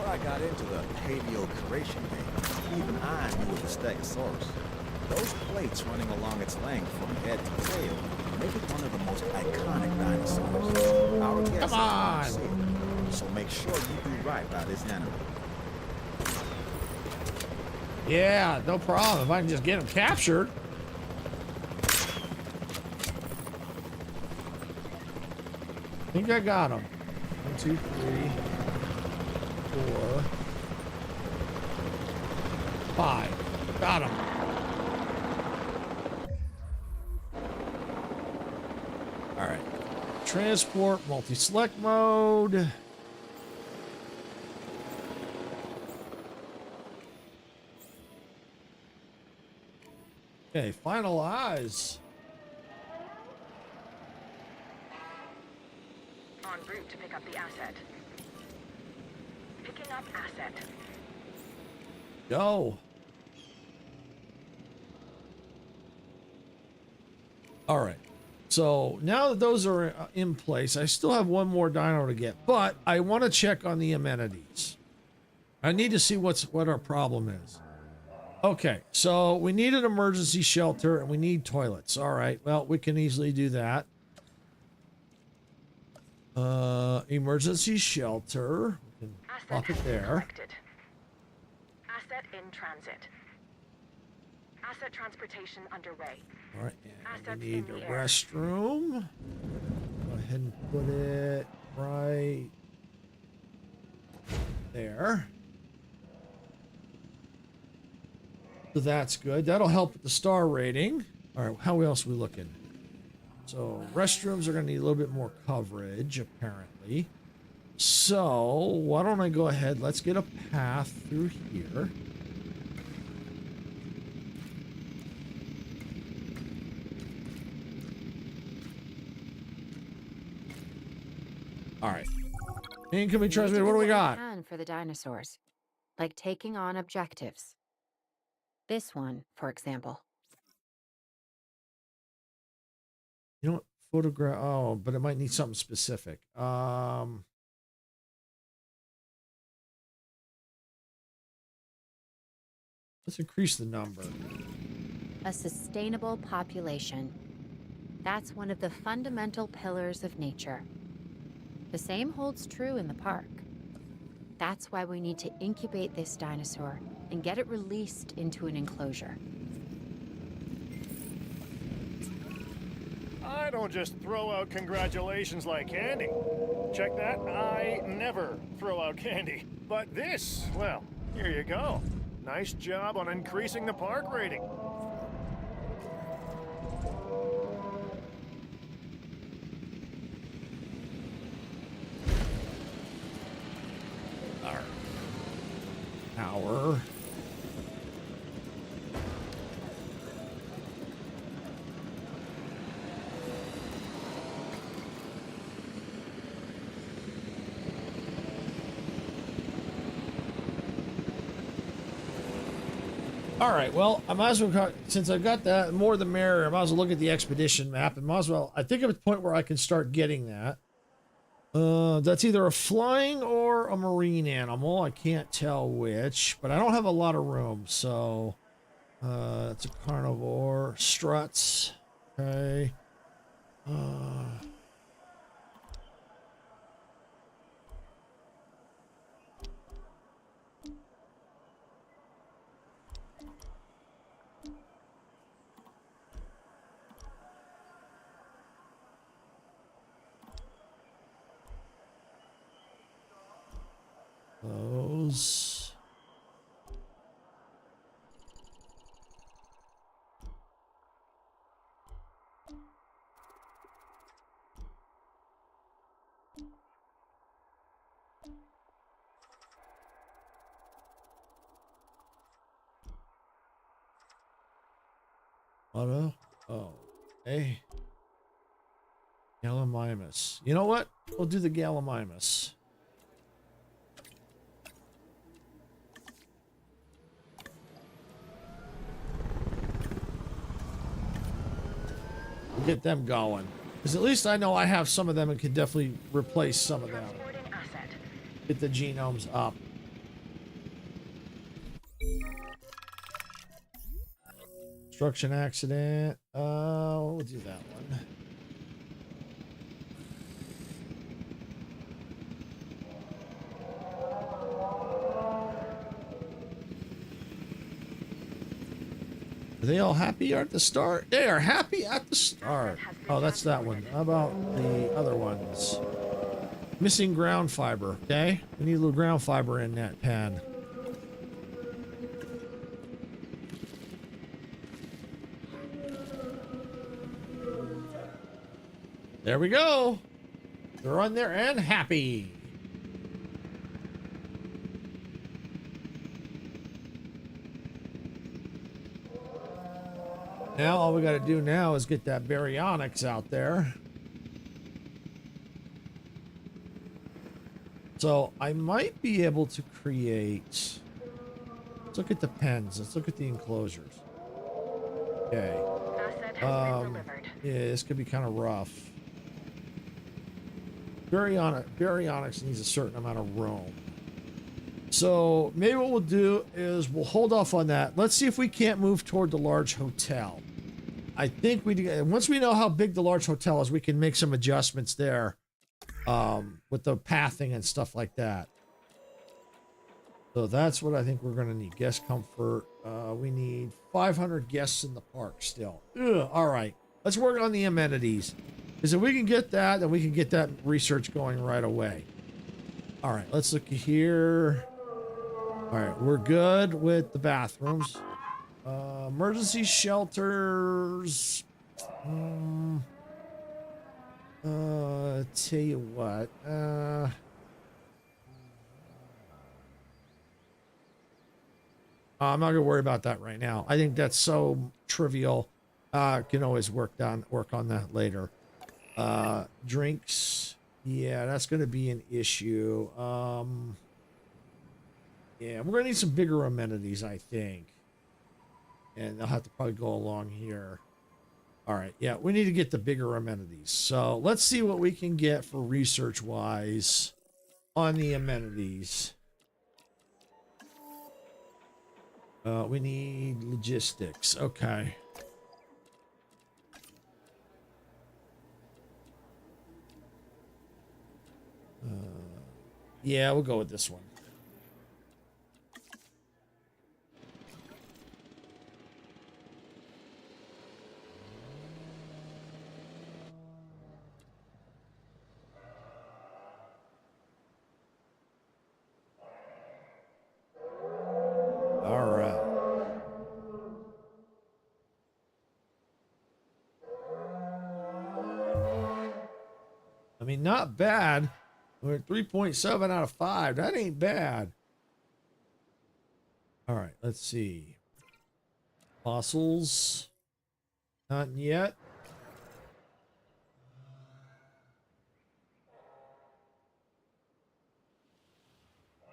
I got into the paleo curation game, even I knew it was Stegosaurus. Those plates running along its length from head to tail make it one of the most iconic dinosaurs. Our guess Come on. is it, so make sure you do right by this animal. Yeah, no problem. If I can just get them captured. I think I got them. 1, 2, 3, 4, 5. Got them. All right. Transport, multi-select mode. Okay, finalize. En route to pick up the asset. Picking up asset. Go. All right. So now that those are in place, I still have one more dino to get, but I want to check on the amenities. I need to see what our problem is. Okay, so we need an emergency shelter and we need toilets. All right, well, we can easily do that. Emergency shelter. Asset Plop it has been there. collected. Asset in transit. Asset transportation underway. All right, and Assets we need in a the air. restroom. Go ahead and put it right there. So that's good. That'll help with the star rating. All right, how else are we looking? So restrooms are going to need a little bit more coverage, apparently. So why don't I go ahead? Let's get a path through here. All right. Incoming transmitter. What do we got? Can for the dinosaurs, like taking on objectives. This one, for example. You know what? Photograph. Oh, but it might need something specific. Let's increase the number. A sustainable population. That's one of the fundamental pillars of nature. The same holds true in the park. That's why we need to incubate this dinosaur and get it released into an enclosure. I don't just throw out congratulations like candy. Check that, I never throw out candy. But this, well, here you go. Nice job on increasing the park rating. Power. All right, well, I might as well, since I've got that, more the merrier, I might as well look at the expedition map, and might as well, I think I'm at the point where I can start getting that. That's either a flying or a marine animal. I can't tell which, but I don't have a lot of room, so it's a carnivore. Struts. Okay. Those. Auto. Oh, okay. Gallimimus. You know what? We'll do the Gallimimus. We'll get them going. Because at least I know I have some of them and can definitely replace some of them. Transporting asset. Get the genomes up. Construction accident. We'll do that one. Are they all happy at the start? They are happy at the start. Oh, that's that one. How about the other ones? Missing ground fiber. Okay. We need a little ground fiber in that pen. There we go. They're on there and happy. Now all we got to do now is get that baryonyx out there. So I might be able to create. Let's look at the pens. Let's look at the enclosures. Okay. Asset has been delivered. Yeah, this could be kind of rough. Baryonyx needs a certain amount of room. So maybe what we'll do is we'll hold off on that. Let's see if we can't move toward the large hotel. I think once we know how big the large hotel is, we can make some adjustments there with the pathing and stuff like that. So that's what I think we're going to need. Guest comfort. We need 500 guests in the park still. Ugh, all right. Let's work on the amenities. Because if we can get that, then we can get that research going right away. All right, let's look here. All right, we're good with the bathrooms. Emergency shelters. Tell you what. I'm not gonna worry about that right now. I think that's so trivial. Can always work on that later. Drinks. Yeah, that's gonna be an issue. Yeah, we're gonna need some bigger amenities, I think. And they'll have to probably go along here. All right, yeah, we need to get the bigger amenities. So let's see what we can get for research-wise on the amenities. We need logistics. Okay. Yeah, we'll go with this one. All right. I mean, not bad. We're at 3.7 out of 5. That ain't bad. All right, let's see. Fossils. Not yet.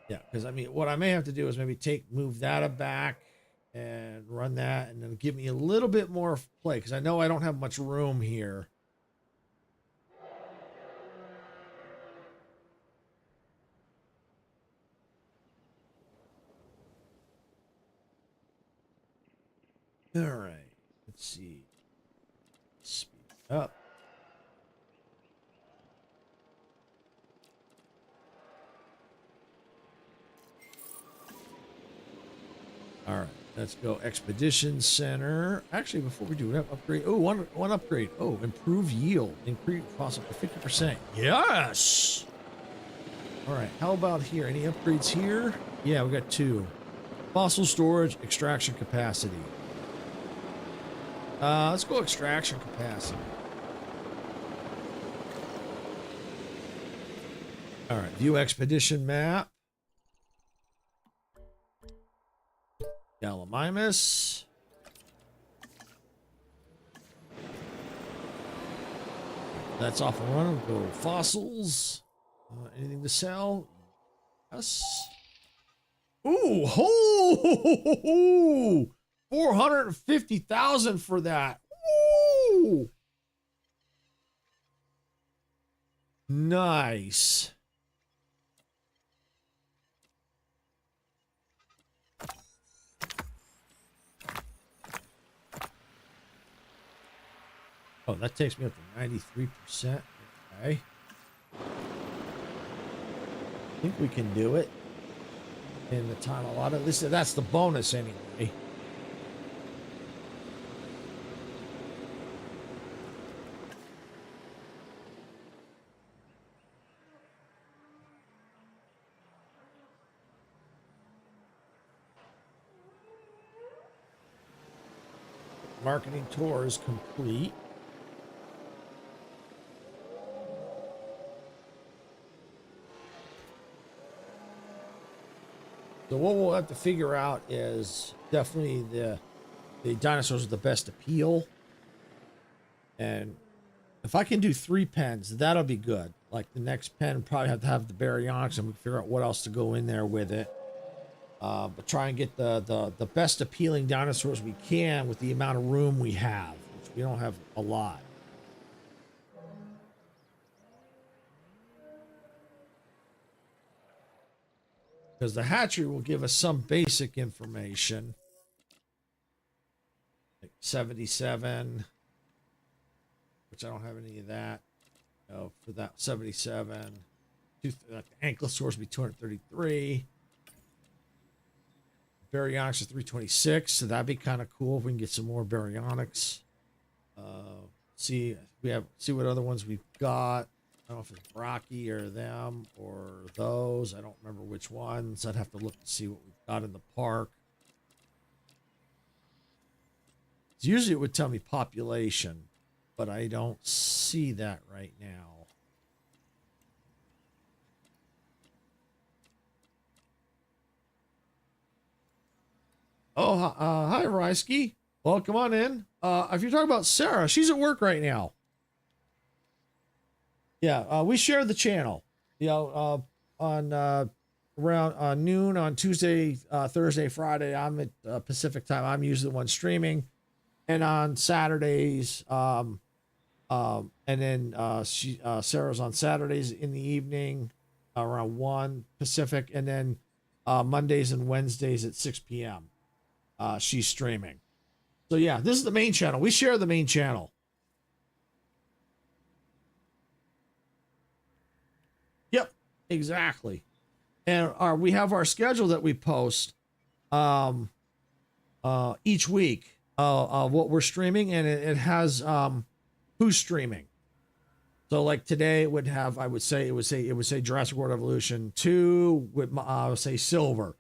Yeah, because I mean, what I may have to do is maybe move that back and run that, and then give me a little bit more play, because I know I don't have much room here. All right, let's see. Speed up. All right, let's go Expedition Center. Actually, before we do it, upgrade. Oh, one upgrade. Oh, improve yield. Increase fossil for 50%. Yes! All right, how about here? Any upgrades here? Yeah, we got 2. Fossil storage, extraction capacity. Let's go extraction capacity. All right, view expedition map. Gallimimus. That's off and running. Go fossils. Anything to sell? Yes. Ooh, ho! 450,000 for that. Ooh. Nice. Oh, that takes me up to 93%. Okay. I think we can do it in the time allotted. That's the bonus anyway. Marketing tour is complete. So what we'll have to figure out is definitely the dinosaurs with the best appeal. And if I can do 3 pens, that'll be good. Like the next pen probably have to have the baryonyx, and we can figure out what else to go in there with it. But try and get the best appealing dinosaurs we can with the amount of room we have, which we don't have a lot. Because the hatchery will give us some basic information. Like 77. Which I don't have any of that. No, for that 77. Ankylosaurus will be 233. Baryonyx at 326, so that'd be kind of cool if we can get some more baryonyx. See what other ones we've got. I don't know if it's Rocky or them or those. I don't remember which ones. I'd have to look to see what we've got in the park. Usually it would tell me population, but I don't see that right now. Oh, hi, Rysky. Welcome on in. If you're talking about Sarah, she's at work right now. Yeah, we share the channel. You know, on around noon on Tuesday, Thursday, Friday. I'm at Pacific time. I'm usually the one streaming, and on Saturdays, and then Sarah's on Saturdays in the evening, around 1 Pacific, and then Mondays and Wednesdays at 6 p.m. She's streaming. So yeah, this is the main channel. We share the main channel. Yep, exactly. And we have our schedule that we post each week what we're streaming, and it has who's streaming. So like today it would have, it would say Jurassic World Evolution 2 would say Silver,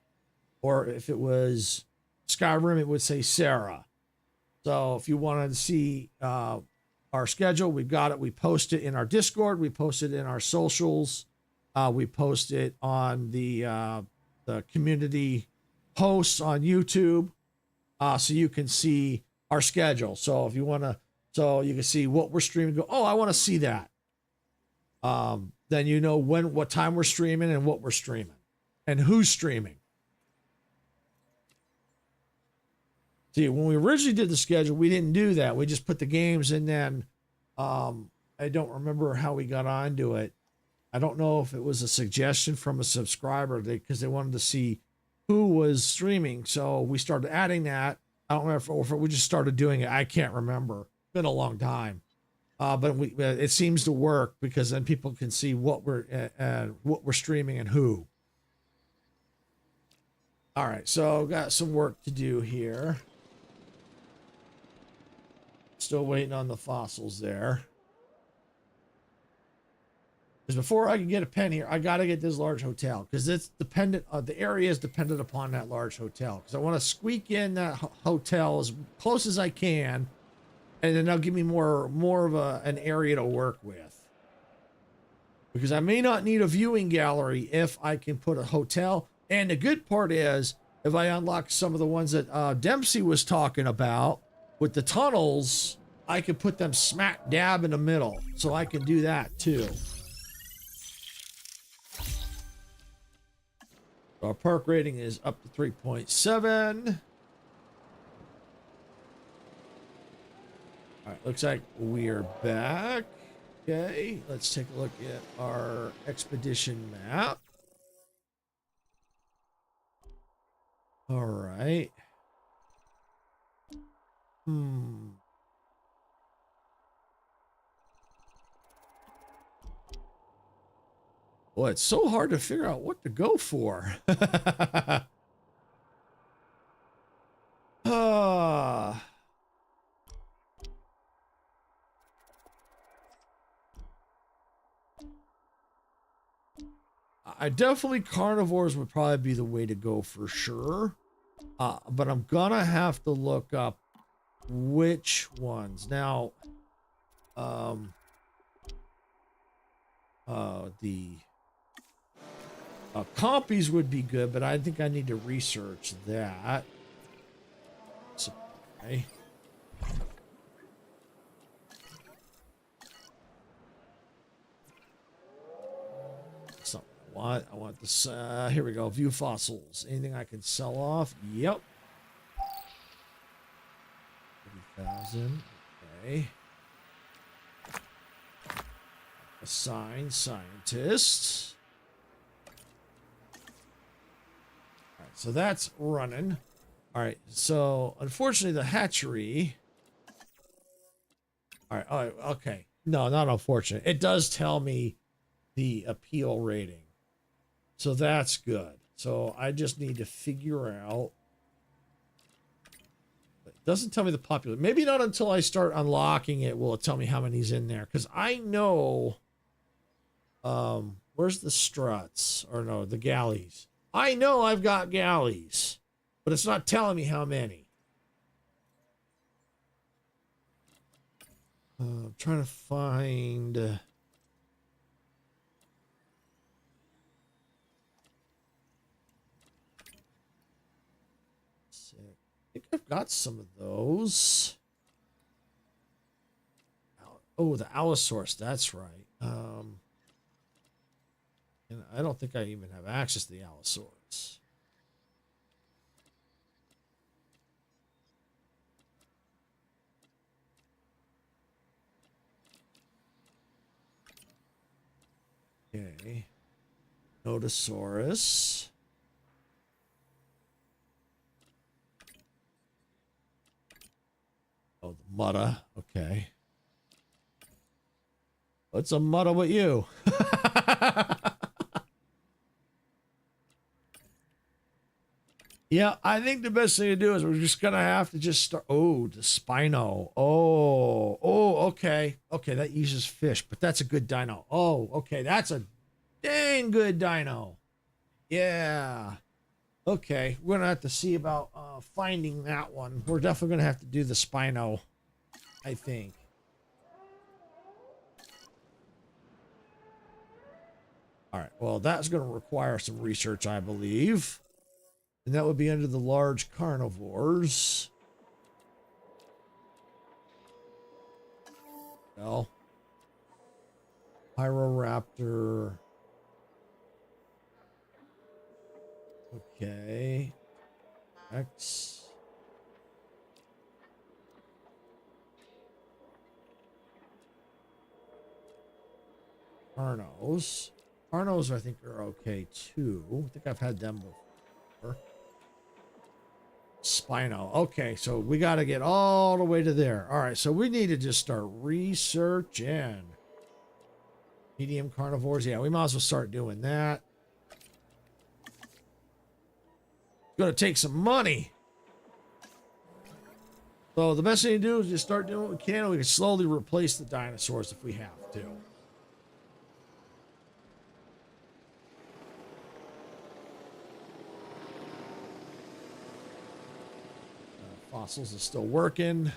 or if it was Skyrim it would say Sarah. So if you wanted to see our schedule, we've got it. We post it in our Discord. We post it in our socials. We post it on the community posts on YouTube, so you can see our schedule. So if you want to, so you can see what we're streaming. Go, oh, I want to see that. Then you know what time we're streaming and what we're streaming, and who's streaming. See, when we originally did the schedule, we didn't do that. We just put the games, and then I don't remember how we got onto it. I don't know if it was a suggestion from a subscriber because they wanted to see who was streaming. So we started adding that. I don't know if we just started doing it. I can't remember. It's been a long time. But it seems to work because then people can see what we're streaming and who. All right, so got some work to do here. Still waiting on the fossils there. Because before I can get a pen here, I got to get this large hotel because it's dependent. The area is dependent upon that large hotel. Because I want to squeak in that hotel as close as I can, and then they'll give me more of an area to work with. Because I may not need a viewing gallery if I can put a hotel. And the good part is, if I unlock some of the ones that Dempsey was talking about with the tunnels, I can put them smack dab in the middle. So I can do that too. Our park rating is up to 3.7. All right, looks like we're back. Okay, let's take a look at our expedition map. All right. Boy, it's so hard to figure out what to go for. I definitely carnivores would probably be the way to go for sure. But I'm gonna have to look up which ones. Now, the compies would be good, but I think I need to research that. Okay. Something I want this. Here we go. View fossils. Anything I can sell off? Yep. 30,000. Okay. Assign scientists. All right, so that's running. All right, so unfortunately the hatchery. All right, okay. No, not unfortunate. It does tell me the appeal rating. So that's good. So I just need to figure out Doesn't tell me the population. Maybe not until I start unlocking it will it tell me how many's in there. Because I know, where's the struts? Or no, the galleys. I know I've got galleys, but it's not telling me how many. I'm trying to find... I think I've got some of those. Oh, the Allosaurus, that's right. And I don't think I even have access to the Allosaurus. Okay. Nodosaurus. Oh, the Modica. Okay. What's a Modica with you? Yeah, I think the best thing to do is we're just going to have to just start. Oh, the Spino. Oh, okay. Okay, that uses fish, but that's a good dino. Oh, okay. That's a dang good dino. Yeah. Okay, we're going to have to see about finding that one. We're definitely going to have to do the Spino, I think. All right, well, that's going to require some research, I believe. And that would be under the large carnivores. Well, Pyroraptor. Okay. X. Carnos. Carnos, I think, are okay too. I think I've had them before. Spino. Okay, so we got to get all the way to there. All right, so we need to just start researching. Medium carnivores. Yeah, we might as well start doing that. It's going to take some money. So the best thing to do is just start doing what we can, and we can slowly replace the dinosaurs if we have to. Fossils is still working.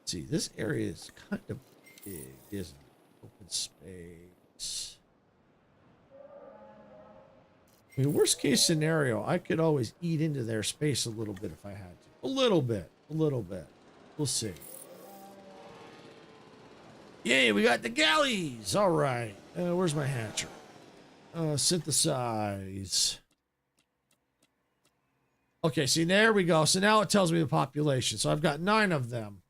See, this area is kind of big, isn't it? Open space. I mean, worst case scenario, I could always eat into their space a little bit if I had to. A little bit. We'll see. Yay, we got the galleys. All right. Where's my hatcher? Synthesize. Okay, see, there we go. So now it tells me the population. So I've got 9 of them.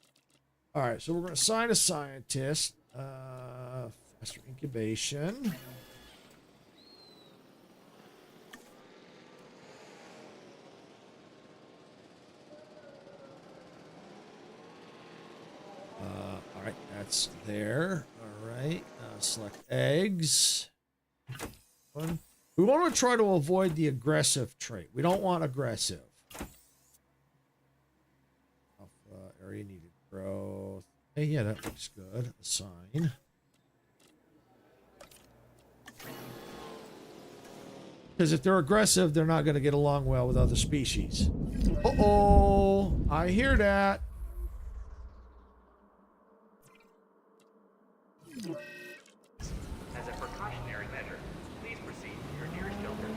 All right, so we're going to assign a scientist. Faster incubation. All right, that's there. All right, select eggs. One. We want to try to avoid the aggressive trait. We don't want aggressive. Area needed growth. Hey, yeah, that looks good. Assign. Because if they're aggressive, they're not going to get along well with other species. Uh-oh, I hear that. As a precautionary measure, please proceed to your nearest shelter.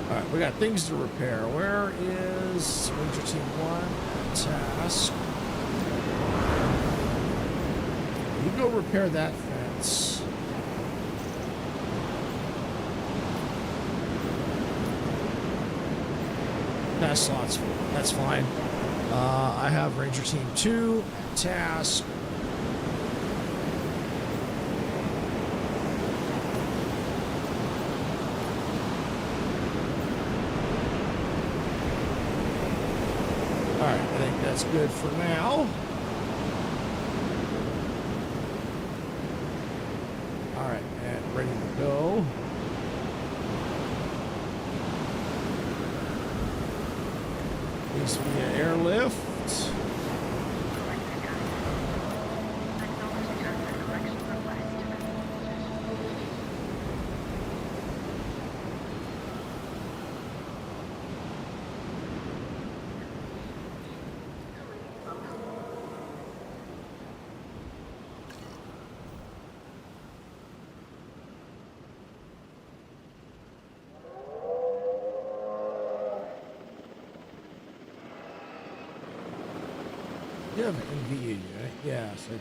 All right, we got things to repair. Where is Ranger Team 1 task? You go repair that fence. Task slots full. That's fine. I have Ranger Team 2 task. that's good for now. All right, and ready to go. These via airlift. Acknowledge transfer collection request. You have an NVA unit? Yes, I do.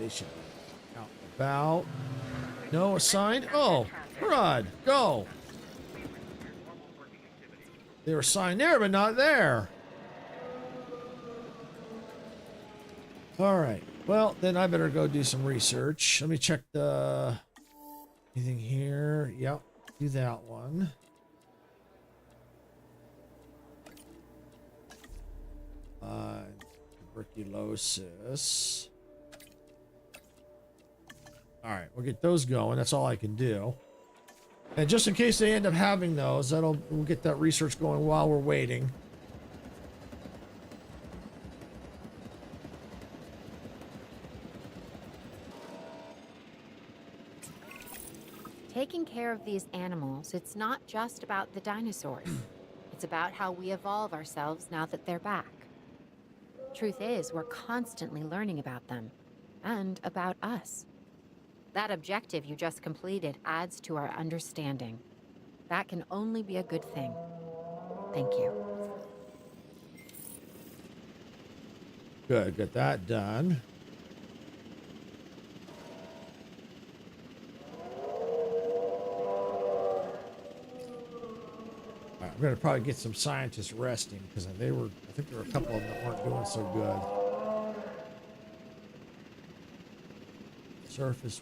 They should be out and about. No assigned? Oh, Rod, go. They were assigned there, but not there. All right. Well, then I better go do some research. Let me check the anything here. Yep, do that one. Tuberculosis. All right, we'll get those going. That's all I can do. And just in case they end up having those, we'll get that research going while we're waiting. Taking care of these animals, it's not just about the dinosaurs. It's about how we evolve ourselves now that they're back. Truth is, we're constantly learning about them and about us. That objective you just completed adds to our understanding. That can only be a good thing. Thank you. Good, get that done. I'm gonna probably get some scientists resting because I think there were a couple of them that weren't doing so good. Surface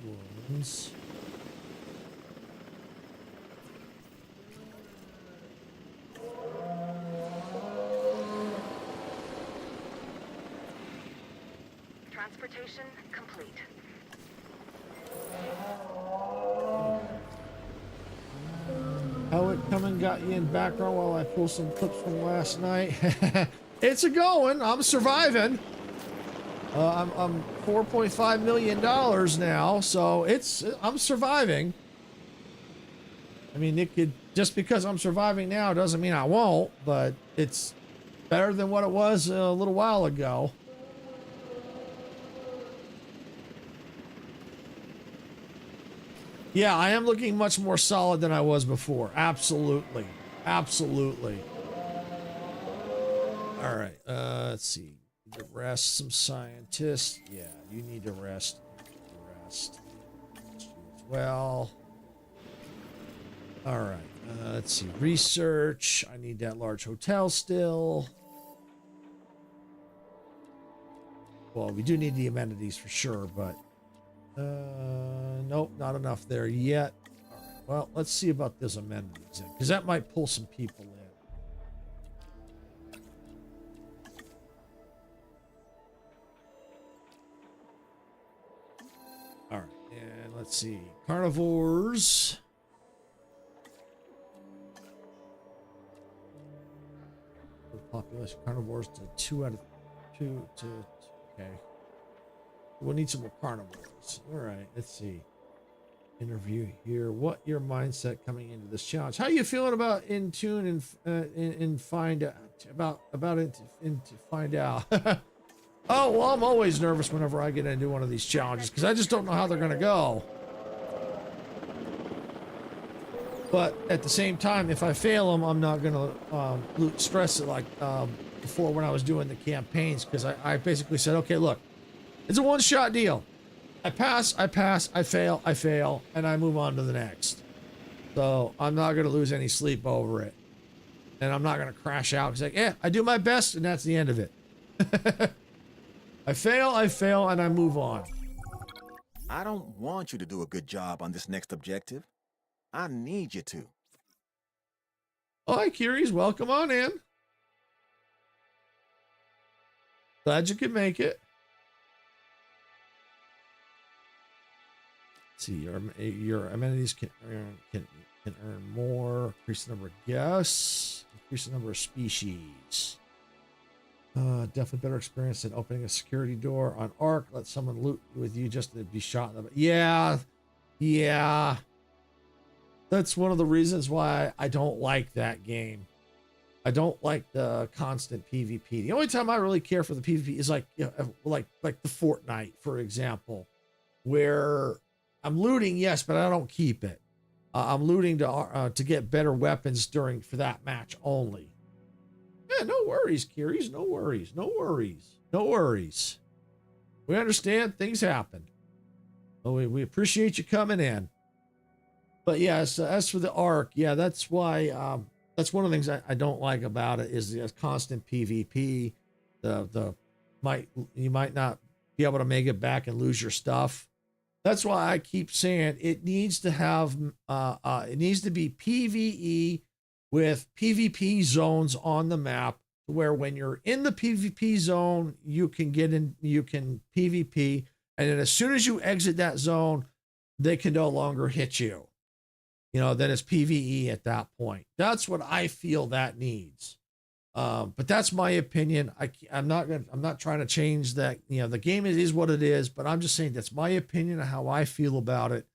wounds. Transportation complete. How it come and got you in background while I pull some clips from last night. It's a going. I'm surviving. I'm $4.5 million now, so I'm surviving. I mean, it could, just because I'm surviving now doesn't mean I won't, but it's better than what it was a little while ago. Yeah, I am looking much more solid than I was before. Absolutely. Absolutely. All right. Let's see. Need to rest some scientists. Yeah, you need to rest. Rest. You as well. All right. Let's see. Research. I need that large hotel still. Well, we do need the amenities for sure, but nope, not enough there yet. All right, well, let's see about those amenities, because that might pull some people in. All right, and let's see, carnivores. Population carnivores to 2 out of 2 to okay. We'll need some more carnivores. All right, let's see. Interview here. What your mindset coming into this challenge? How are you feeling about in tune and find out about it and to find out? Oh well, I'm always nervous whenever I get into one of these challenges because I just don't know how they're gonna go. But at the same time, if I fail them, I'm not gonna stress it like before when I was doing the campaigns, because I basically said, okay, look. It's a one-shot deal. I pass, I fail, and I move on to the next. So I'm not going to lose any sleep over it. And I'm not going to crash out. It's like, yeah, I do my best, and that's the end of it. I fail, and I move on. I don't want you to do a good job on this next objective. I need you to. Oh, hi, Curies. Welcome on in. Glad you could make it. Let's see, your amenities can earn more. Increase the number of guests. Increase the number of species. Definitely better experience than opening a security door on Ark. Let someone loot with you just to be shot in the... Yeah. That's one of the reasons why I don't like that game. I don't like the constant PvP. The only time I really care for the PvP is like the Fortnite, for example, where I'm looting, yes, but I don't keep it. I'm looting to get better weapons for that match only. Yeah, no worries, Kiri's. No worries. We understand things happen. Well, we appreciate you coming in. But yes, as for the Ark, yeah, that's why that's one of the things I don't like about it is the constant PvP. You might not be able to make it back and lose your stuff. That's why I keep saying it needs to have it needs to be PvE with PvP zones on the map, where when you're in the PvP zone, you can PvP, and then as soon as you exit that zone, they can no longer hit you. Then it's PvE at that point. That's what I feel that needs. But that's my opinion. I'm not trying to change that. The game is what it is, but I'm just saying that's my opinion of how I feel about it.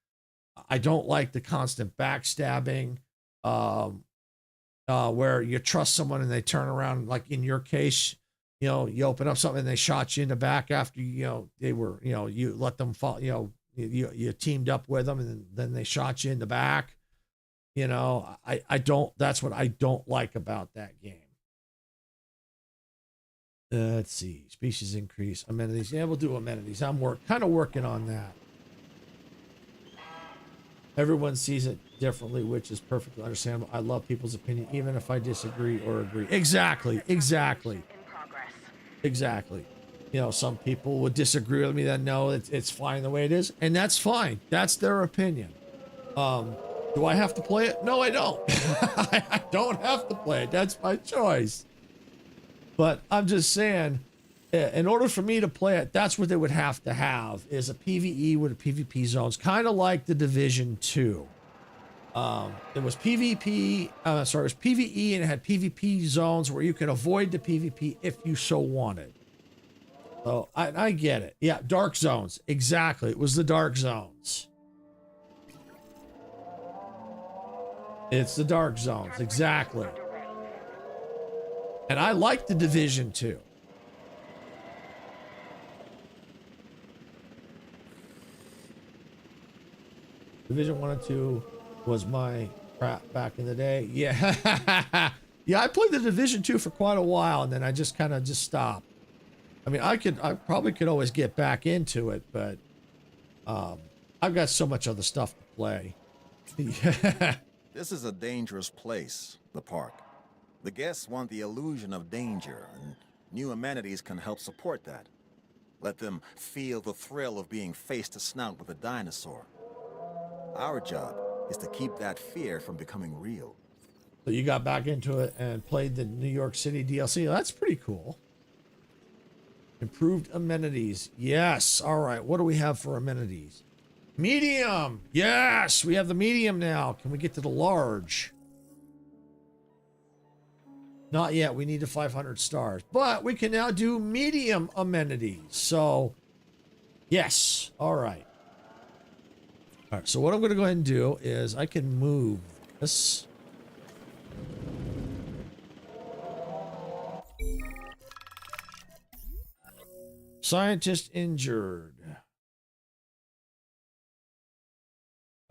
I don't like the constant backstabbing, where you trust someone and they turn around, like in your case, you open up something and they shot you in the back after, they were, you let them fall, you teamed up with them and then they shot you in the back. That's what I don't like about that game. Let's see, species increase, amenities. Yeah, we'll do amenities. I'm kind of working on that. Everyone sees it differently, which is perfectly understandable. I love people's opinion, even if I disagree or agree. Exactly. Some people would disagree with me, then no, it's fine the way it is, and that's fine. That's their opinion. Do I have to play it? No, I don't. I don't have to play it. That's my choice. But I'm just saying, in order for me to play it, that's what they would have to have, is a PvE with a PvP zones, kind of like the Division 2. It was PvP, it was PvE, and it had PvP zones where you could avoid the PvP if you so wanted. So I get it. Yeah, dark zones. Exactly. It was the dark zones. It's the dark zones. Exactly. And I like the Division 2. Division 1 and 2 was my crap back in the day. Yeah. Yeah, I played the Division 2 for quite a while, and then I just kind of stopped. I mean, I probably could always get back into it, but I've got so much other stuff to play. Yeah. This is a dangerous place, the park. The guests want the illusion of danger, and new amenities can help support that. Let them feel the thrill of being face to snout with a dinosaur. Our job is to keep that fear from becoming real. So you got back into it and played the New York City DLC. That's pretty cool. Improved amenities. Yes. All right. What do we have for amenities? Medium. Yes. We have the medium now. Can we get to the large? Not yet. We need the 500 stars. But we can now do medium amenities. So, yes. All right. All right. So what I'm going to go ahead and do is I can move this. Scientist injured.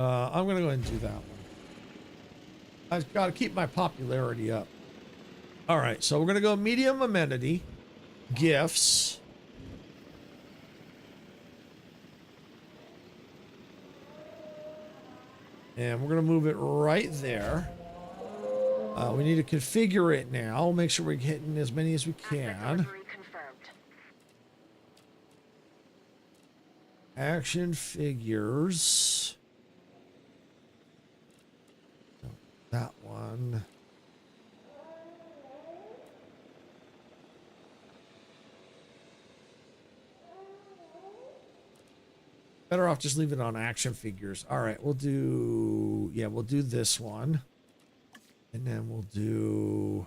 I'm going to go ahead and do that one. I've got to keep my popularity up. All right, so we're going to go medium amenity, gifts. And we're going to move it right there. We need to configure it now. Make sure we're hitting as many as we can. Action figures. That one. Better off just leave it on action figures. All right, we'll do, yeah, we'll do this one. And then we'll do...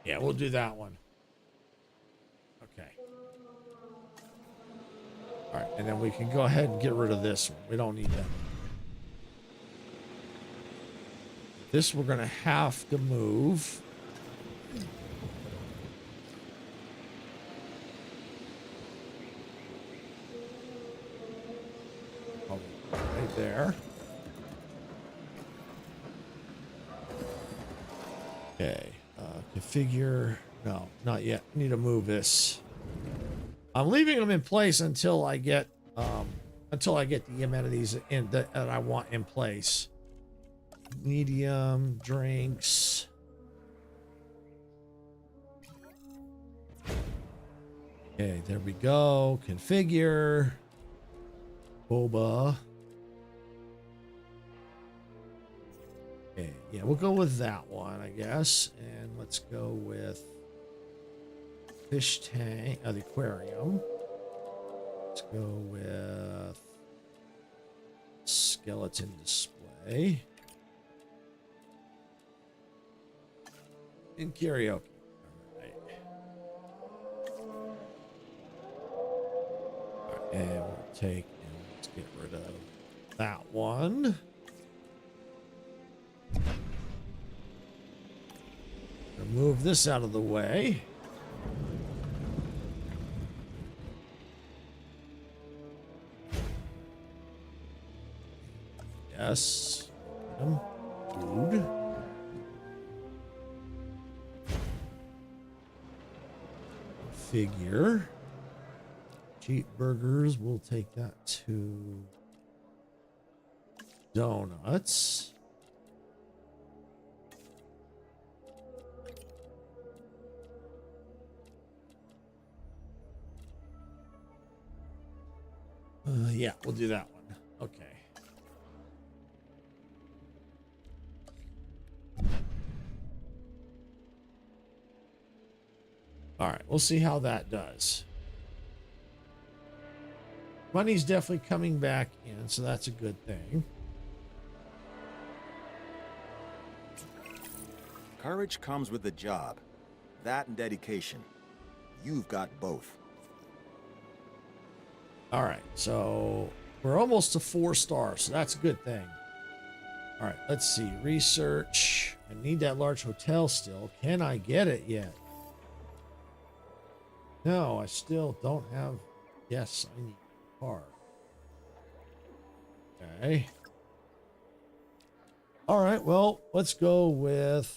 Yeah, we'll do that one. Okay. All right, and then we can go ahead and get rid of this one. We don't need that. This we're going to have to move. Oh, right there. Okay. Configure. No, not yet. I need to move this. I'm leaving them in place until I get the amenities in that I want in place. Medium drinks. Okay, there we go. Configure. Boba. Okay, yeah, we'll go with that one, I guess. And let's go with fish tank, the aquarium. Let's go with skeleton display. And karaoke. All right. And we'll take, and let's get rid of that one. Move this out of the way. Yes. Food. Figure. Cheap burgers. We'll take that to donuts. Yeah, we'll do that one. Okay. All right, we'll see how that does. Money's definitely coming back in, so that's a good thing. Courage comes with the job. That and dedication. You've got both. All right, so we're almost to 4 stars, so that's a good thing. All right, let's see. Research. I need that large hotel still. Can I get it yet? No, I still don't have... Yes, I need a car. Okay. All right, well, let's go with...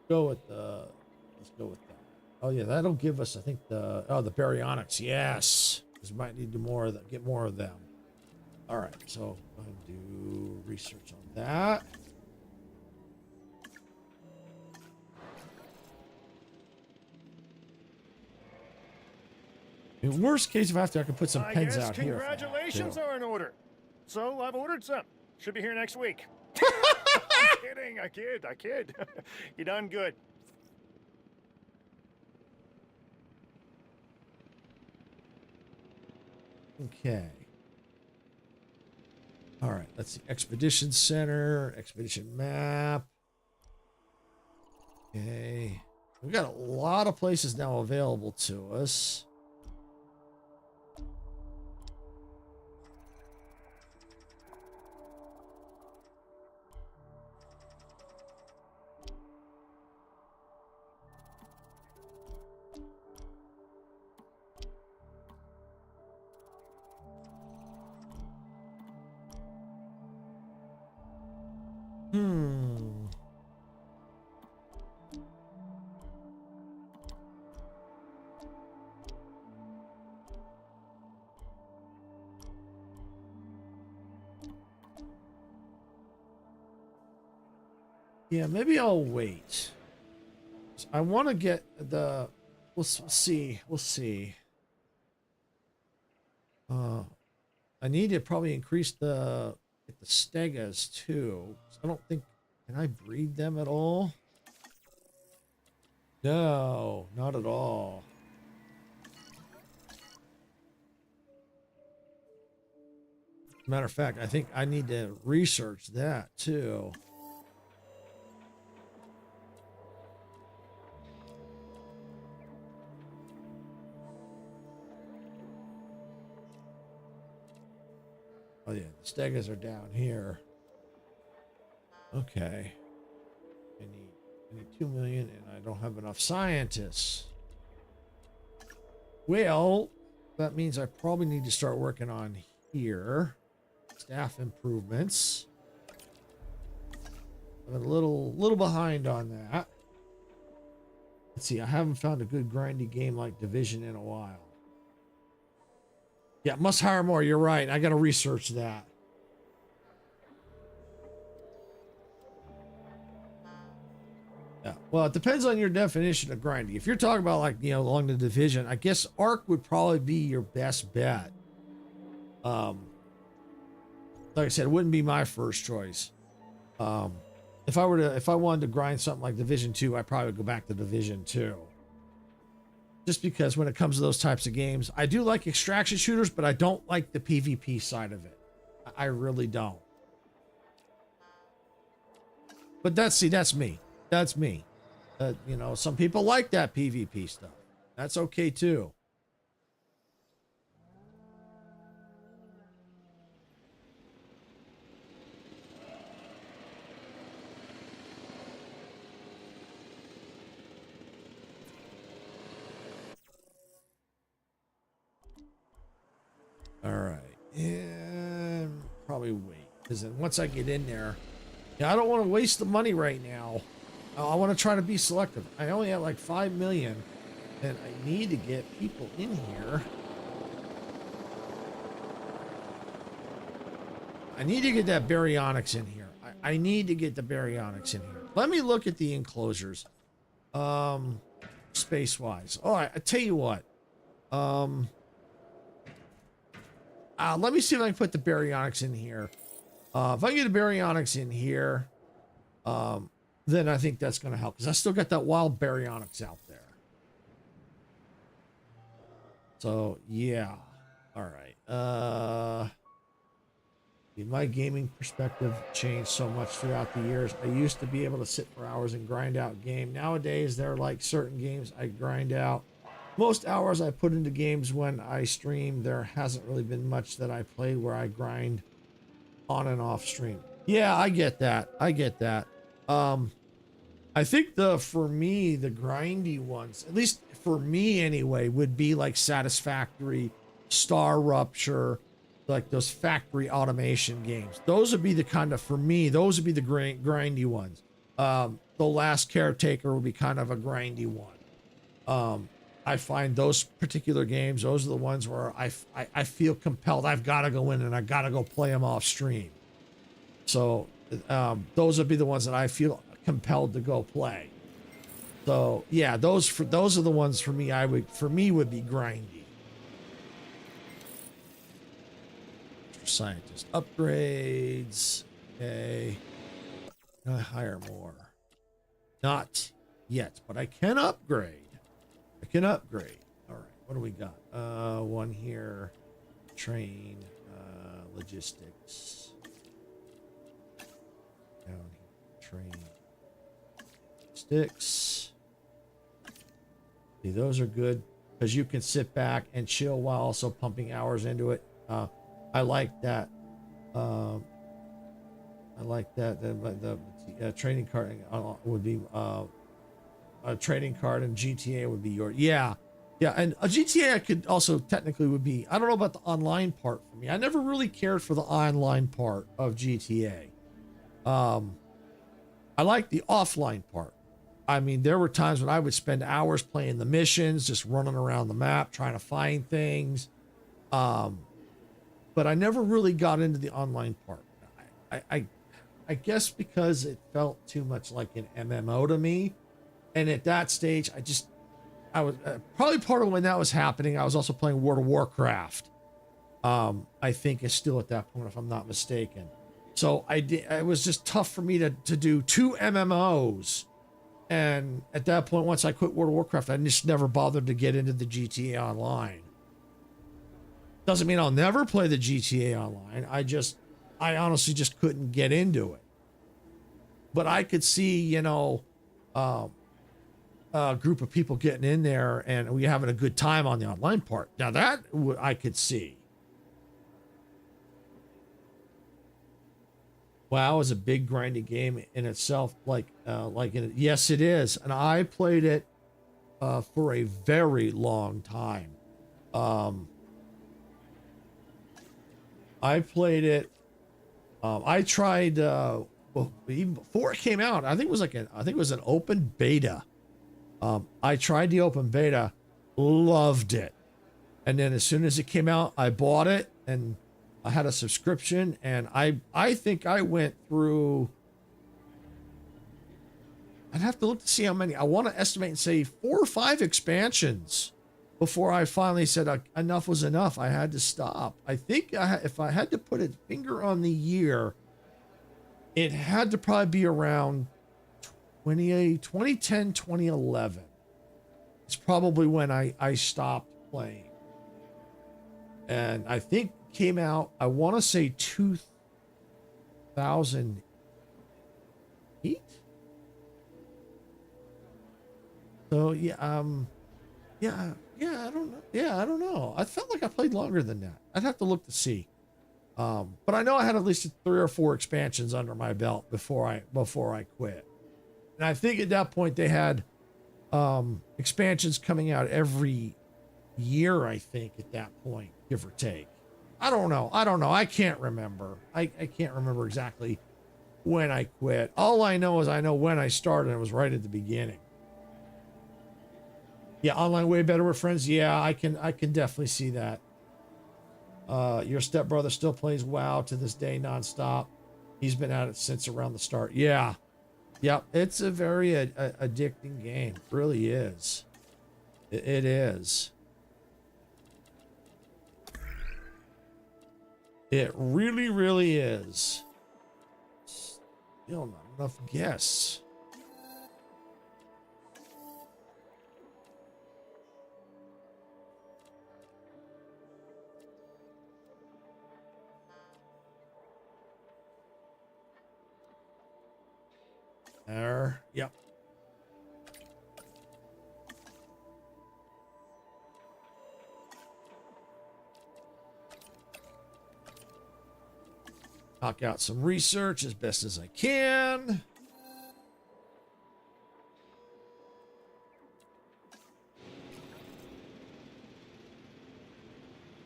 Let's go with that. Oh yeah, that'll give us, I think, the baryonyx. Yes, because we might need to get more of them. All right, so I'm going to do research on that. In worst case, if I have to, I can put some pens out here. Congratulations are in order. So I've ordered some. Should be here next week. I'm kidding. I kid. You done good. Okay. All right, let's see. Expedition Center, expedition map. Okay. We've got a lot of places now available to us. Yeah, maybe I'll wait. I want to get the... We'll see. We'll see. I need to probably increase get the stegas too. I don't think, can I breed them at all? No, not at all. Matter of fact, I think I need to research that too. Oh yeah, the stegas are down here. Okay. I need 2 million and I don't have enough scientists. Well, that means I probably need to start working on here. Staff improvements. I'm a little behind on that. Let's see, I haven't found a good grindy game like Division in a while. Yeah, must hire more. You're right. I got to research that. Yeah. Well, it depends on your definition of grindy. If you're talking about like, you know, along the Division, I guess Arc would probably be your best bet. Like I said, it wouldn't be my first choice. If I wanted to grind something like Division 2, I'd probably go back to Division 2. Just because when it comes to those types of games, I do like extraction shooters, but I don't like the PvP side of it. I really don't. But that's me. That's me. You know, some people like that PvP stuff. That's okay too. All right, and probably wait, because then once I get in there, yeah, I don't want to waste the money right now. I want to try to be selective. I only have like 5 million, and I need to get people in here. I need to get that baryonyx in here. I need to get the baryonyx in here. Let me look at the enclosures, space-wise. All right, I tell you what. Let me see if I can put the baryonyx in here. If I can get a baryonyx in here, then I think that's going to help, because I still got that wild baryonyx out there. So, yeah. All right. My gaming perspective changed so much throughout the years. I used to be able to sit for hours and grind out game. Nowadays, there are like certain games I grind out. Most hours I put into games when I stream, there hasn't really been much that I play where I grind on and off stream. Yeah, I get that. I get that. I think for me, the grindy ones, at least for me anyway, would be like Satisfactory, Star Rupture, like those factory automation games. Those would be the kind of, for me, those would be the grindy ones. The Last Caretaker would be kind of a grindy one. I find those particular games, those are the ones where I feel compelled. I've got to go in and I got to go play them off stream. So those would be the ones that I feel compelled to go play. So yeah, those are the ones for me. Would be grindy. Scientist upgrades. Okay. Can I hire more? Not yet, but I can upgrade. All right, what do we got? One here. Train, logistics. Down here. Train. Sticks. See, those are good because you can sit back and chill while also pumping hours into it. I like that. I like that. The trading card would be a trading card, and GTA would be your yeah. And a GTA I could also technically would be. I don't know about the online part for me. I never really cared for the online part of GTA. I like the offline part. I mean, there were times when I would spend hours playing the missions, just running around the map trying to find things. But I never really got into the online part. I guess because it felt too much like an MMO to me. And at that stage, I was probably part of when that was happening. I was also playing World of Warcraft. I think is still at that point, if I'm not mistaken. So it was just tough for me to do 2 MMOs. And at that point, once I quit World of Warcraft, I just never bothered to get into the GTA Online. Doesn't mean I'll never play the GTA Online. I honestly just couldn't get into it. But I could see, you know, a group of people getting in there and we having a good time on the online part. Now that I could see. WoW is a big grindy game in itself. Yes, it is. And I played it for a very long time. I played it. I tried even before it came out. I think it was an open beta. I tried the open beta, loved it, and then as soon as it came out, I bought it and I had a subscription, and I think I went through. I'd have to look to see how many. I want to estimate and say 4 or 5 expansions before I finally said enough was enough. I had to stop. I think if I had to put a finger on the year, it had to probably be around 2010, 2011. It's probably when I stopped playing. And I think came out, I want to say 2008. So yeah, I don't know. Yeah, I don't know. I felt like I played longer than that. I'd have to look to see. But I know I had at least 3 or 4 expansions under my belt before I quit. And I think at that point they had expansions coming out every year, I think, at that point, give or take. I don't know. I can't remember. I can't remember exactly when I quit. All I know is I know when I started. It was right at the beginning. Yeah, online way better with friends. Yeah, I can definitely see that. Your stepbrother still plays WoW to this day nonstop. He's been at it since around the start. Yeah. Yep. It's a very addicting game. It really is. It is. It really, really is. Still not enough guests. There. Yep. Knock out some research as best as I can.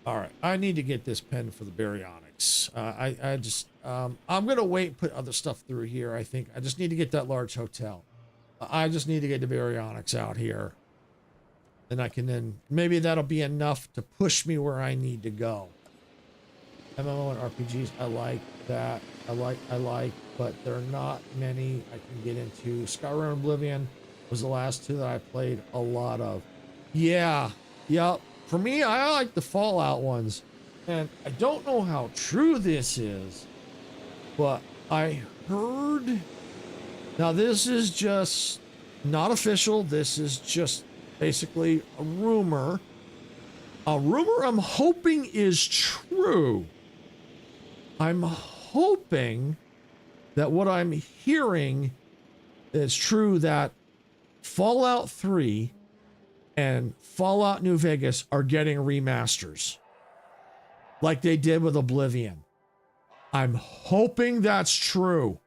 All right, I need to get this pen for the baryonics. I'm gonna wait and put other stuff through here. I think I just need to get that large hotel. I just need to get the baryonics out here. Then maybe that'll be enough to push me where I need to go. MMO and RPGs, I like that. I like, but there are not many I can get into. Skyrim and Oblivion was the last 2 that I played a lot of. Yeah, yep. For me, I like the Fallout ones. And I don't know how true this is, but I heard... Now, this is just not official. This is just basically a rumor. A rumor I'm hoping is true. I'm hoping that what I'm hearing is true, that Fallout 3 and Fallout New Vegas are getting remasters like they did with Oblivion. I'm hoping that's true.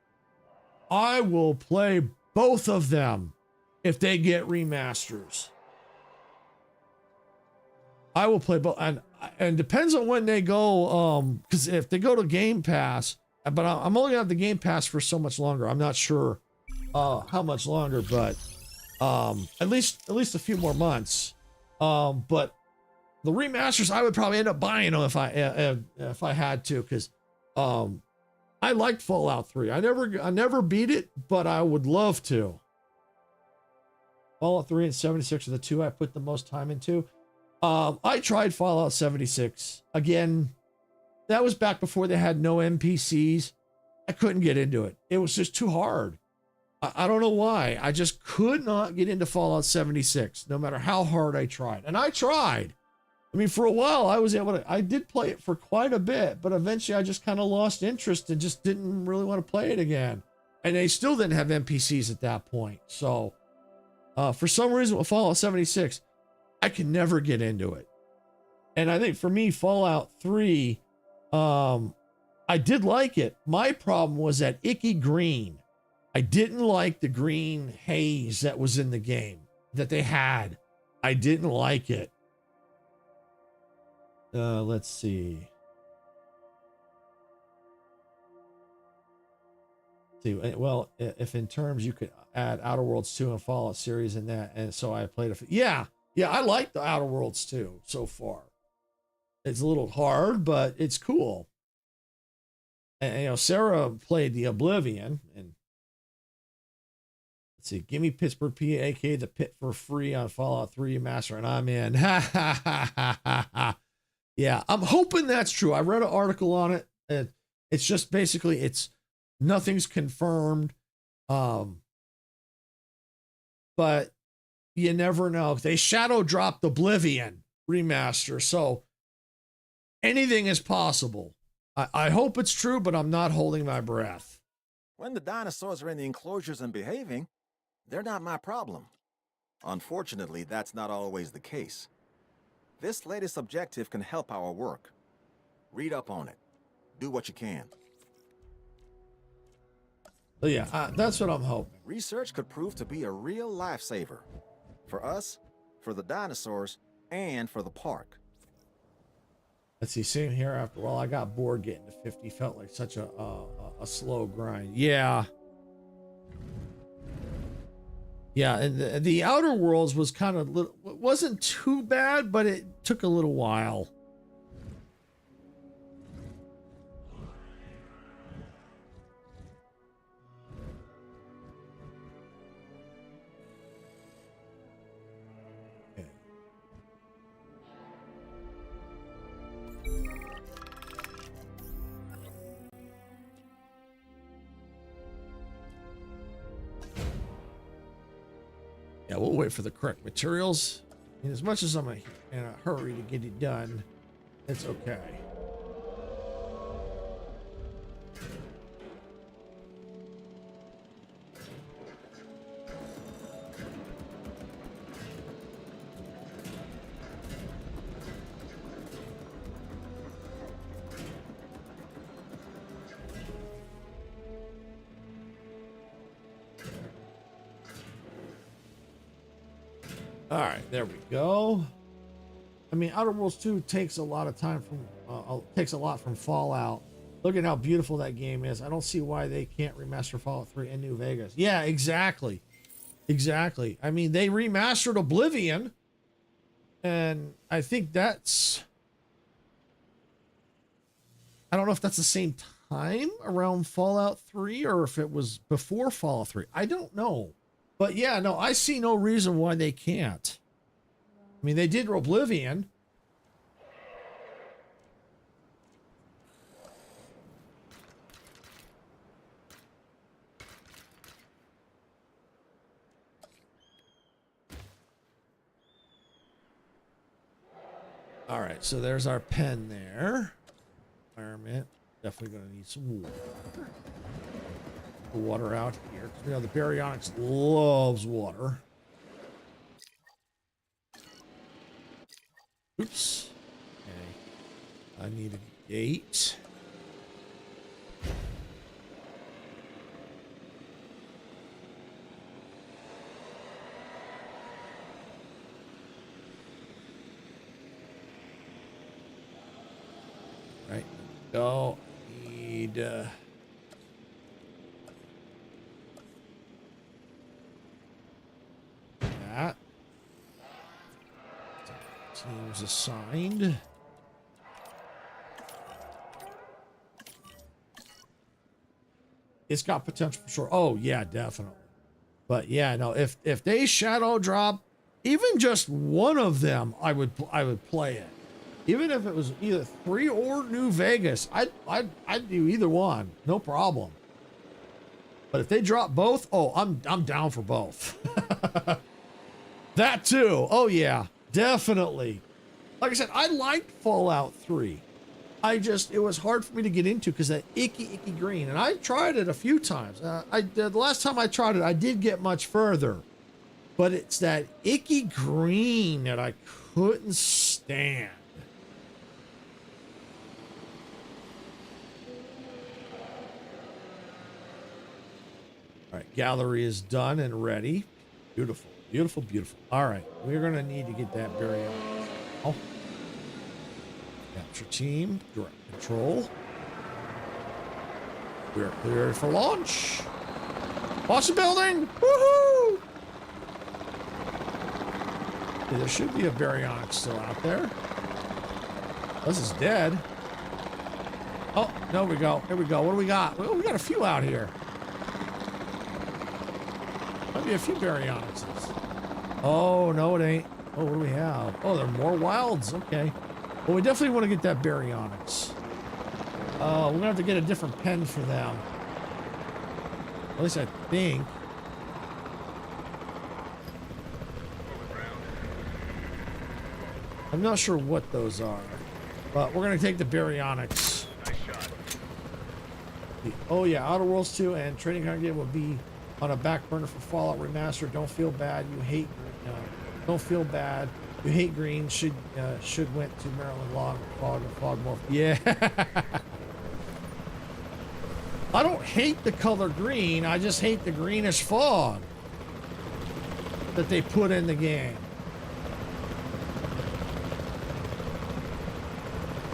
I will play both of them if they get remasters. I will play both, and depends on when they go, because if they go to Game Pass, but I'm only gonna have the Game Pass for so much longer. I'm not sure how much longer, but at least a few more months. But the remasters, I would probably end up buying them if I had to, because I liked Fallout 3. I never beat it, but I would love to. Fallout 3 and 76 are the 2 I put the most time into. I tried Fallout 76 again that was back before they had no NPCs. I couldn't get into it. It was just too hard. I don't know why. I just could not get into Fallout 76, no matter how hard I tried. And I tried. I mean, for a while, I was able to, I did play it for quite a bit, but eventually I just kind of lost interest and just didn't really want to play it again. And they still didn't have NPCs at that point. So, for some reason with Fallout 76, I can never get into it. And I think for me, Fallout 3, I did like it. My problem was that icky green. I didn't like the green haze that was in the game that they had. I didn't like it. Let's see. Well, if in terms you could add Outer Worlds 2 and Fallout series in that, and so I played yeah, I like the Outer Worlds 2 so far. It's a little hard, but it's cool. And you know, Sarah played the Oblivion, and let's see, give me Pittsburgh, PA, aka the Pit for free on Fallout 3 Master, and I'm in. Ha ha ha ha ha ha. Yeah, I'm hoping that's true. I read an article on it, and it's just basically it's nothing's confirmed. But you never know. They shadow dropped Oblivion remaster, so anything is possible. I hope it's true, but I'm not holding my breath. When the dinosaurs are in the enclosures and behaving, they're not my problem. Unfortunately, that's not always the case. This latest objective can help our work. Read up on it. Do what you can. But yeah, that's what I'm hoping. Research could prove to be a real lifesaver. For us, for the dinosaurs, and for the park. Let's see, same here after a while. I got bored getting to 50. Felt like such a slow grind. Yeah. Yeah, and the Outer Worlds was kind of little, it wasn't too bad, but it took a little while. Okay. Yeah, we'll wait for the correct materials. And as much as I'm in a hurry to get it done, it's okay. All right, there we go. I mean, Outer Worlds 2 takes a lot of time from takes a lot from Fallout. Look at how beautiful that game is. I don't see why they can't remaster Fallout 3 in New Vegas. Yeah, exactly. Exactly. I mean, they remastered Oblivion, and I think that's, I don't know if that's the same time around Fallout 3 or if it was before Fallout 3. I don't know. But yeah, no, I see no reason why they can't. I mean, they did Oblivion. All right, so there's our pen there. Environment. Definitely going to need some water. Water out here. You know, the Baryonyx loves water. Oops. Okay. I need a gate. Right. Go. Need that. Teams assigned. It's got potential for sure. Oh yeah, definitely. But yeah, no, if they shadow drop even just one of them, I would play it. Even if it was either 3 or New Vegas, I'd do either one, no problem. But if they drop both, oh, I'm down for both. That too. Oh yeah, definitely. Like I said, I liked Fallout 3. It was hard for me to get into because that icky green. And I tried it a few times. The last time I tried it, I did get much further. But it's that icky green that I couldn't stand. All right, gallery is done and ready. Beautiful, beautiful, beautiful. All right, we're gonna need to get that berry on. Oh. Capture team, direct control. We're cleared for launch. Watch the building! Woohoo! Okay, there should be a baryonyx still out there. This is dead. Oh, there we go. Here we go. What do we got? Well, we got a few out here. Might be a few baryonyxes. Oh, no, it ain't. Oh, what do we have? Oh, there are more wilds. Okay. Well, we definitely want to get that baryonyx. We're gonna have to get a different pen for them. At least I think. I'm not sure what those are, but we're gonna take the baryonyx. Nice shot. Oh yeah, Outer Worlds 2 and Trading Card Game will be on a back burner for Fallout Remastered. Don't feel bad. You hate. Don't feel bad. You hate green. Should went to Maryland Long Fog more. Yeah. I don't hate the color green. I just hate the greenish fog that they put in the game.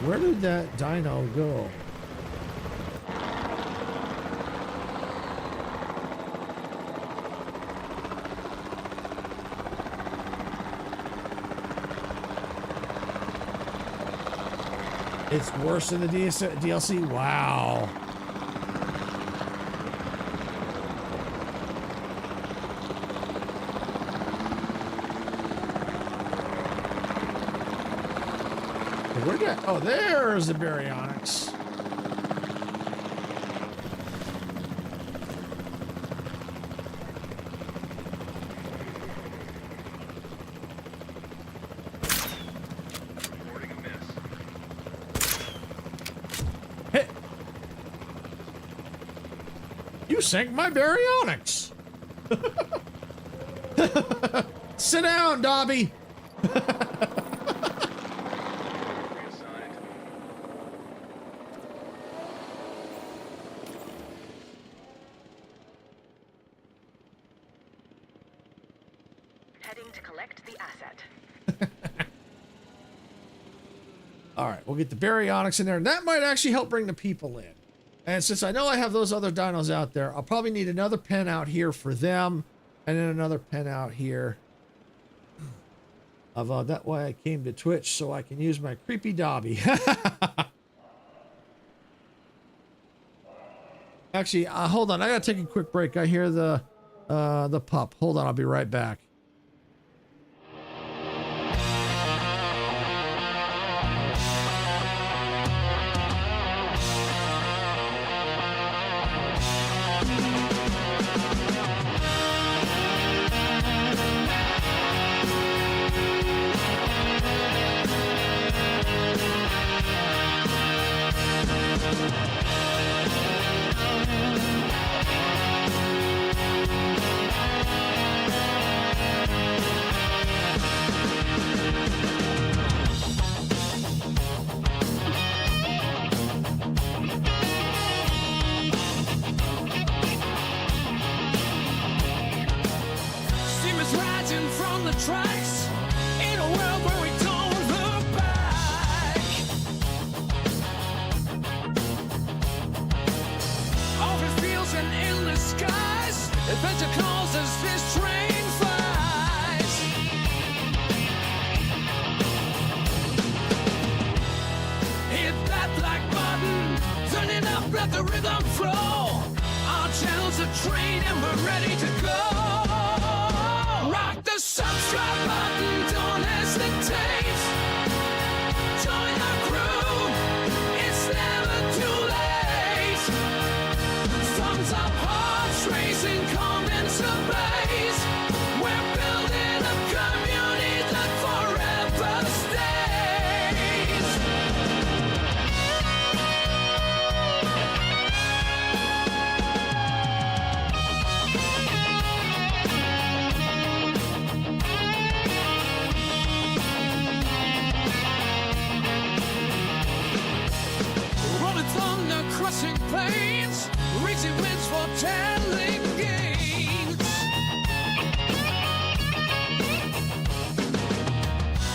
Where did that dino go? It's worse than the DLC? Wow. Where'd that? Oh, there's the baryonyx. Reporting a miss. Hey! You sank my baryonyx! Sit down, Dobby! Reassigned. Heading to collect the asset. All right, we'll get the baryonyx in there, and that might actually help bring the people in. And since I know I have those other dinos out there, I'll probably need another pen out here for them, and then another pen out here. That way I came to Twitch so I can use my creepy Dobby. Actually, hold on. I gotta take a quick break. I hear the pup. Hold on, I'll be right back. Steam is rising from the tracks in a world where we don't look back. Open fields and endless skies, adventure calls as this train flies. Hit that black button, turn it up, let the rhythm flow. Our channel's a train and we're ready to go. Rock the subscribe button, don't hesitate. Join a base. We're building a community that forever stays. Rolling thunder, crushing plains, reaching winds for telling gains.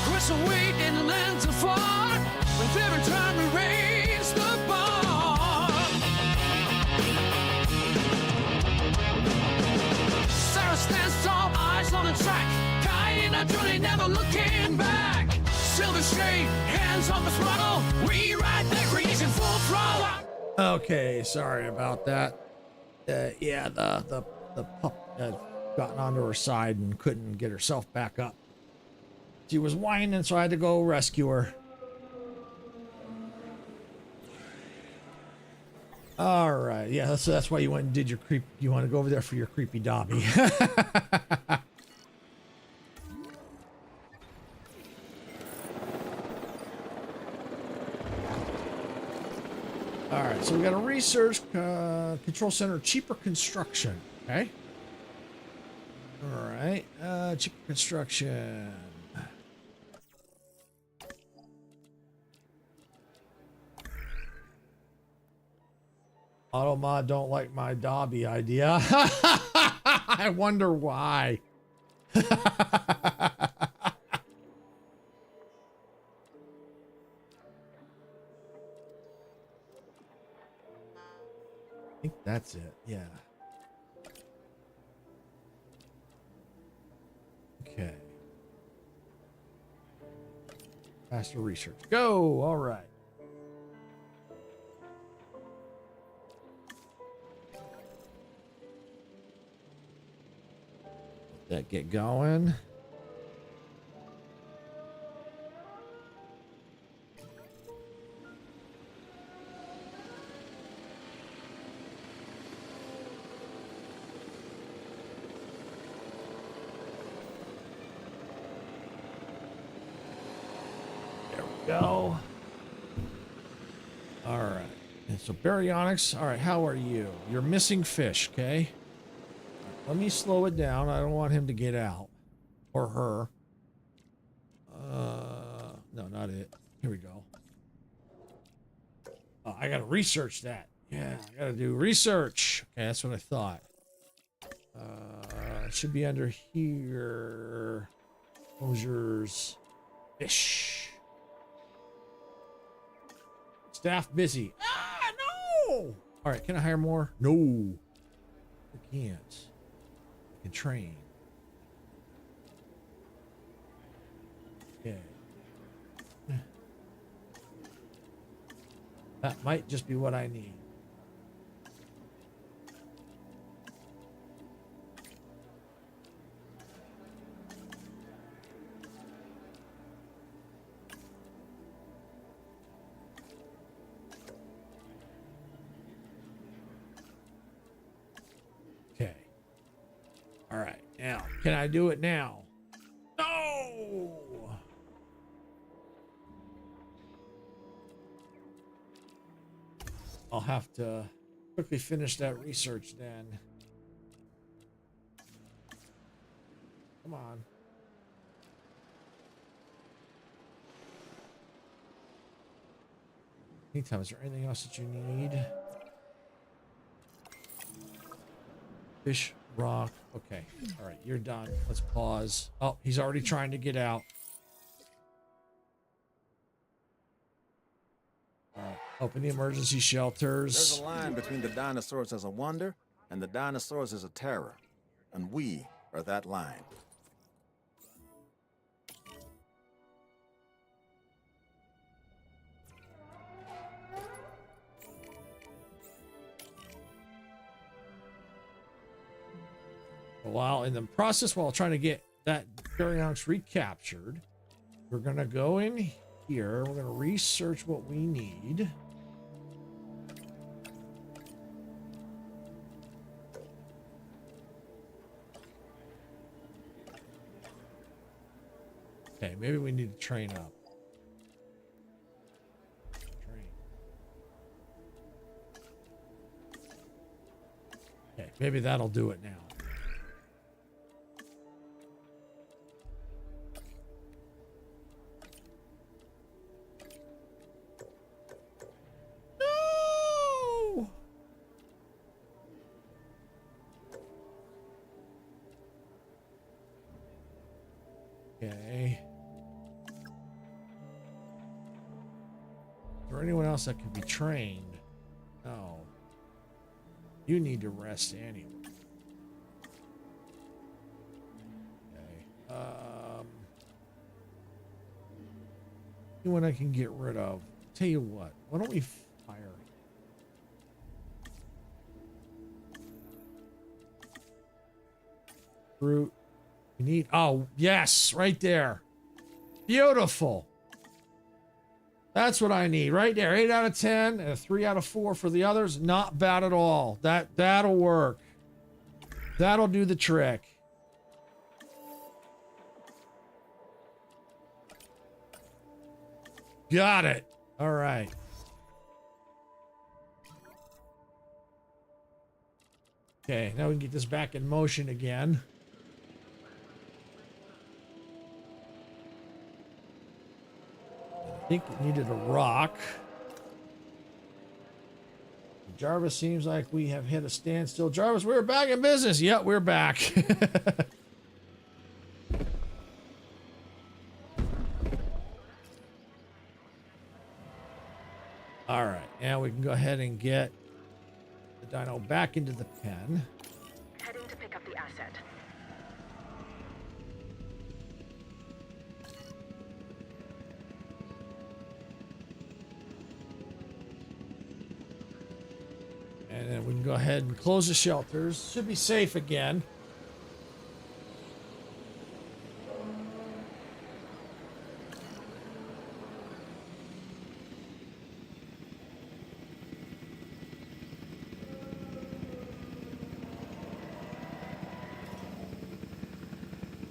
Crystal weight in lands afar, with every time we raise the bar. Sarah stands tall, eyes on the track, guiding our journey, never looking back. Silver shade, hands on the throttle, we ride the creation full throttle. Okay, sorry about that. Yeah, the pup had gotten onto her side and couldn't get herself back up. She was whining, so I had to go rescue her. All right, yeah, that's why you went and did your creep. You want to go over there for your creepy Dobby. All right, so we got a research control center, cheaper construction. Okay. All right, cheaper construction. Automod don't like my Dobby idea. I wonder why. I think that's it. Yeah. Okay. Faster research. Go. All right. Let that get going. Go. All right. And so baryonics. All right. How are you? You're missing fish. Okay. Let me slow it down. I don't want him to get out or her. No, not it. Here we go. Oh, I got to research that. Yeah. I got to do research. Okay. That's what I thought. It should be under here. Closures. Fish. Staff busy. Ah, no! All right, can I hire more? No. I can't. I can train. Okay. That might just be what I need. All right, now, can I do it now? No! I'll have to quickly finish that research then. Come on. Meantime, is there anything else that you need? Fish, rock. Okay. All right, you're done. Let's pause. Oh, he's already trying to get out. All right, open the emergency shelters. There's a line between the dinosaurs as a wonder and the dinosaurs as a terror. And we are that line. While in the process, while trying to get that baryonyx recaptured, we're going to go in here. We're going to research what we need. Okay, maybe we need to train up. Train. Okay, maybe that'll do it now. No! Okay. Is there anyone else that can be trained? No. You need to rest anyway. Okay. Anyone I can get rid of? Tell you what. Why don't we fire? Fruit. We need. Oh yes, right there. Beautiful. That's what I need right there. 8 out of 10 and a 3 out of 4 for the others. Not bad at all. That'll work. That'll do the trick. Got it. All right. Okay, now we can get this back in motion again. I think it needed a rock. Jarvis, seems like we have hit a standstill. Jarvis, we're back in business. Yep, we're back. All right, now we can go ahead and get the dino back into the pen. Heading to pick up the asset. And then we can go ahead and close the shelters. Should be safe again.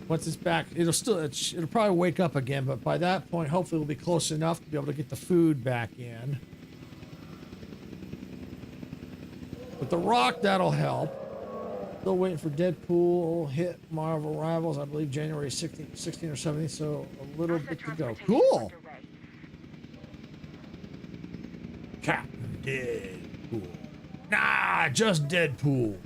Once it's back, it'll probably wake up again, but by that point, hopefully we'll be close enough to be able to get the food back in. With the rock, that'll help. Still waiting for Deadpool hit Marvel Rivals, I believe January 16 or 17, so a little bit to go. Cool! Captain Deadpool. Nah, just Deadpool.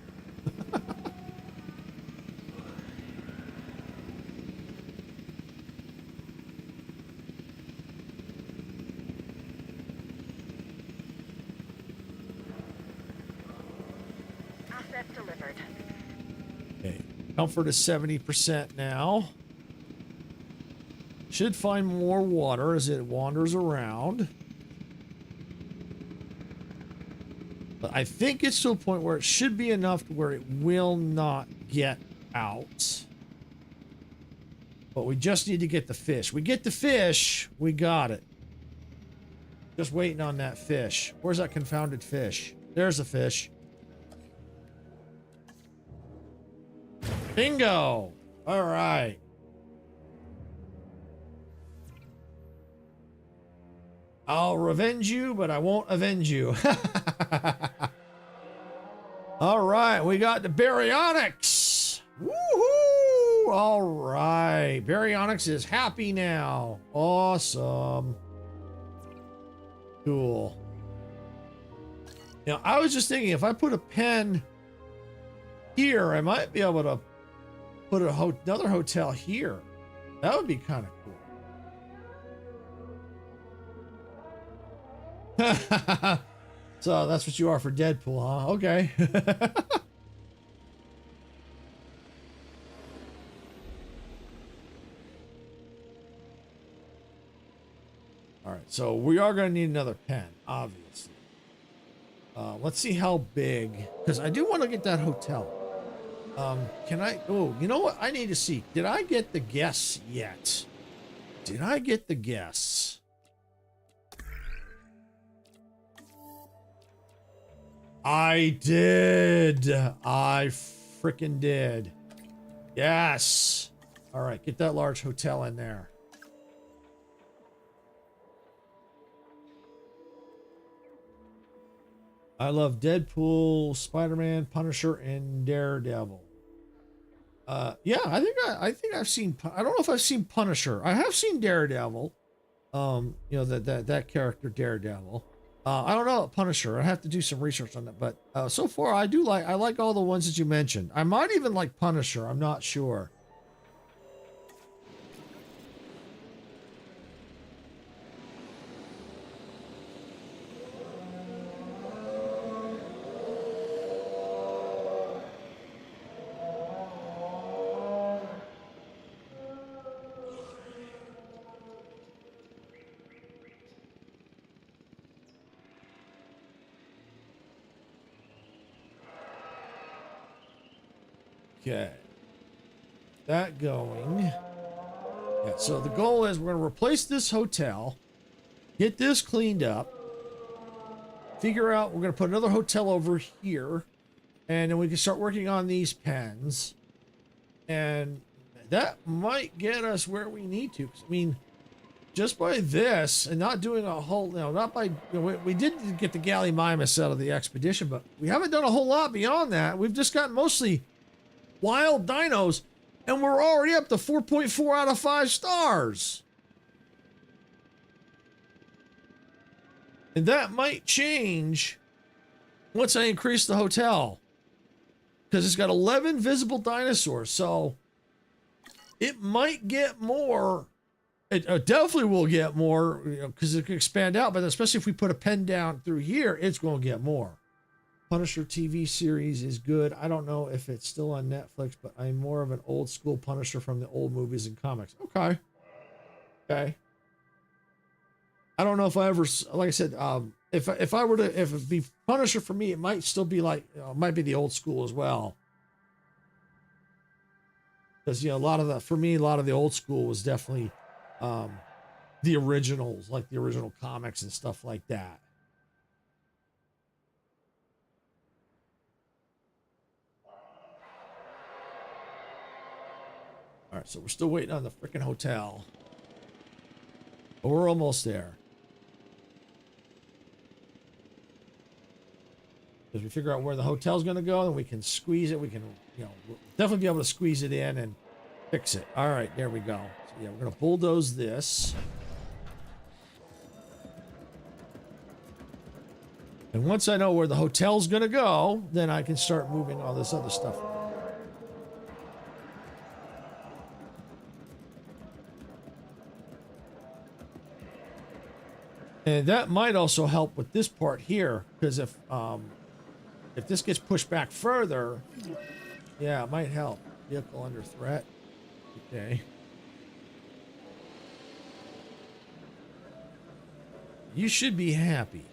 Delivered. Okay, comfort is 70% now. Should find more water as it wanders around. But I think it's to a point where it should be enough to where it will not get out. But we just need to get the fish. We get the fish, we got it. Just waiting on that fish. Where's that confounded fish? There's the fish. Bingo! All right. I'll revenge you, but I won't avenge you. All right, we got the baryonyx. Woohoo! All right, baryonyx is happy now. Awesome. Cool. Now, I was just thinking, if I put a pen here, I might be able to put another hotel here. That would be kind of cool. So that's what you are for Deadpool, huh? Okay. All right, so we are going to need another pen, obviously. Let's see how big, because I do want to get that hotel. Can I? Oh, you know what? I need to see. Did I get the guests yet? Did I get the guests? I did. I freaking did. Yes. All right, get that large hotel in there. I love Deadpool, Spider-Man, Punisher, and Daredevil. Yeah, I think I've seen. I don't know if I've seen Punisher. I have seen Daredevil. You know that character Daredevil. I don't know Punisher. I have to do some research on that. But so far, I like all the ones that you mentioned. I might even like Punisher. I'm not sure. Okay. That going. Yeah, so the goal is we're going to replace this hotel, get this cleaned up, figure out we're going to put another hotel over here, and then we can start working on these pens. And that might get us where we need to. 'Cause, I mean, just by this and not doing a whole, you know, not by, you know, we did get the Gallimimus out of the expedition, but we haven't done a whole lot beyond that. We've just got mostly wild dinos, and we're already up to 4.4 out of 5 stars. And that might change once I increase the hotel, because it's got 11 visible dinosaurs, so it might get more. It definitely will get more, you know, because it can expand out, but especially if we put a pen down through here, it's going to get more. Punisher TV series is good. I don't know if it's still on Netflix, but I'm more of an old school Punisher from the old movies and comics. Okay. Okay. I don't know if I ever, like I said, if it be Punisher for me, it might still be like, it might be the old school as well. Because, you know, for me, a lot of the old school was definitely the originals, like the original comics and stuff like that. All right, so we're still waiting on the freaking hotel. But we're almost there. Because we figure out where the hotel's going to go, and we can squeeze it. We can, you know, we'll definitely be able to squeeze it in and fix it. All right, there we go. So, yeah, we're going to bulldoze this. And once I know where the hotel's going to go, then I can start moving all this other stuff. And that might also help with this part here, because if this gets pushed back further, yeah, it might help. Vehicle under threat. Okay. You should be happy.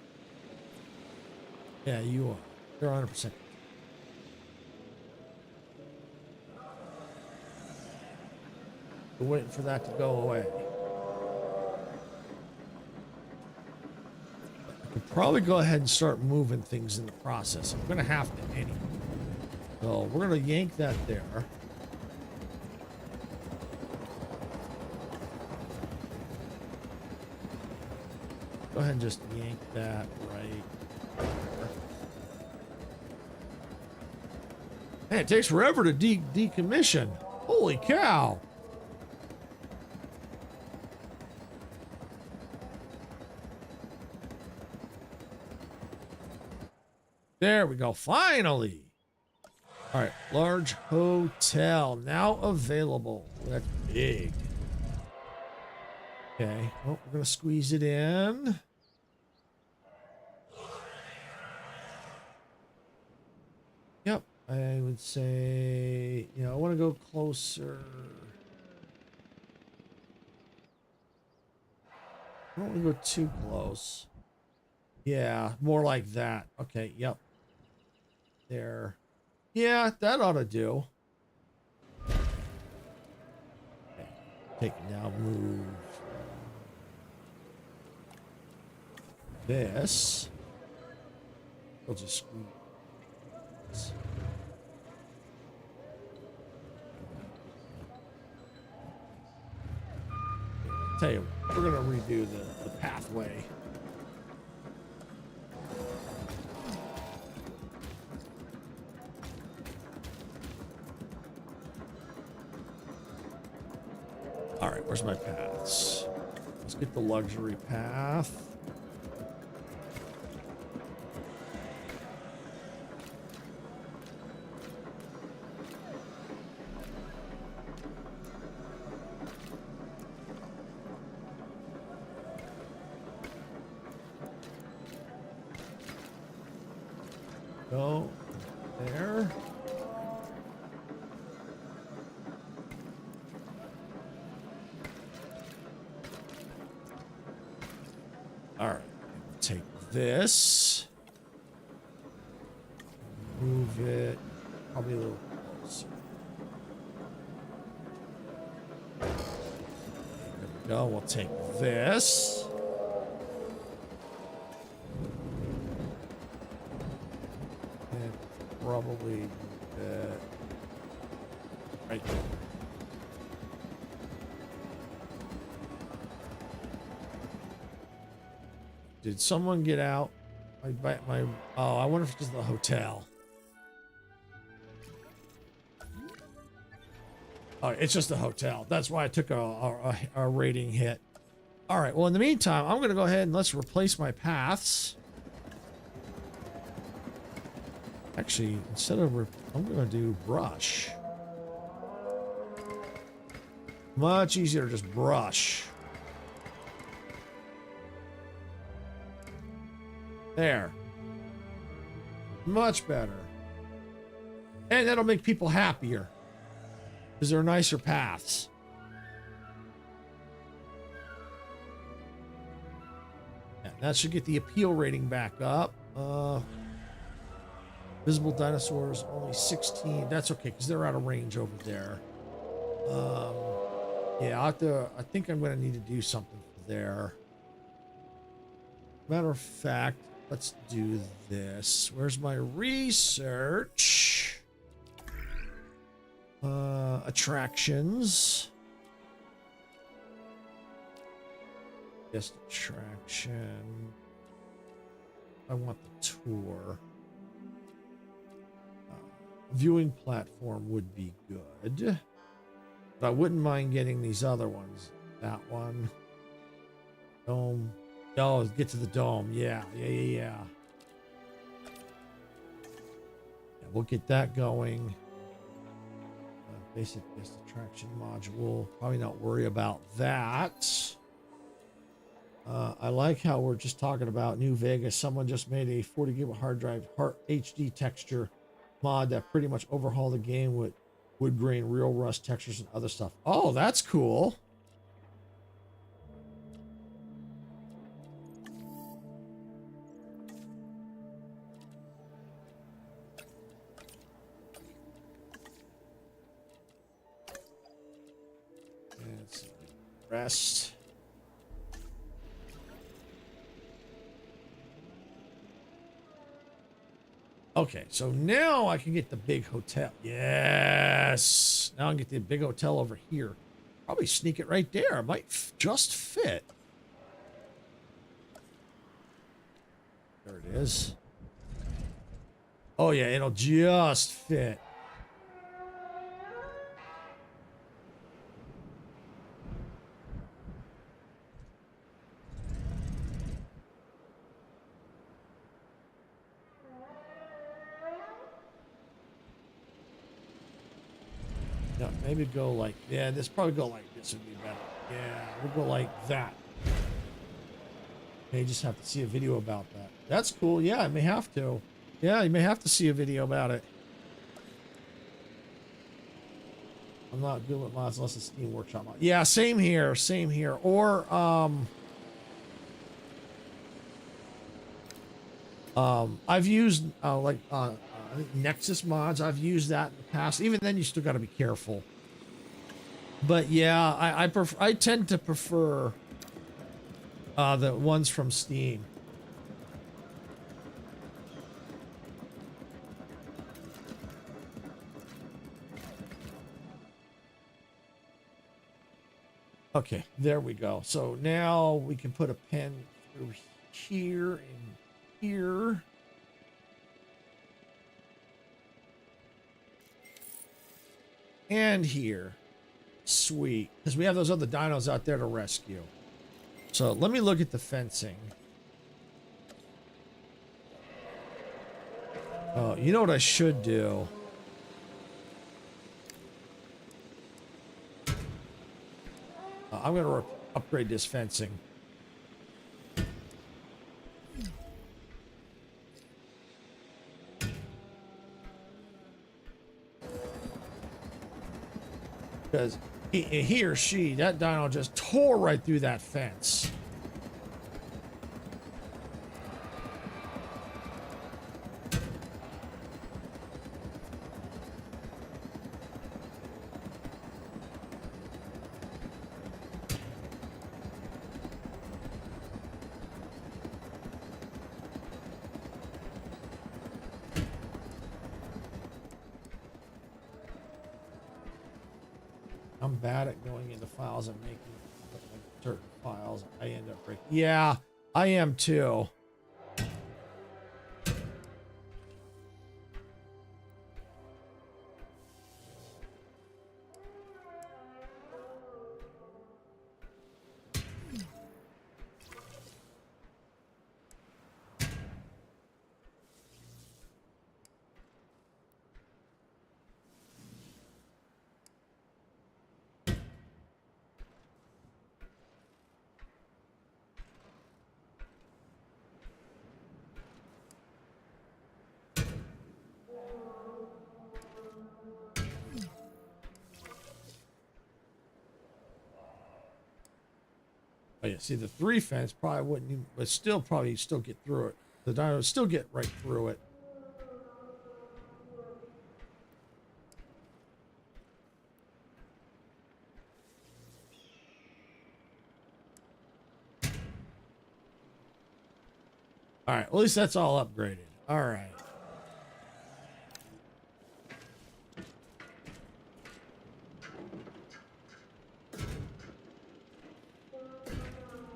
Yeah, you are. You're 100%. We're waiting for that to go away. Probably go ahead and start moving things in the process. I'm going to have to anyway. So we're going to yank that there. Go ahead and just yank that right there. Man, it takes forever to decommission. Holy cow. There we go. Finally. All right. Large hotel now available. That's big. Okay. Well, we're going to squeeze it in. Yep. I would say, you know, I want to go closer. I don't want to go too close. Yeah, more like that. Okay, yep. There. Yeah, that ought to do. Okay. Take it now, move this. We'll just squeeze. Tell you, we're gonna redo the pathway. All right, where's my paths? Let's get the luxury path. Go there. All right, take this, move it probably a little closer. There we go. We'll take this. And probably right there. Did someone get out? Oh, I wonder if it's just the hotel. Oh, it's just a hotel. That's why I took a rating hit. All right. Well, in the meantime, I'm going to go ahead and let's replace my paths. Actually, instead of I'm going to do brush. Much easier to just brush. There. Much better. And that'll make people happier. Because they're nicer paths. Yeah, that should get the appeal rating back up. Visible dinosaurs, only 16. That's okay, because they're out of range over there. Yeah, I think I'm going to need to do something there. Matter of fact, let's do this. Where's my research? Attractions. Guest attraction. I want the tour. Viewing platform would be good. But I wouldn't mind getting these other ones. That one. Dome. Oh, get to the dome. Yeah. We'll get that going. Basic guest attraction module. Probably not worry about that. I like how we're just talking about New Vegas. Someone just made a 40 GB hard drive HD texture mod that pretty much overhauled the game with wood grain, real rust textures, and other stuff. Oh, that's cool. Rest. Okay, so now I can get the big hotel. Yes. Now I can get the big hotel over here. Probably sneak it right there. It might just fit. There it is. Oh yeah, it'll just fit. No, maybe go like, yeah, this probably go like this would be better. Yeah, we'll go like that. Okay, just have to see a video about that. That's cool. Yeah, I may have to. Yeah, you may have to see a video about it. I'm not good with mods unless it's Steam Workshop mod. Yeah, same here. Same here. Or, I've used, I think Nexus mods, I've used that in the past. Even then, you still got to be careful. But yeah, I tend to prefer the ones from Steam. Okay, there we go. So now we can put a pen through here and here. And here. Sweet. Because we have those other dinos out there to rescue. So let me look at the fencing. Oh, you know what I should do? I'm going to upgrade this fencing. Because he or she, that dino just tore right through that fence. I'm bad at going into files and making certain files. I end up breaking. Yeah, I am too. Oh yeah, see the 3 fence probably wouldn't even, but still probably still get through it. The dino would still get right through it. All right, well, at least that's all upgraded. All right.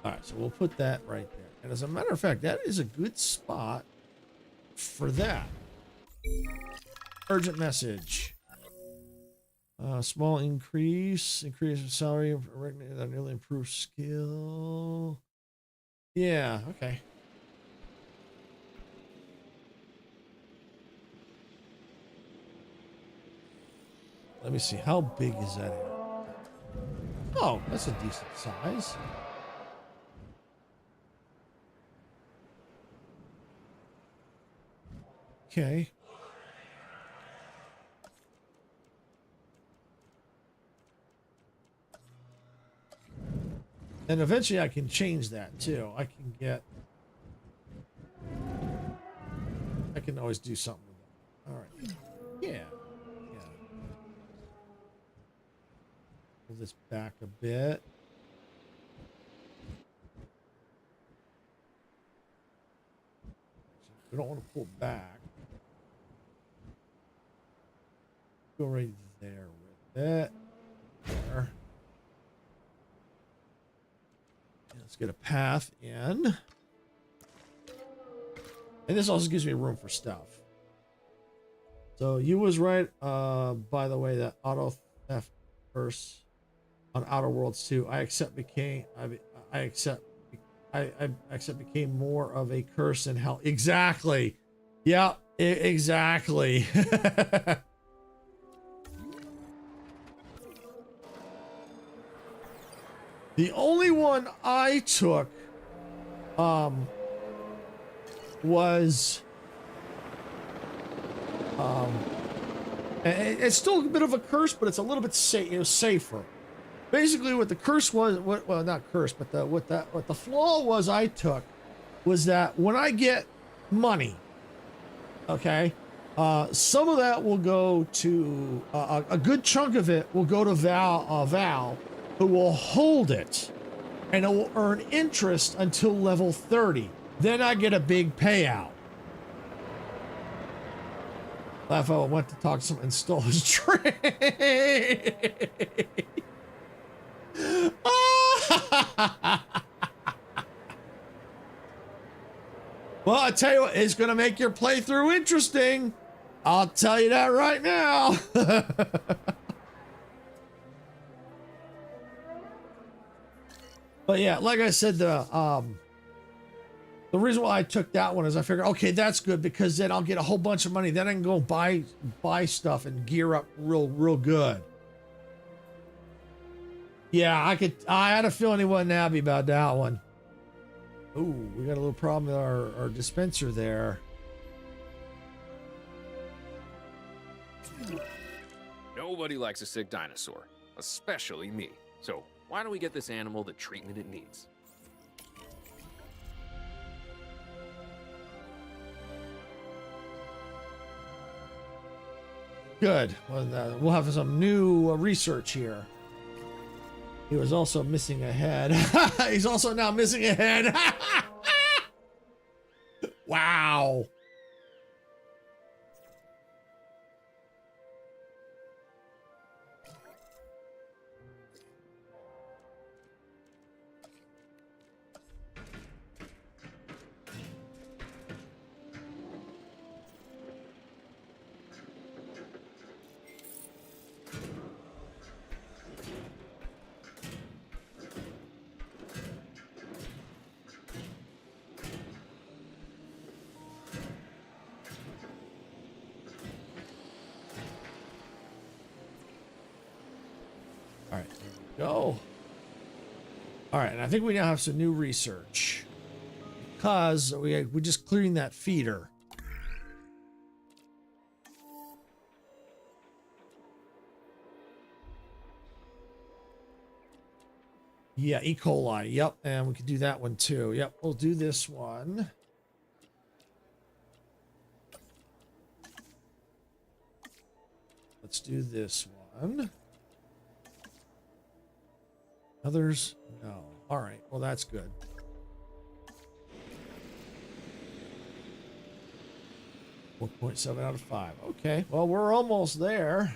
All right, so we'll put that right there. And as a matter of fact, that is a good spot for that. Urgent message. Small increase salary, that nearly improved skill. Yeah, okay. Let me see, how big is that area? Oh, that's a decent size. Okay. And eventually I can change that too. I can always do something with it. All right. Yeah. Pull this back a bit. We don't want to pull back. Go right there with it. There. Let's get a path in. And this also gives me room for stuff. So you was right, by the way, that auto theft curse on Outer Worlds 2, I accept became more of a curse in hell. Exactly. Yeah, exactly. The only one I took was it's still a bit of a curse, but it's a little bit safer. Basically, what the curse was, well, not curse, but what the flaw was I took was that when I get money, okay, some of that will go to a good chunk of it will go to Val, who will hold it, and it will earn interest until level 30. Then I get a big payout. Lafo went to talk to someone and stole his train. Well, I tell you what, it's going to make your playthrough interesting. I'll tell you that right now. But yeah, like I said, the reason why I took that one is I figured, okay, that's good because then I'll get a whole bunch of money. Then I can go buy stuff and gear up real good. Yeah, I had a feeling he wasn't happy about that one. Ooh, we got a little problem with our dispenser there. Nobody likes a sick dinosaur, especially me. So why don't we get this animal the treatment it needs? Good. Well, we'll have some new research here. He was also missing a head. He's also now missing a head. Wow. All right, there we go. All right, and I think we now have some new research because we're just clearing that feeder. Yeah, E. coli. Yep, and we can do that one too. Yep, we'll do this one. Let's do this one. Others? No. All right. Well, that's good. .7 out of 5. Okay. Well, we're almost there.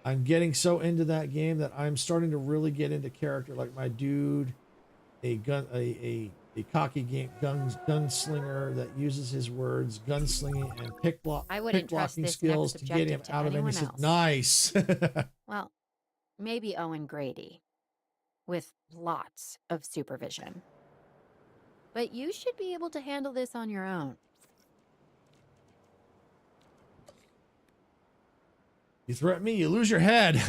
I'm getting so into that game that I'm starting to really get into character. Like my dude, a cocky gunslinger that uses his words, gunslinging and I wouldn't trust pickblocking this skills next to get him objective to out of anyone any. else. Nice. Well, maybe Owen Grady, with lots of supervision. But you should be able to handle this on your own. You threaten me, you lose your head.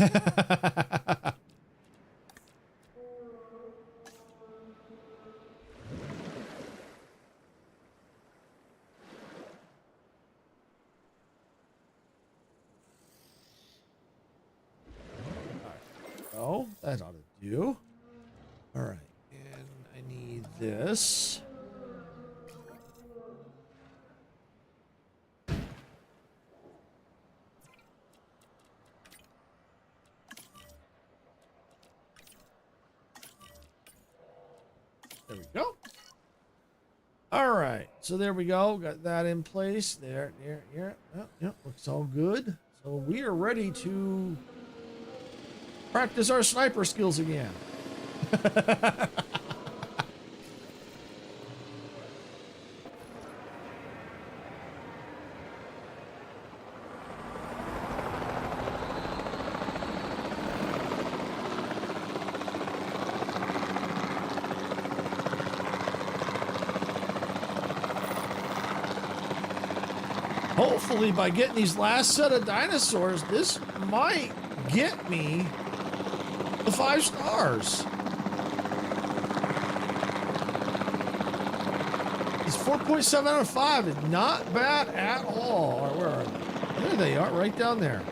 Oh, that ought to do. All right, and I need this. There we go. All right, so there we go. Got that in place. There. Yep, looks all good. So we are ready to practice our sniper skills again. Hopefully, by getting these last set of dinosaurs, this might get me the 5 stars. It's 4.7 out of 5. It's not bad at all. All right, where are they? There they are, right down there.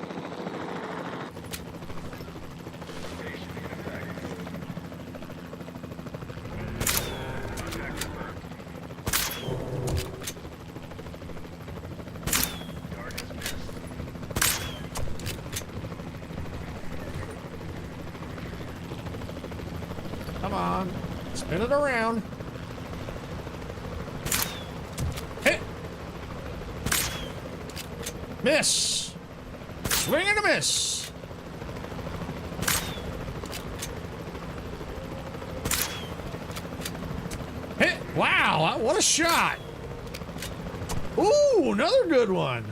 Come on, spin it around. Hit. Miss. Swing and a miss. Hit. Wow, what a shot. Ooh, another good one.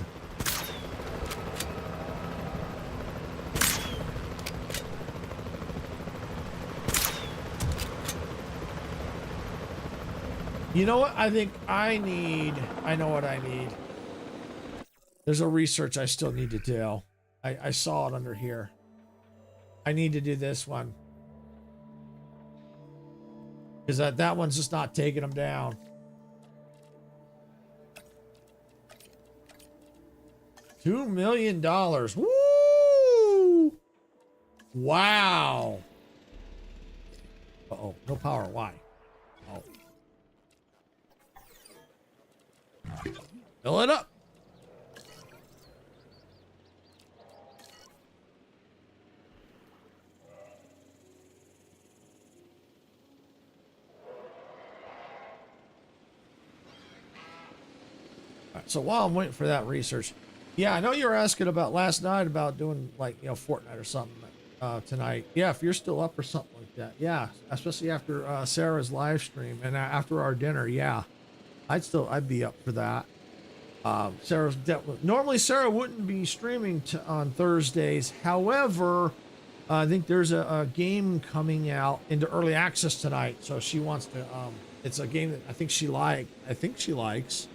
You know what? I think I know what I need. There's a research I still need to do. I saw it under here. I need to do this one. Because that one's just not taking them down. $2 million. Woo! Wow. Uh-oh, no power. Why? Oh. Fill it up. All right, so while I'm waiting for that research, yeah, I know you were asking about last night about doing like, you know, Fortnite or something tonight. Yeah, if you're still up or something like that. Yeah, especially after Sarah's live stream and after our dinner. Yeah, I'd be up for that. Sarah's normally Sarah wouldn't be streaming on Thursdays. However, I think there's a game coming out into early access tonight, so she wants to. It's a game that I think she likes.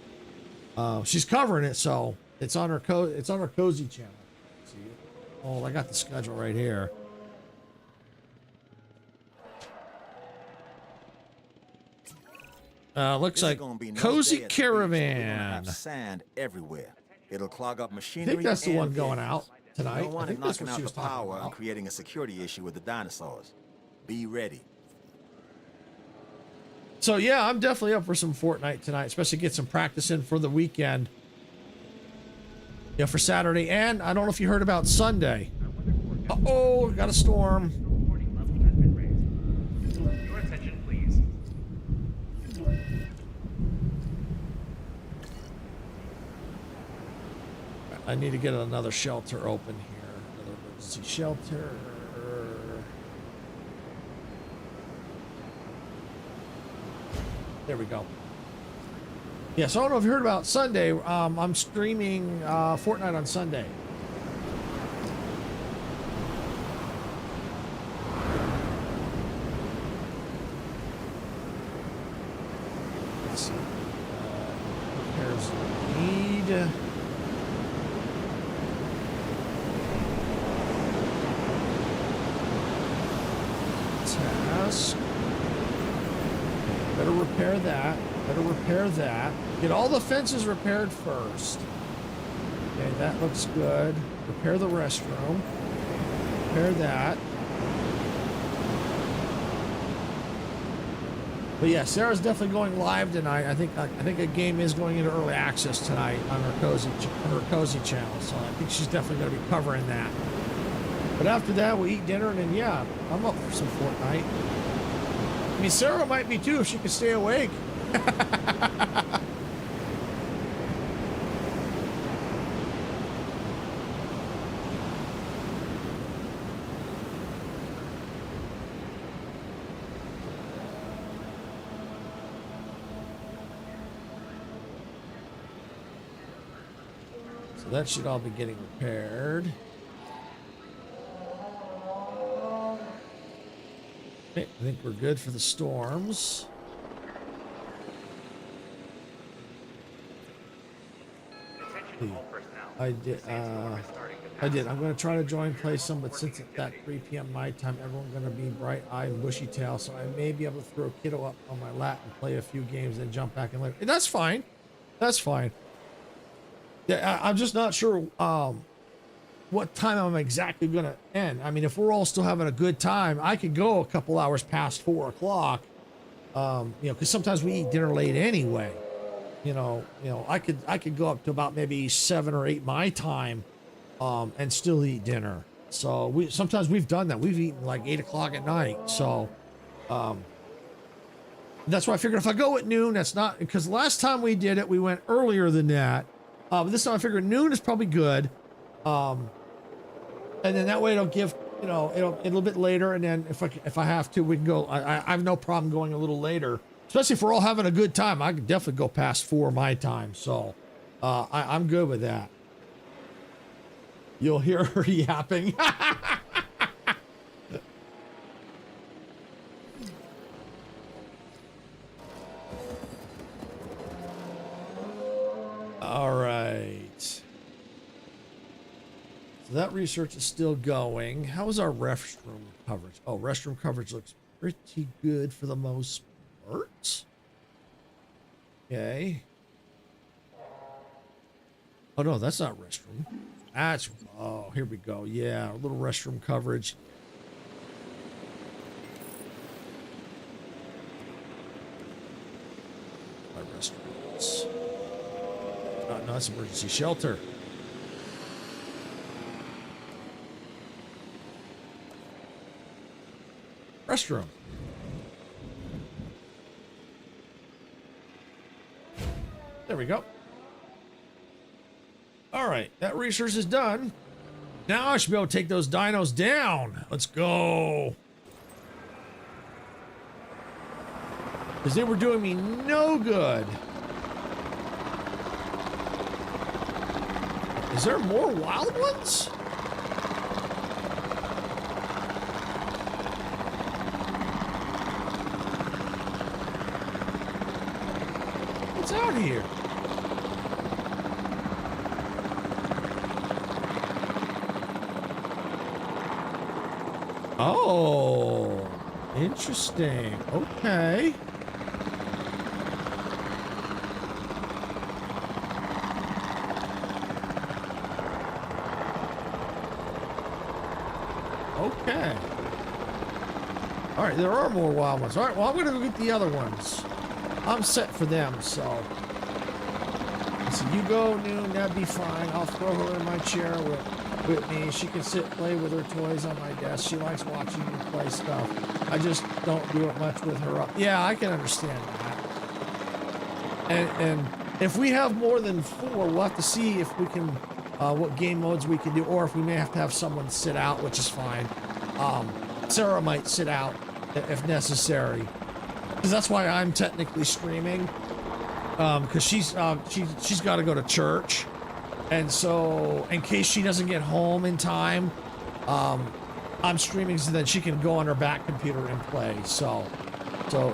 She's covering it, so it's on her cozy channel. Let's see, oh, I got the schedule right here. Looks like Cozy Caravan. Sand everywhere. It'll clog up I machinery. think that's the one and going vehicles. out tonight. No one I think is that's knocking what she out was the talking power and about. creating a security issue with the dinosaurs. Be ready. So yeah, I'm definitely up for some Fortnite tonight, especially get some practice in for the weekend. Yeah, for Saturday, and I don't know if you heard about Sunday. Uh-oh, got a storm. Warning level has been raised. Your attention, please. I need to get another shelter open here. Another emergency shelter. There we go. Yeah, so I don't know if you heard about Sunday. I'm streaming Fortnite on Sunday. Let's see. Repairs need. Task. Better repair that. Better repair that. Get all the fences repaired first. Okay, that looks good. Repair the restroom. Repair that. But yeah, Sarah's definitely going live tonight. I think a game is going into early access tonight on her cozy channel. So I think she's definitely going to be covering that. But after that, we'll eat dinner, and then yeah, I'm up for some Fortnite. I mean, Sarah might be too if she can stay awake. So that should all be getting repaired. Okay, I think we're good for the storms. Attention all personnel. I did. I'm going to try to join play some, but since it's at 3 p.m. my time, everyone's going to be bright-eyed and bushy-tailed, so I may be able to throw Kiddo up on my lap and play a few games, then jump back in later. And that's fine. That's fine. Yeah, I'm just not sure what time I'm exactly going to end. I mean, if we're all still having a good time, I could go a couple hours past 4 o'clock. You know, because sometimes we eat dinner late anyway. You know, I could go up to about maybe 7 or 8 my time, and still eat dinner. So sometimes we've done that. We've eaten like 8 o'clock at night. So, that's why I figured if I go at noon, that's not, because last time we did it, we went earlier than that. But this time I figured noon is probably good. And then that way it'll give, you know, it'll a little bit later. And then if I have to, we can go, I have no problem going a little later, especially if we're all having a good time. I could definitely go past 4 my time. So, I'm good with that. You'll hear her yapping. So that research is still going. How is our restroom coverage? Oh, restroom coverage looks pretty good for the most part. Okay. Oh no, that's not restroom. That's, oh, here we go. Yeah, a little restroom coverage. My restrooms. No, that's emergency shelter. Restroom. There we go. All right, that research is done. Now I should be able to take those dinos down. Let's go. Because they were doing me no good. Is there more wild ones? What's out here? Oh, interesting. Okay. Okay. All right, there are more wild ones. All right, well, I'm going to go get the other ones. I'm set for them, so. So you go, Noon, that'd be fine. I'll throw her in my chair with me. She can sit, play with her toys on my desk. She likes watching me play stuff. I just don't do it much with her up. Yeah, I can understand that. And if we have more than 4, we'll have to see if we can, what game modes we can do, or if we may have to have someone sit out, which is fine. Sarah might sit out if necessary, because that's why I'm technically streaming. Because she's got to go to church. And so, in case she doesn't get home in time, I'm streaming so that she can go on her back computer and play. So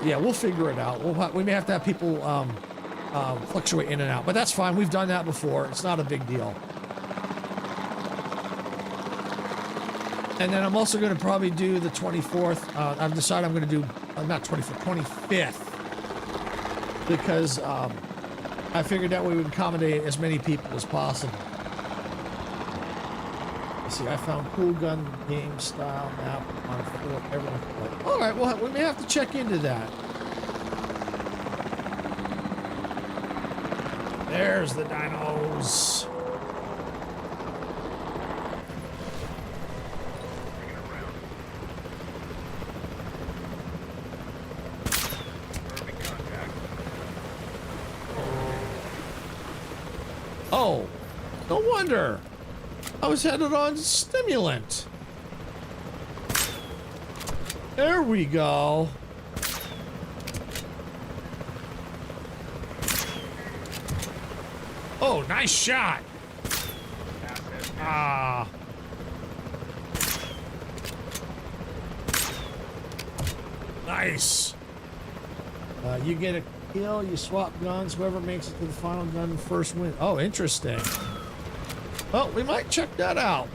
yeah, we'll figure it out. We may have to have people fluctuate in and out, but that's fine. We've done that before. It's not a big deal. And then I'm also going to probably do the 24th. I've decided I'm going to do not 24th, 25th, because I figured that way we would accommodate as many people as possible. Let's see, I found cool gun game style map on floor. Everyone can play. All right, well, we may have to check into that. There's the dinos. Oh, no wonder. I was headed on stimulant. There we go. Oh, nice shot. Ah. Nice. You get a kill, you swap guns, whoever makes it to the final gun first win. Oh, interesting. Well, we might check that out.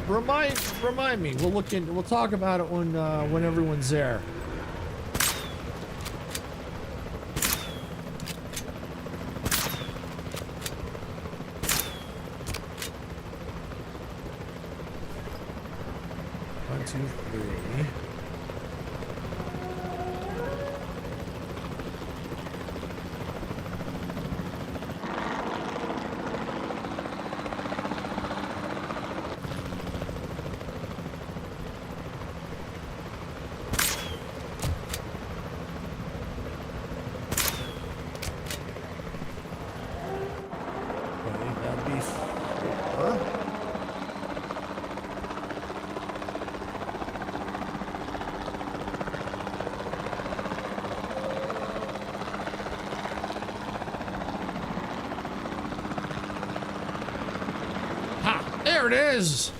Remind me. We'll talk about it when everyone's there. One, two, three. There it is.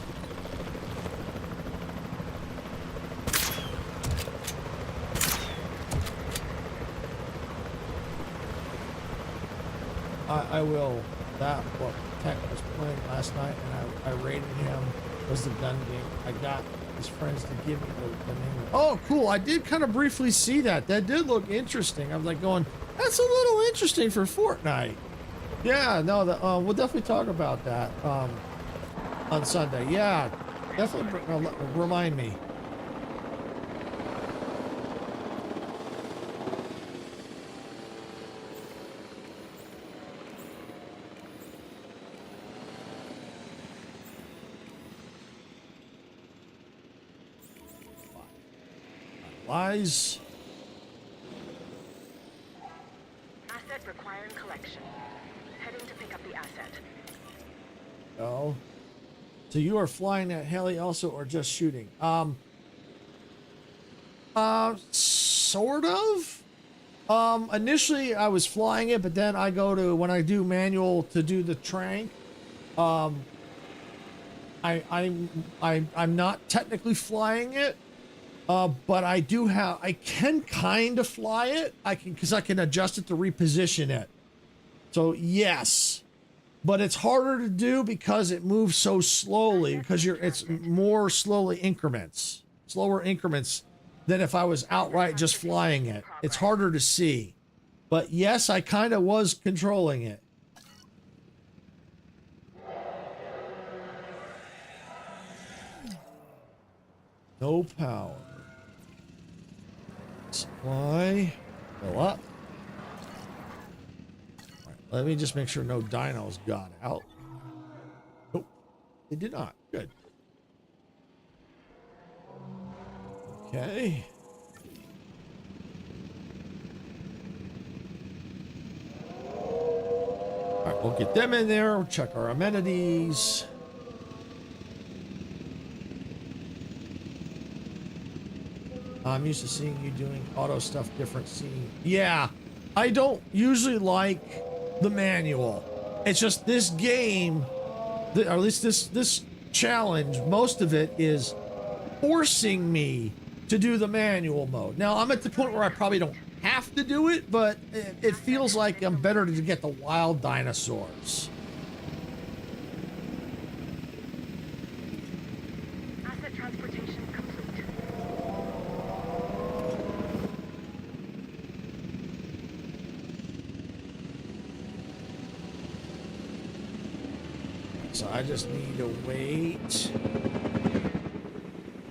I will. That what? Tech was playing last night, and I rated him. Was the gun game. I got his friends to give me the name. Oh, cool. I did kind of briefly see that. That did look interesting. I was like going, that's a little interesting for Fortnite. Yeah, no, we'll definitely talk about that on Sunday. Yeah, definitely remind me. Lies. Asset requiring collection. Heading to pick up the asset. Oh. So you are flying that heli also, or just shooting? Sort of. Initially I was flying it, but then I go to, when I do manual to do the trank, I'm not technically flying it. But I can kind of fly it. Because I can adjust it to reposition it. So yes, but it's harder to do because it moves so slowly, because it's more slower increments than if I was outright just flying it. It's harder to see, but yes, I kind of was controlling it. No power. Supply. Fill up. All right, let me just make sure no dinos got out. Nope. They did not. Good. Okay. All right, we'll get them in there. We'll check our amenities. I'm used to seeing you doing auto stuff different scene. Yeah, I don't usually like the manual. It's just this game, or at least this challenge, most of it is forcing me to do the manual mode. Now, I'm at the point where I probably don't have to do it, but it feels like I'm better to get the wild dinosaurs. Asset transportation complete. So I just need to wait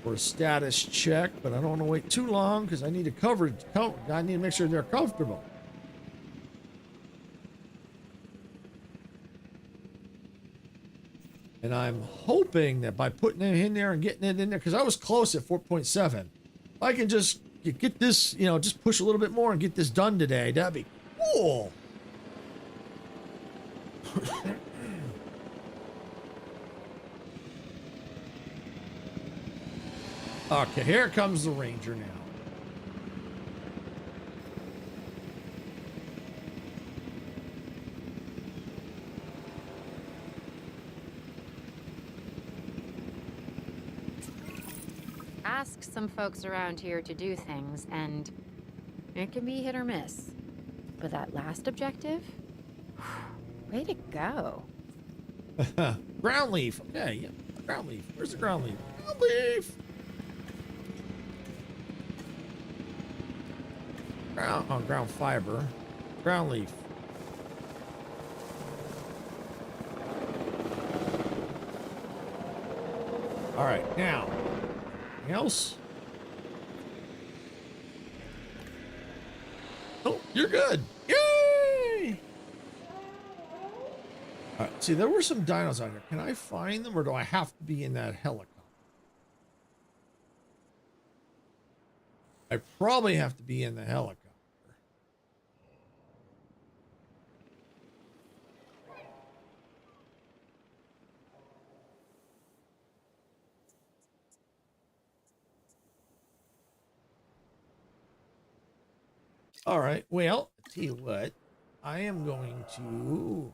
for a status check, but I don't want to wait too long because I need to I need to make sure they're comfortable. And I'm hoping that by putting it in there and getting it in there, because I was close at 4.7, if I can just get this, just push a little bit more and get this done today, that'd be cool. Okay, here comes the Ranger now. Ask some folks around here to do things, and it can be hit or miss. But that last objective? Way to go. Ground leaf. Okay, yeah. Ground leaf. Where's the ground leaf? Ground leaf. Ground fiber. Ground leaf. All right, now. Anything else? Oh, you're good. Yay! All right, see, there were some dinos out here. Can I find them, or do I have to be in that helicopter? I probably have to be in the helicopter. All right, well, I'll tell you what, I am going to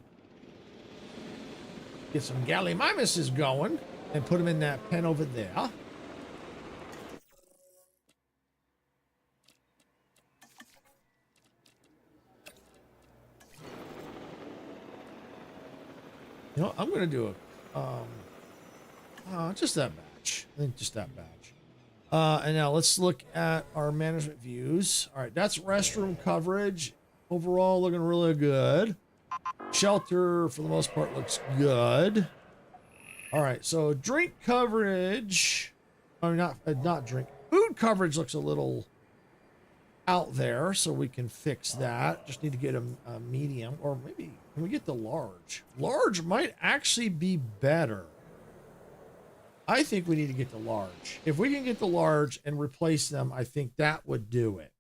get some gallimimuses going and put them in that pen over there. You know, I'm gonna do just that batch. I think just that batch. And now let's look at our management views. All right, that's restroom coverage. Overall, looking really good. Shelter, for the most part, looks good. All right, so drink coverage. I mean, not drink. Food coverage looks a little out there, so we can fix that. Just need to get a medium, or maybe can we get the large? Large might actually be better. I think we need to get the large. If we can get the large and replace them, I think that would do it.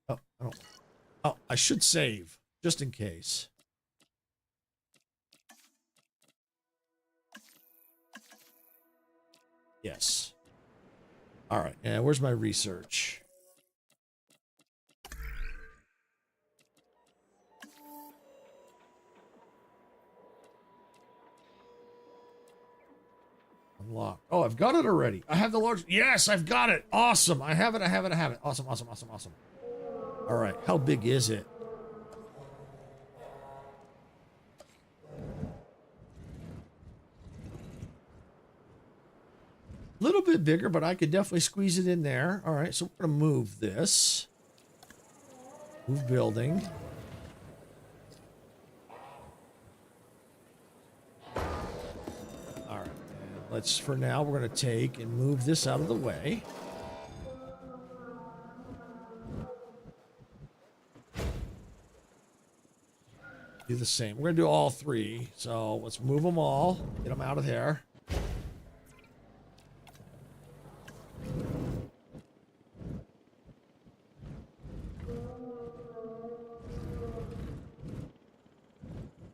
Oh, I don't. Oh, I should save just in case. Yes. All right. And where's my research? Unlock. Oh, I've got it already. I have the large. Yes, I've got it. Awesome. I have it. I have it. I have it. Awesome. Awesome. Awesome. Awesome. All right. How big is it? A little bit bigger, but I could definitely squeeze it in there. All right. So we're going to move this. Move building. All right. And let's, for now, we're going to take and move this out of the way. Do the same. We're going to do all three. So let's move them all. Get them out of there.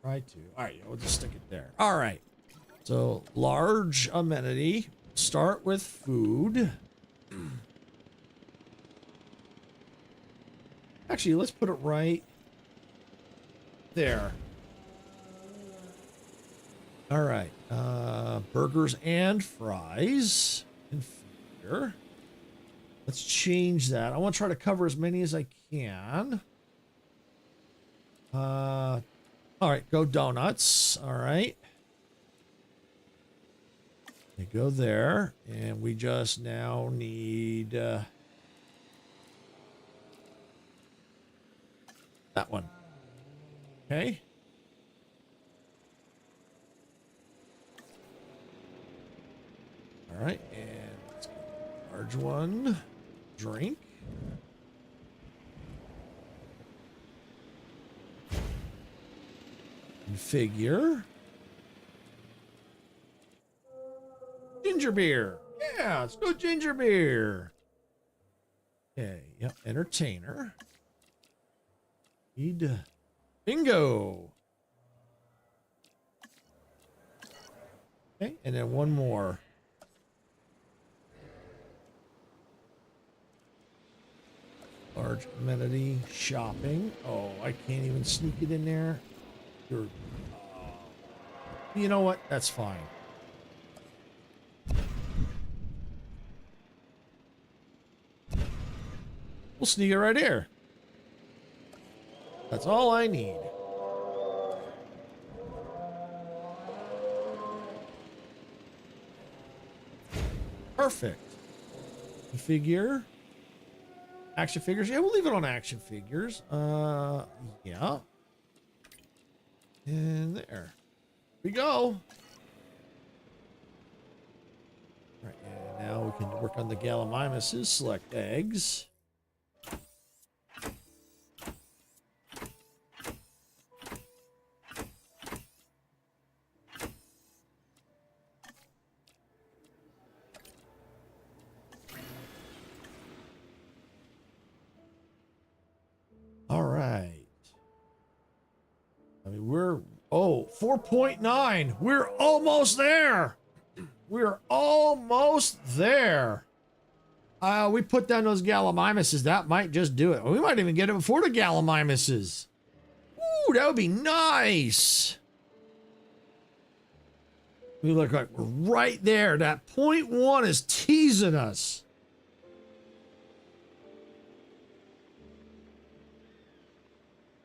Try to. All right, we'll just stick it there. All right. So large amenity. Start with food. Actually, let's put it right there. All right. Burgers and fries. Configure. Let's change that. I want to try to cover as many as I can. All right, go donuts. All right. They go there. And we just now need that one. Okay. All right, and let's get a large one. Drink. Configure. Ginger beer. Yeah, let's go ginger beer. Okay, yep, entertainer. Need bingo. Okay, and then one more. Large amenity shopping. Oh, I can't even sneak it in there. You're, you know what? That's fine. We'll sneak it right here. That's all I need. Perfect. Configure. Action figures. Yeah, we'll leave it on action figures. Yeah. And there we go. All right, and now we can work on the Gallimimuses. Select eggs. All right. I mean, we're 4.9. We're almost there. We're almost there. We put down those Gallimimuses. That might just do it. We might even get it before the Gallimimuses. Ooh, that would be nice. We look like we're right there. That 0.1 is teasing us.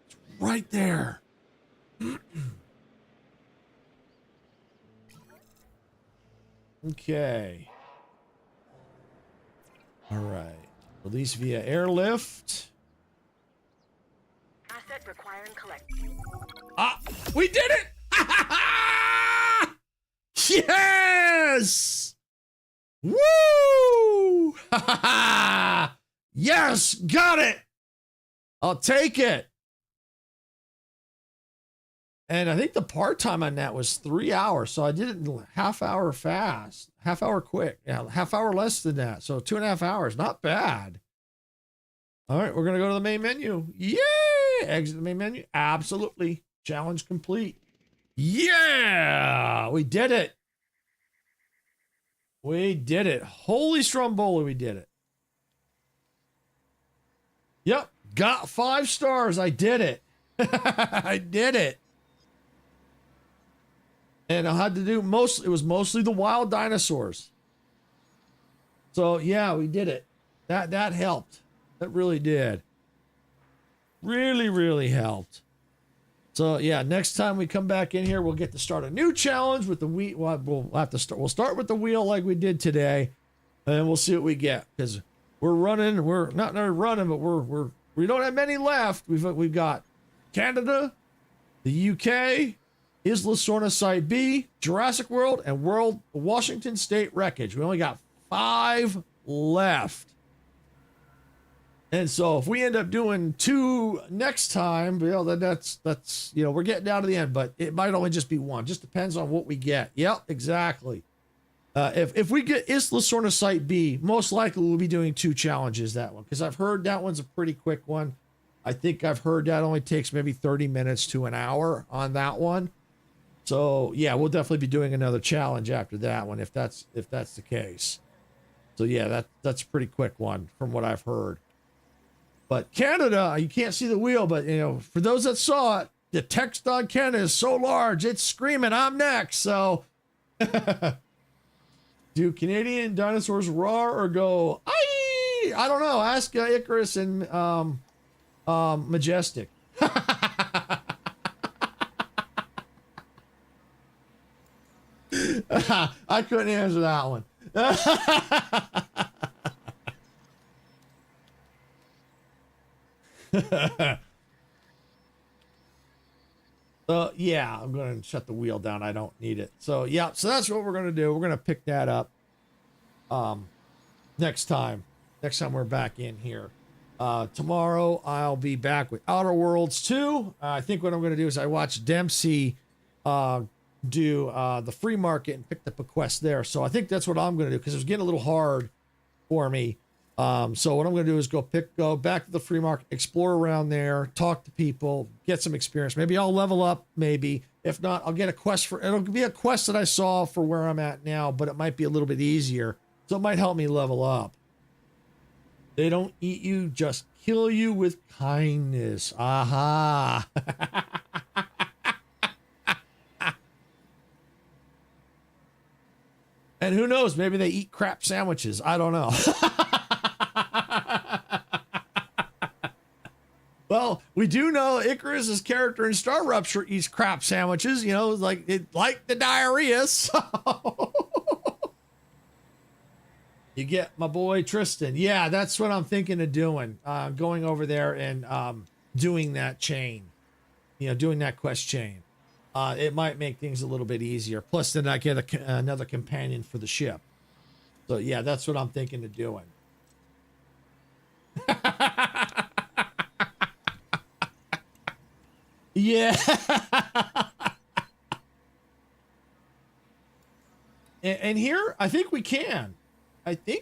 It's right there. Okay. All right. Release via airlift. Asset requiring collect. Ah, we did it! Yes! Woo! Yes, got it! I'll take it. And I think the part time on that was 3 hours. So I did it in half hour fast, half hour quick. Yeah, half hour less than that. So 2.5 hours. Not bad. All right, we're going to go to the main menu. Yay! Exit the main menu. Absolutely. Challenge complete. Yeah! We did it. We did it. Holy Stromboli, we did it. Yep. Got 5 stars. I did it. I did it. And I had to do it was mostly the wild dinosaurs. So yeah, we did it. That helped. That really did. Really, really helped. So yeah, next time we come back in here, we'll get to start a new challenge with the wheel. We'll have to start. We'll start with the wheel like we did today, and we'll see what we get. Because we're running. We're not running, but we don't have many left. We've got Canada, the UK, Isla Sorna Site B, Jurassic World, and Washington State Wreckage. We only got 5 left. And so if we end up doing 2 next time, then that's we're getting down to the end, but it might only just be 1. Just depends on what we get. Yep, exactly. If we get Isla Sorna Site B, most likely we'll be doing 2 challenges that one, because I've heard that one's a pretty quick one. I think I've heard that only takes maybe 30 minutes to an hour on that one. So yeah, we'll definitely be doing another challenge after that one if that's the case. So yeah, that's a pretty quick one from what I've heard. But Canada, you can't see the wheel, but for those that saw it, the text on Canada is so large, it's screaming, "I'm next." So do Canadian dinosaurs roar or go, "Aye"? I don't know. Ask Icarus and Majestic. I couldn't answer that one. Yeah, I'm going to shut the wheel down. I don't need it. So yeah, so that's what we're going to do. We're going to pick that up next time we're back in here. Tomorrow I'll be back with Outer Worlds 2. I think what I'm going to do is I watched Dempsey do the free market and picked up a quest there. So I think that's what I'm going to do, because it was getting a little hard for me. So what I'm going to do is go back to the free market, explore around there, talk to people, get some experience. Maybe I'll level up. Maybe if not, I'll get a quest it'll be a quest that I saw for where I'm at now, but it might be a little bit easier. So it might help me level up. They don't eat you, just kill you with kindness. Aha. And who knows, maybe they eat crap sandwiches. I don't know. Well, we do know Icarus's character in Star Rupture eats crap sandwiches, like the diarrhea. So you get my boy Tristan. Yeah, that's what I'm thinking of doing. Going over there and doing that chain, doing that quest chain. It might make things a little bit easier. Plus, then I get another companion for the ship. So yeah, that's what I'm thinking of doing. Yeah. And here, I think we can. Let me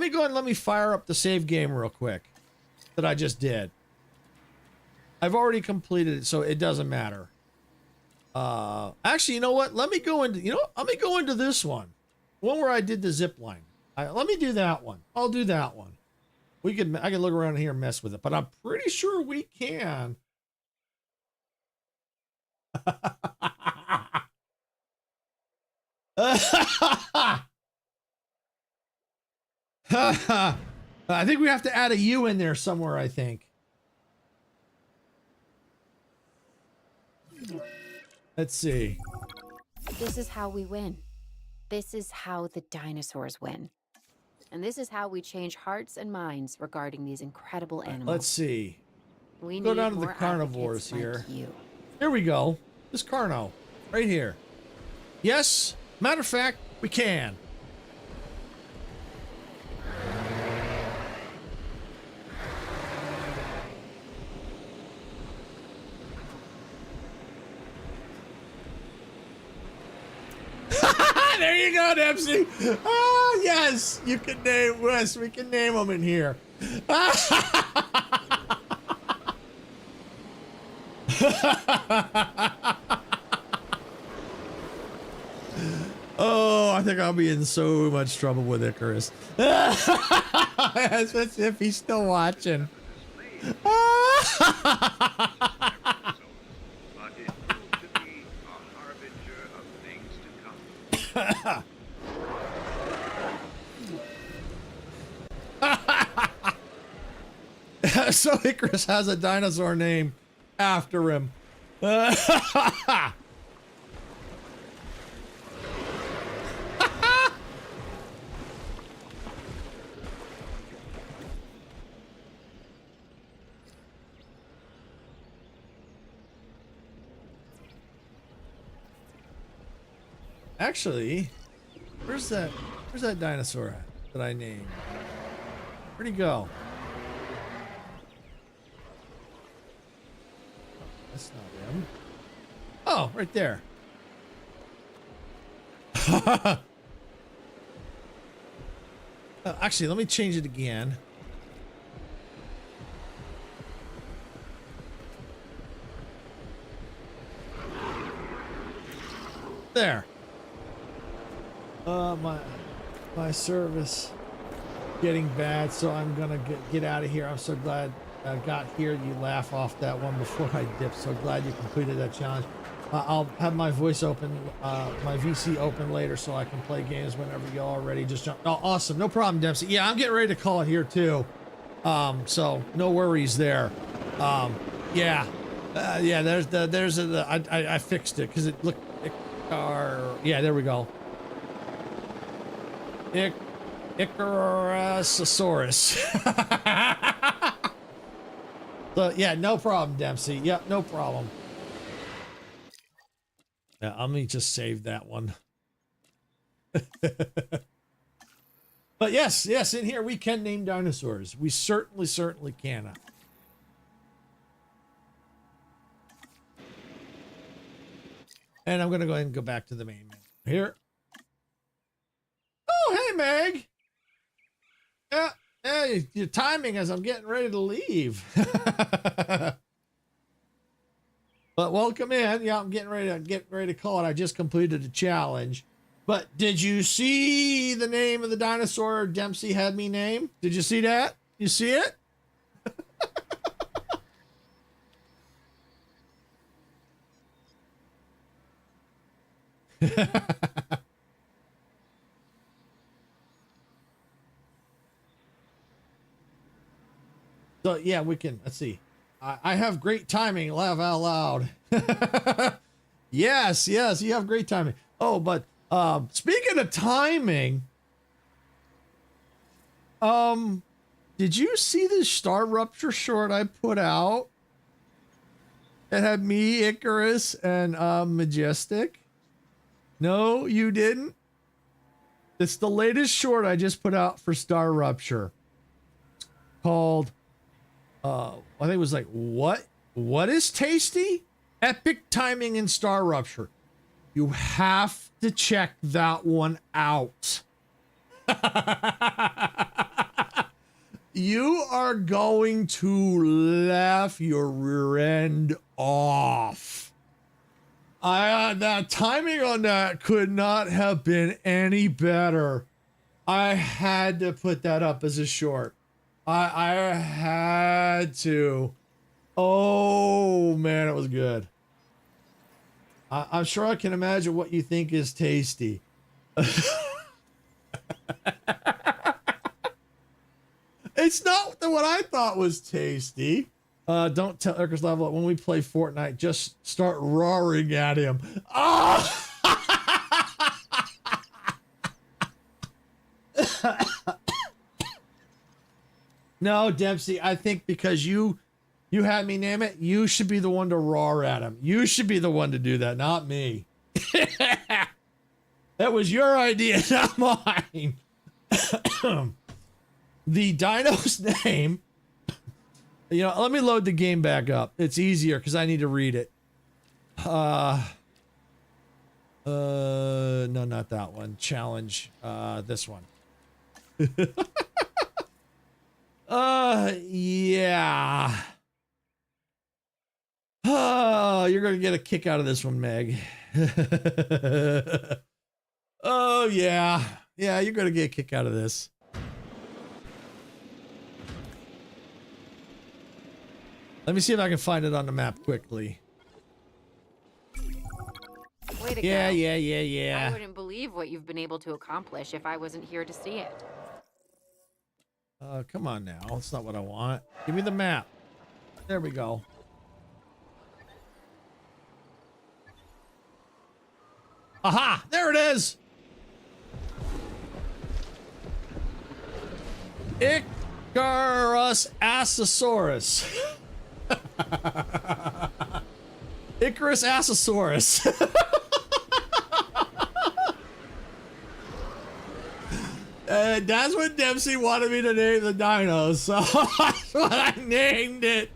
go and let me fire up the save game real quick that I just did. I've already completed it, so it doesn't matter. Actually, you know what? Let me go into this one where I did the zip line. Let me do that one. I'll do that one. I can look around here and mess with it, but I'm pretty sure we can. I think we have to add a U in there somewhere, I think. Let's see. This is how we win. This is how the dinosaurs win. And this is how we change hearts and minds regarding these incredible animals. Let's see. We Go need down to the more carnivores advocates here. like you. Here we go. This Carno. Right here. Yes. Matter of fact, we can. There you go, Dempsey. Oh, yes. You can name Wes. We can name them in here. Oh, I think I'll be in so much trouble with Icarus. Especially if he's still watching. But it proved to be a harbinger of things to come. So Icarus has a dinosaur name after him. Actually, where's that dinosaur at that I named? Where'd he go? That's not him. Oh, right there. Actually, let me change it again. There. My service getting bad, so I'm gonna get out of here. I'm so glad I got here. You laugh off that one before I dip. So glad you completed that challenge. I'll have my voice open, my VC open later, so I can play games whenever y'all are ready. Just jump. Oh, awesome. No problem, Dempsey. Yeah, I'm getting ready to call it here too. So no worries there. Yeah. I fixed it because it looked. Yeah, there we go. Icarosaurus. So yeah, no problem, Dempsey. Yep, no problem. Yeah, let me just save that one. But yes, in here we can name dinosaurs. We certainly can. And I'm gonna go ahead and go back to the main menu here. Oh, hey, Meg. Yeah, hey, your timing as I'm getting ready to leave. But welcome in. Yeah, I'm getting ready to call it. I just completed a challenge. But did you see the name of the dinosaur Dempsey had me name? Did you see that? You see it? So yeah, we can, let's see. I have great timing, laugh out loud. Yes, you have great timing. Oh, but speaking of timing, did you see the Star Rupture short I put out? It had me, Icarus, and Majestic. No, you didn't? It's the latest short I just put out for Star Rupture. It's called I think it was like, what is tasty? Epic timing in Star Rupture. You have to check that one out. You are going to laugh your rear end off. The timing on that could not have been any better. I had to put that up as a short. I had to. Oh man, it was good. I'm sure I can imagine what you think is tasty. It's not what I thought was tasty. Don't tell Icarus level up when we play Fortnite. Just start roaring at him. Oh! No, Dempsey, I think because you had me name it, you should be the one to roar at him. You should be the one to do that, not me. That was your idea, not mine. The dino's name, you know, let me load the game back up. It's easier because I need to read it. No, not that one. Challenge, this one. Yeah. Oh, you're gonna get a kick out of this one, Meg. Oh, yeah. Yeah, you're gonna get a kick out of this. Let me see if I can find it on the map quickly. Way to Yeah, go. yeah. I wouldn't believe what you've been able to accomplish if I wasn't here to see it. Come on now. That's not what I want. Give me the map. There we go. Aha! There it is! Icarus Assosaurus. Icarus Assosaurus. That's what Dempsey wanted me to name the dinos, so that's what I named it.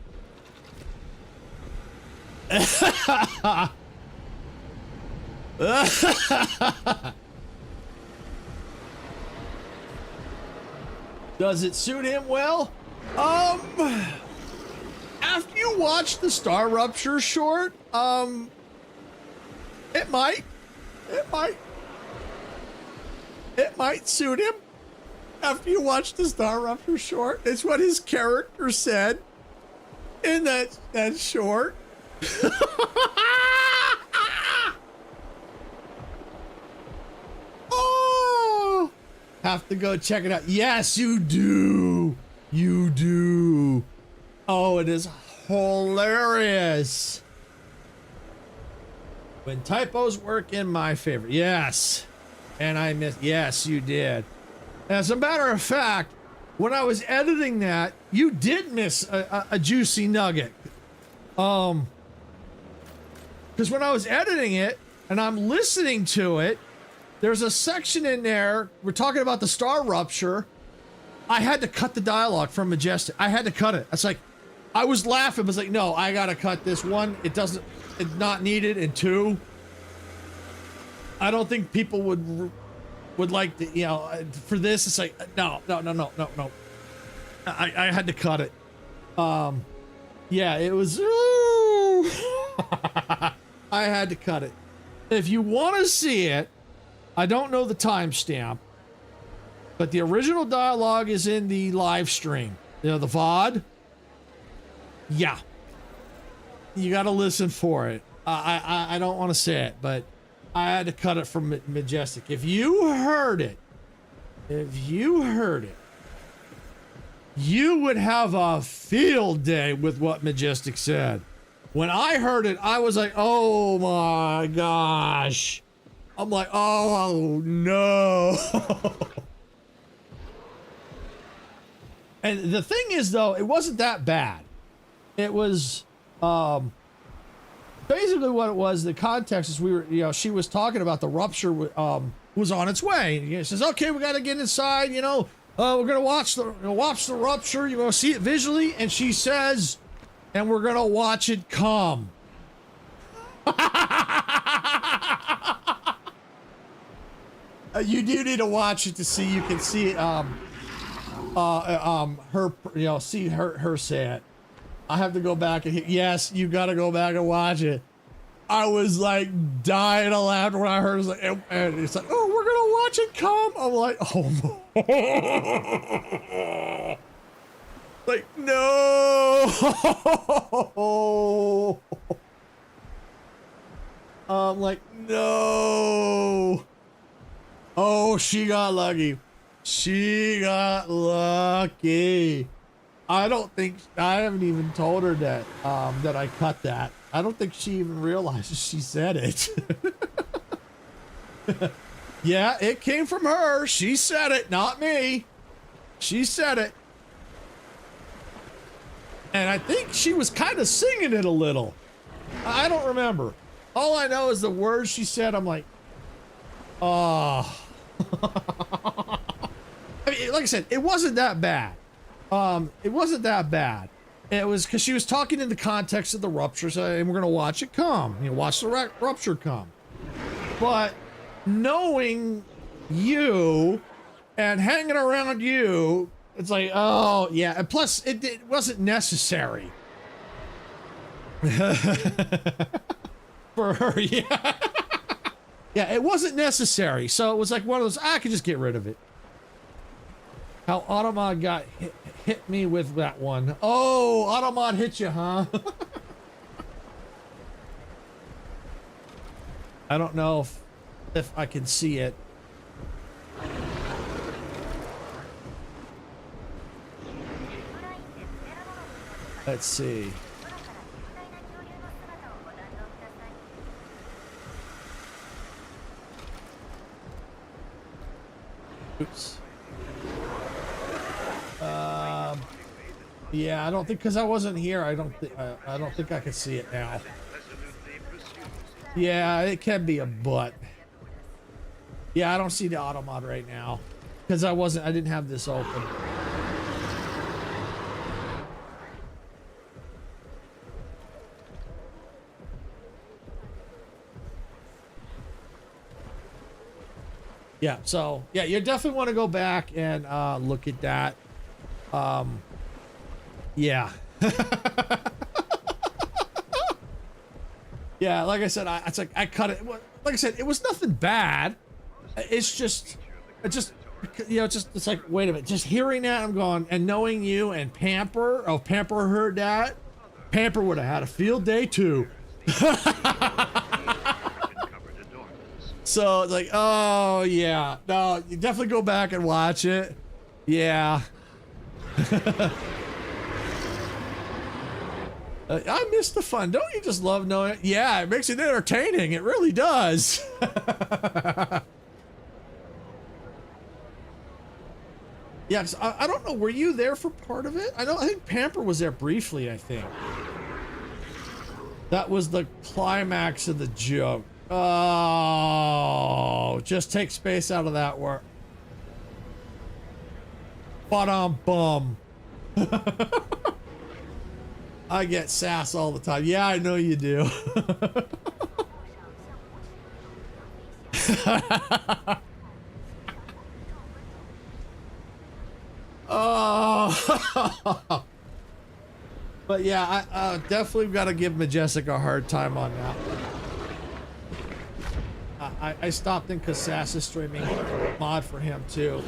Does it suit him well? After you watch the Star Rupture short, it might suit him. After you watch the Star Rupture short, it's what his character said in that short. Oh, have to go check it out. Yes, you do. You do. Oh, it is hilarious. When typos work in my favor. Yes. And I missed. Yes, you did. As a matter of fact, when I was editing that, you did miss a juicy nugget. Because when I was editing it and I'm listening to it, there's a section in there. We're talking about the Star Rupture. I had to cut the dialogue from Majestic. I had to cut it. It's like, I was laughing. I was like, no, I gotta cut this. One, it's not needed. And two, I don't think people would like to, you know, for this, it's like, no. I had to cut it. Yeah, it was, I had to cut it. If you want to see it, I don't know the timestamp, but the original dialogue is in the live stream. You know, the VOD. Yeah. You got to listen for it. I don't want to say it, but I had to cut it from Majestic. If you heard it, you would have a field day with what Majestic said. When I heard it, I was like, oh my gosh. I'm like, oh no. And the thing is, though, it wasn't that bad. It was, basically what it was, the context is she was talking about the rupture was on its way. And she says, okay, we got to get inside, we're going to watch the rupture. You're going to see it visually. And she says, and we're going to watch it come. You do need to watch it to see, you can see, see her say it. I have to go back and yes, you got to go back and watch it. I was like dying of laughter when I heard it. Was like, and it's like, oh, we're gonna watch it come. I'm like, oh, like no. I'm like, no. Oh, she got lucky. She got lucky. I haven't even told her that that I cut that. I don't think she even realizes she said it. Yeah, it came from her. She said it, not me. She said it. And I think she was kind of singing it a little. I don't remember. All I know is the words she said, I'm like, oh. I mean, like I said, it wasn't that bad. It wasn't that bad. It was because she was talking in the context of the rupture, so, and we're going to watch it come. You know, watch the rupture come. But knowing you and hanging around you, it's like, oh, yeah. And plus, it wasn't necessary. For her, yeah. Yeah, it wasn't necessary. So it was like one of those, I could just get rid of it. How Automod got hit me with that one. Oh, Automod hit you, huh? I don't know if I can see it. Let's see. Oops. Yeah, I don't think because I wasn't here. I don't think I can see it now. Yeah, it can be a butt. Yeah, I don't see the Automod right now because I didn't have this open. Yeah, so yeah, you definitely want to go back and look at that. Yeah. Yeah, like I said, I cut it. Like I said, it was nothing bad. It's like, wait a minute, just hearing that, I'm going, and knowing you and Pamper, oh, Pamper heard that, Pamper would have had a field day too. So it's like, oh yeah, no, you definitely go back and watch it. Yeah. I miss the fun. Don't you just love knowing it? Yeah, it makes it entertaining. It really does. Yeah, 'cause I don't know. Were you there for part of it? I think Pamper was there briefly, I think. That was the climax of the joke. Oh, just take space out of that word. Bum. I get sass all the time. Yeah, I know you do. Oh. But yeah, I definitely got to give Majestic a hard time on that one. I stopped in because Sass is streaming mod for him too.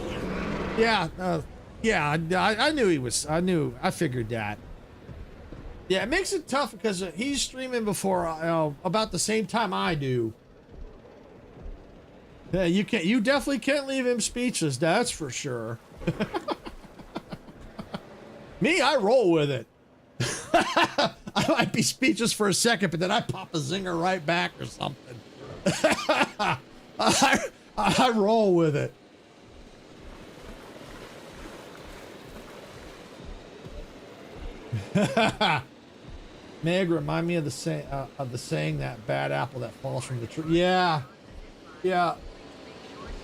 Yeah, yeah, I knew he was. I figured that. Yeah, it makes it tough because he's streaming before about the same time I do. Yeah, you definitely can't leave him speechless. That's for sure. Me, I roll with it. I might be speechless for a second, but then I pop a zinger right back or something. I roll with it. Meg, remind me of the saying that bad apple that falls from the tree. Yeah. Yeah.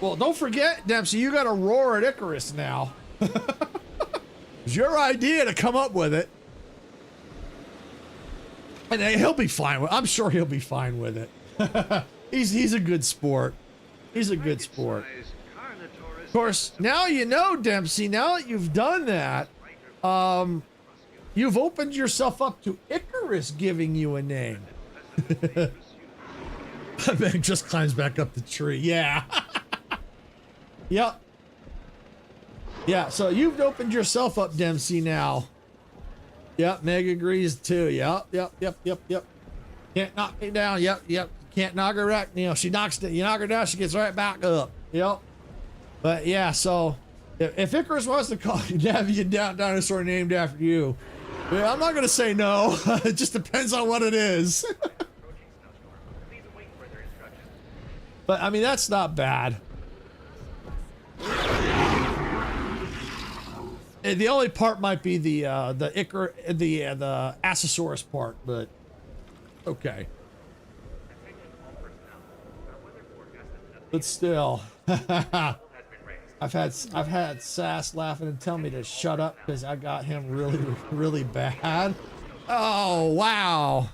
Well, don't forget, Dempsey, you got to roar at Icarus now. It's your idea to come up with it. And he'll be fine with it. I'm sure he'll be fine with it. He's a good sport. He's a good sport. Of course, now you know, Dempsey, now that you've done that, you've opened yourself up to Icarus giving you a name. Meg just climbs back up the tree. Yeah. Yep. Yeah, so you've opened yourself up, Dempsey, now. Yep, Meg agrees too. Yep. Can't knock me down. Yep. Can't knock her right. You know, you knock her down, she gets right back up. Yep. But yeah, so if Icarus wants to call you, have you down dinosaur named after you, well, I'm not gonna say no. It just depends on what it is. But I mean, that's not bad. The only part might be the Asosaurus part, but okay. But still, I've had Sass laughing and tell me to shut up because I got him really bad. Oh wow.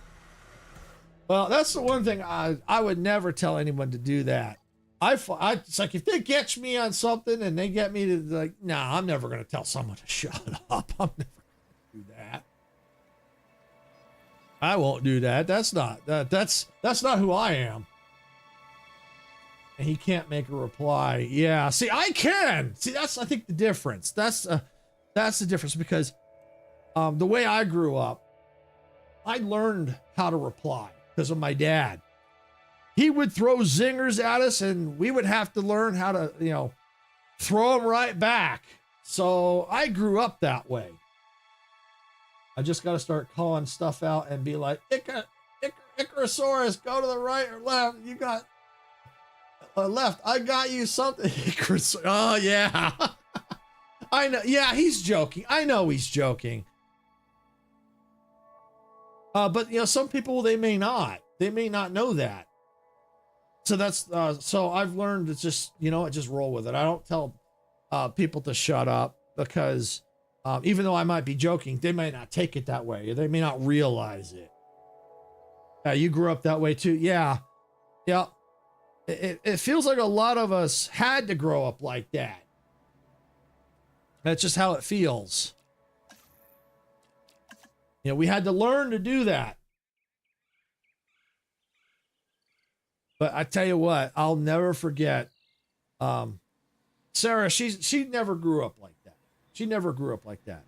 Well, that's the one thing I would never tell anyone to do that. It's like if they catch me on something and they get me to like, nah, I'm never gonna tell someone to shut up. I'm never gonna do that. I won't do that. That's not who I am. And he can't make a reply. Yeah, see, I can. See, that's I think the difference. That's the difference because the way I grew up, I learned how to reply because of my dad. He would throw zingers at us and we would have to learn how to, throw them right back. So I grew up that way. I just got to start calling stuff out and be like, Icarosaurus, go to the right or left. You got left. I got you something. Icarosaurus. Oh, yeah. I know. Yeah, he's joking. I know he's joking. But, some people, they may not. They may not know that. So that's, so I've learned to just, just roll with it. I don't tell people to shut up because even though I might be joking, they may not take it that way. Or they may not realize it. You grew up that way too. Yeah. Yeah. It feels like a lot of us had to grow up like that. That's just how it feels. We had to learn to do that. But I tell you what, I'll never forget. Sarah, she never grew up like that. She never grew up like that.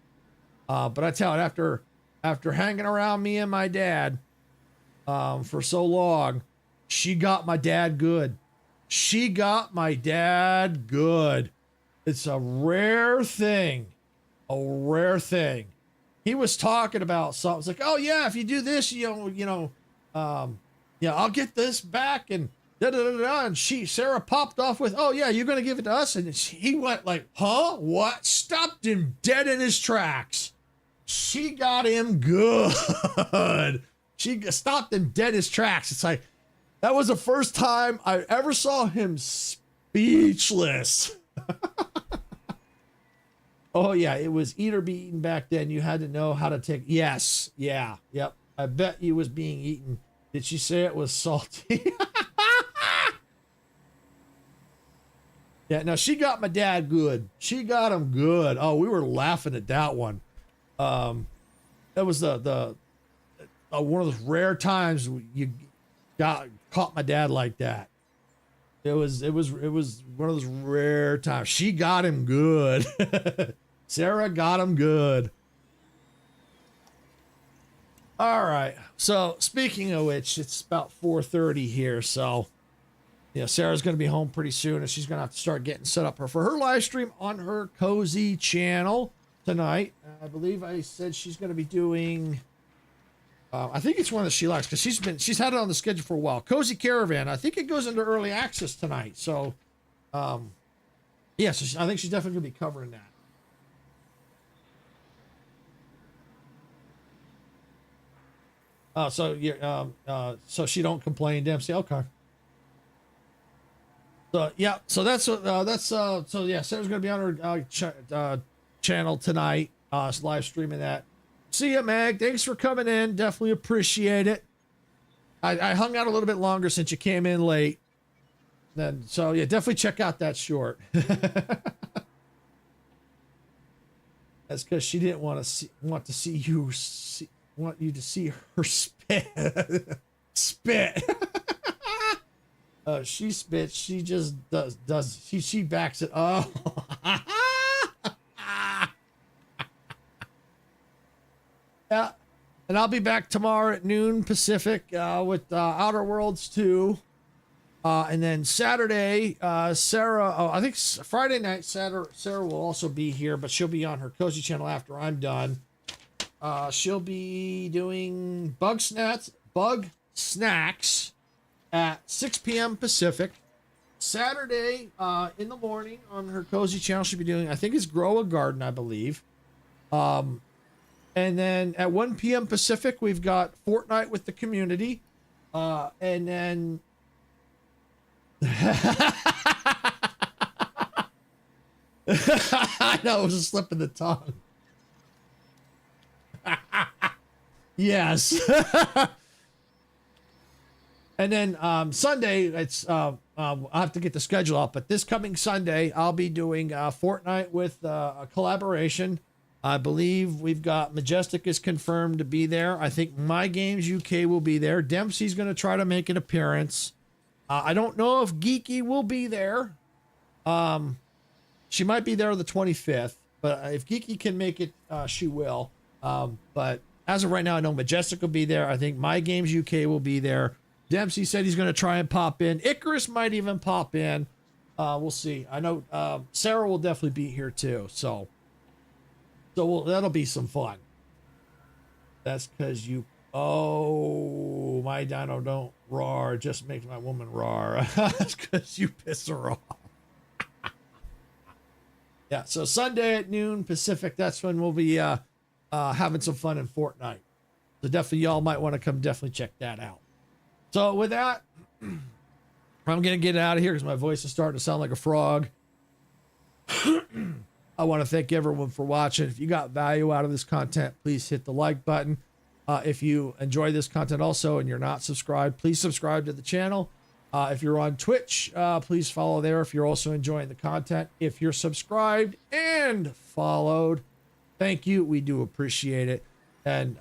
But I tell you, after hanging around me and my dad for so long, she got my dad good. She got my dad good. It's a rare thing. A rare thing. He was talking about something. It's like, oh yeah, if you do this, I'll get this back and da da da da. And Sarah popped off with, oh yeah, you're gonna give it to us. And he went like, huh? What? Stopped him dead in his tracks. She got him good. She stopped him dead in his tracks. It's like, that was the first time I ever saw him speechless. Oh yeah, it was eat or be eaten back then. You had to know how to take. Yes, yeah, yep. I bet you was being eaten. Did she say it was salty? Yeah, no, she got my dad good. She got him good. Oh, we were laughing at that one. That was the one of those rare times you caught my dad like that. It was one of those rare times. She got him good. Sarah got him good. All right. So speaking of which, it's about 4:30 here. So, Sarah's going to be home pretty soon, and she's going to have to start getting set up for her live stream on her Cozy channel tonight. I believe I said she's going to be doing. I think it's one that she likes because she's had it on the schedule for a while. Cozy Caravan. I think it goes into early access tonight. So, yeah. So I think she's definitely going to be covering that. So she don't complain, Dempsey. Okay. So yeah, so that's so yeah, Sarah's gonna be on her channel tonight, live streaming that. See ya, Meg. Thanks for coming in. Definitely appreciate it. I hung out a little bit longer since you came in late. Then so yeah, definitely check out that short. That's because she didn't want to see you her spit. Spit. She spits. She just does. She backs it up. Yeah, and I'll be back tomorrow at noon Pacific with Outer Worlds 2. And then Saturday, Sarah, I think Friday night, Sarah will also be here, but she'll be on her Cozy channel after I'm done. She'll be doing bug snacks at 6 p.m. Pacific. Saturday in the morning on her Cozy channel, she'll be doing, I think it's Grow a Garden, I believe. And then at 1 p.m. Pacific, we've got Fortnite with the community. And then I know, it was a slip of the tongue. Yes. And then Sunday, it's I'll have to get the schedule up, but this coming Sunday, I'll be doing Fortnite with a collaboration. I believe we've got Majestic is confirmed to be there. I think My Games UK will be there. Dempsey's going to try to make an appearance. I don't know if Geeky will be there. She might be there the 25th, but if Geeky can make it, she will. But as of right now, I know Majestic will be there. I think My Games UK will be there. Dempsey said he's going to try and pop in. Icarus might even pop in. We'll see. I know Sarah will definitely be here too. So that'll be some fun. That's because you... Oh, my Dino don't roar. Just makes my woman roar. That's because you piss her off. Yeah, so Sunday at noon Pacific, that's when we'll be having some fun in Fortnite. So definitely y'all might want to come definitely check that out. So with that, I'm going to get out of here because my voice is starting to sound like a frog. I want to thank everyone for watching. If you got value out of this content, please hit the like button. If you enjoy this content also and you're not subscribed, please subscribe to the channel. If you're on Twitch, please follow there if you're also enjoying the content. If you're subscribed and followed, thank you. We do appreciate it. And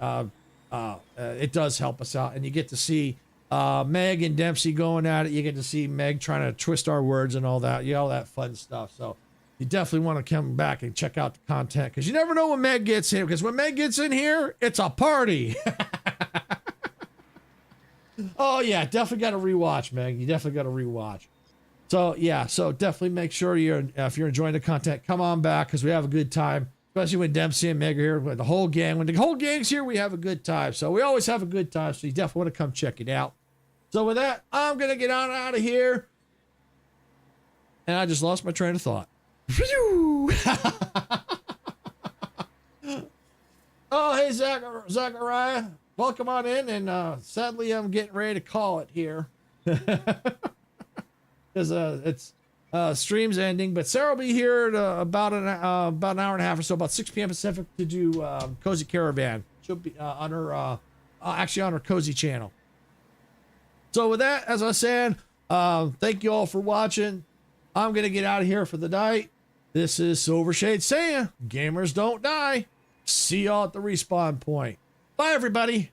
it does help us out. And you get to see Meg and Dempsey going at it. You get to see Meg trying to twist our words and all that. All that fun stuff. So you definitely want to come back and check out the content because you never know when Meg gets in. Because when Meg gets in here, it's a party. Oh yeah, definitely got to rewatch, Meg. You definitely got to rewatch. So yeah, so definitely make sure if you're enjoying the content, come on back because we have a good time. Especially when Dempsey and Meg are here, with the whole gang. When the whole gang's here, we have a good time. So we always have a good time. So you definitely want to come check it out. So with that, I'm gonna get on out of here. And I just lost my train of thought. Oh, hey, Zachariah. Welcome on in. And sadly, I'm getting ready to call it here. Because it's stream's ending. But Sarah will be here at about an hour and a half or so, about 6 p.m. Pacific to do Cozy Caravan. She'll be on her, actually on her Cozy channel. So with that, as I said, thank you all for watching. I'm going to get out of here for the night. This is Silvershade saying, gamers don't die. See y'all at the respawn point. Bye, everybody.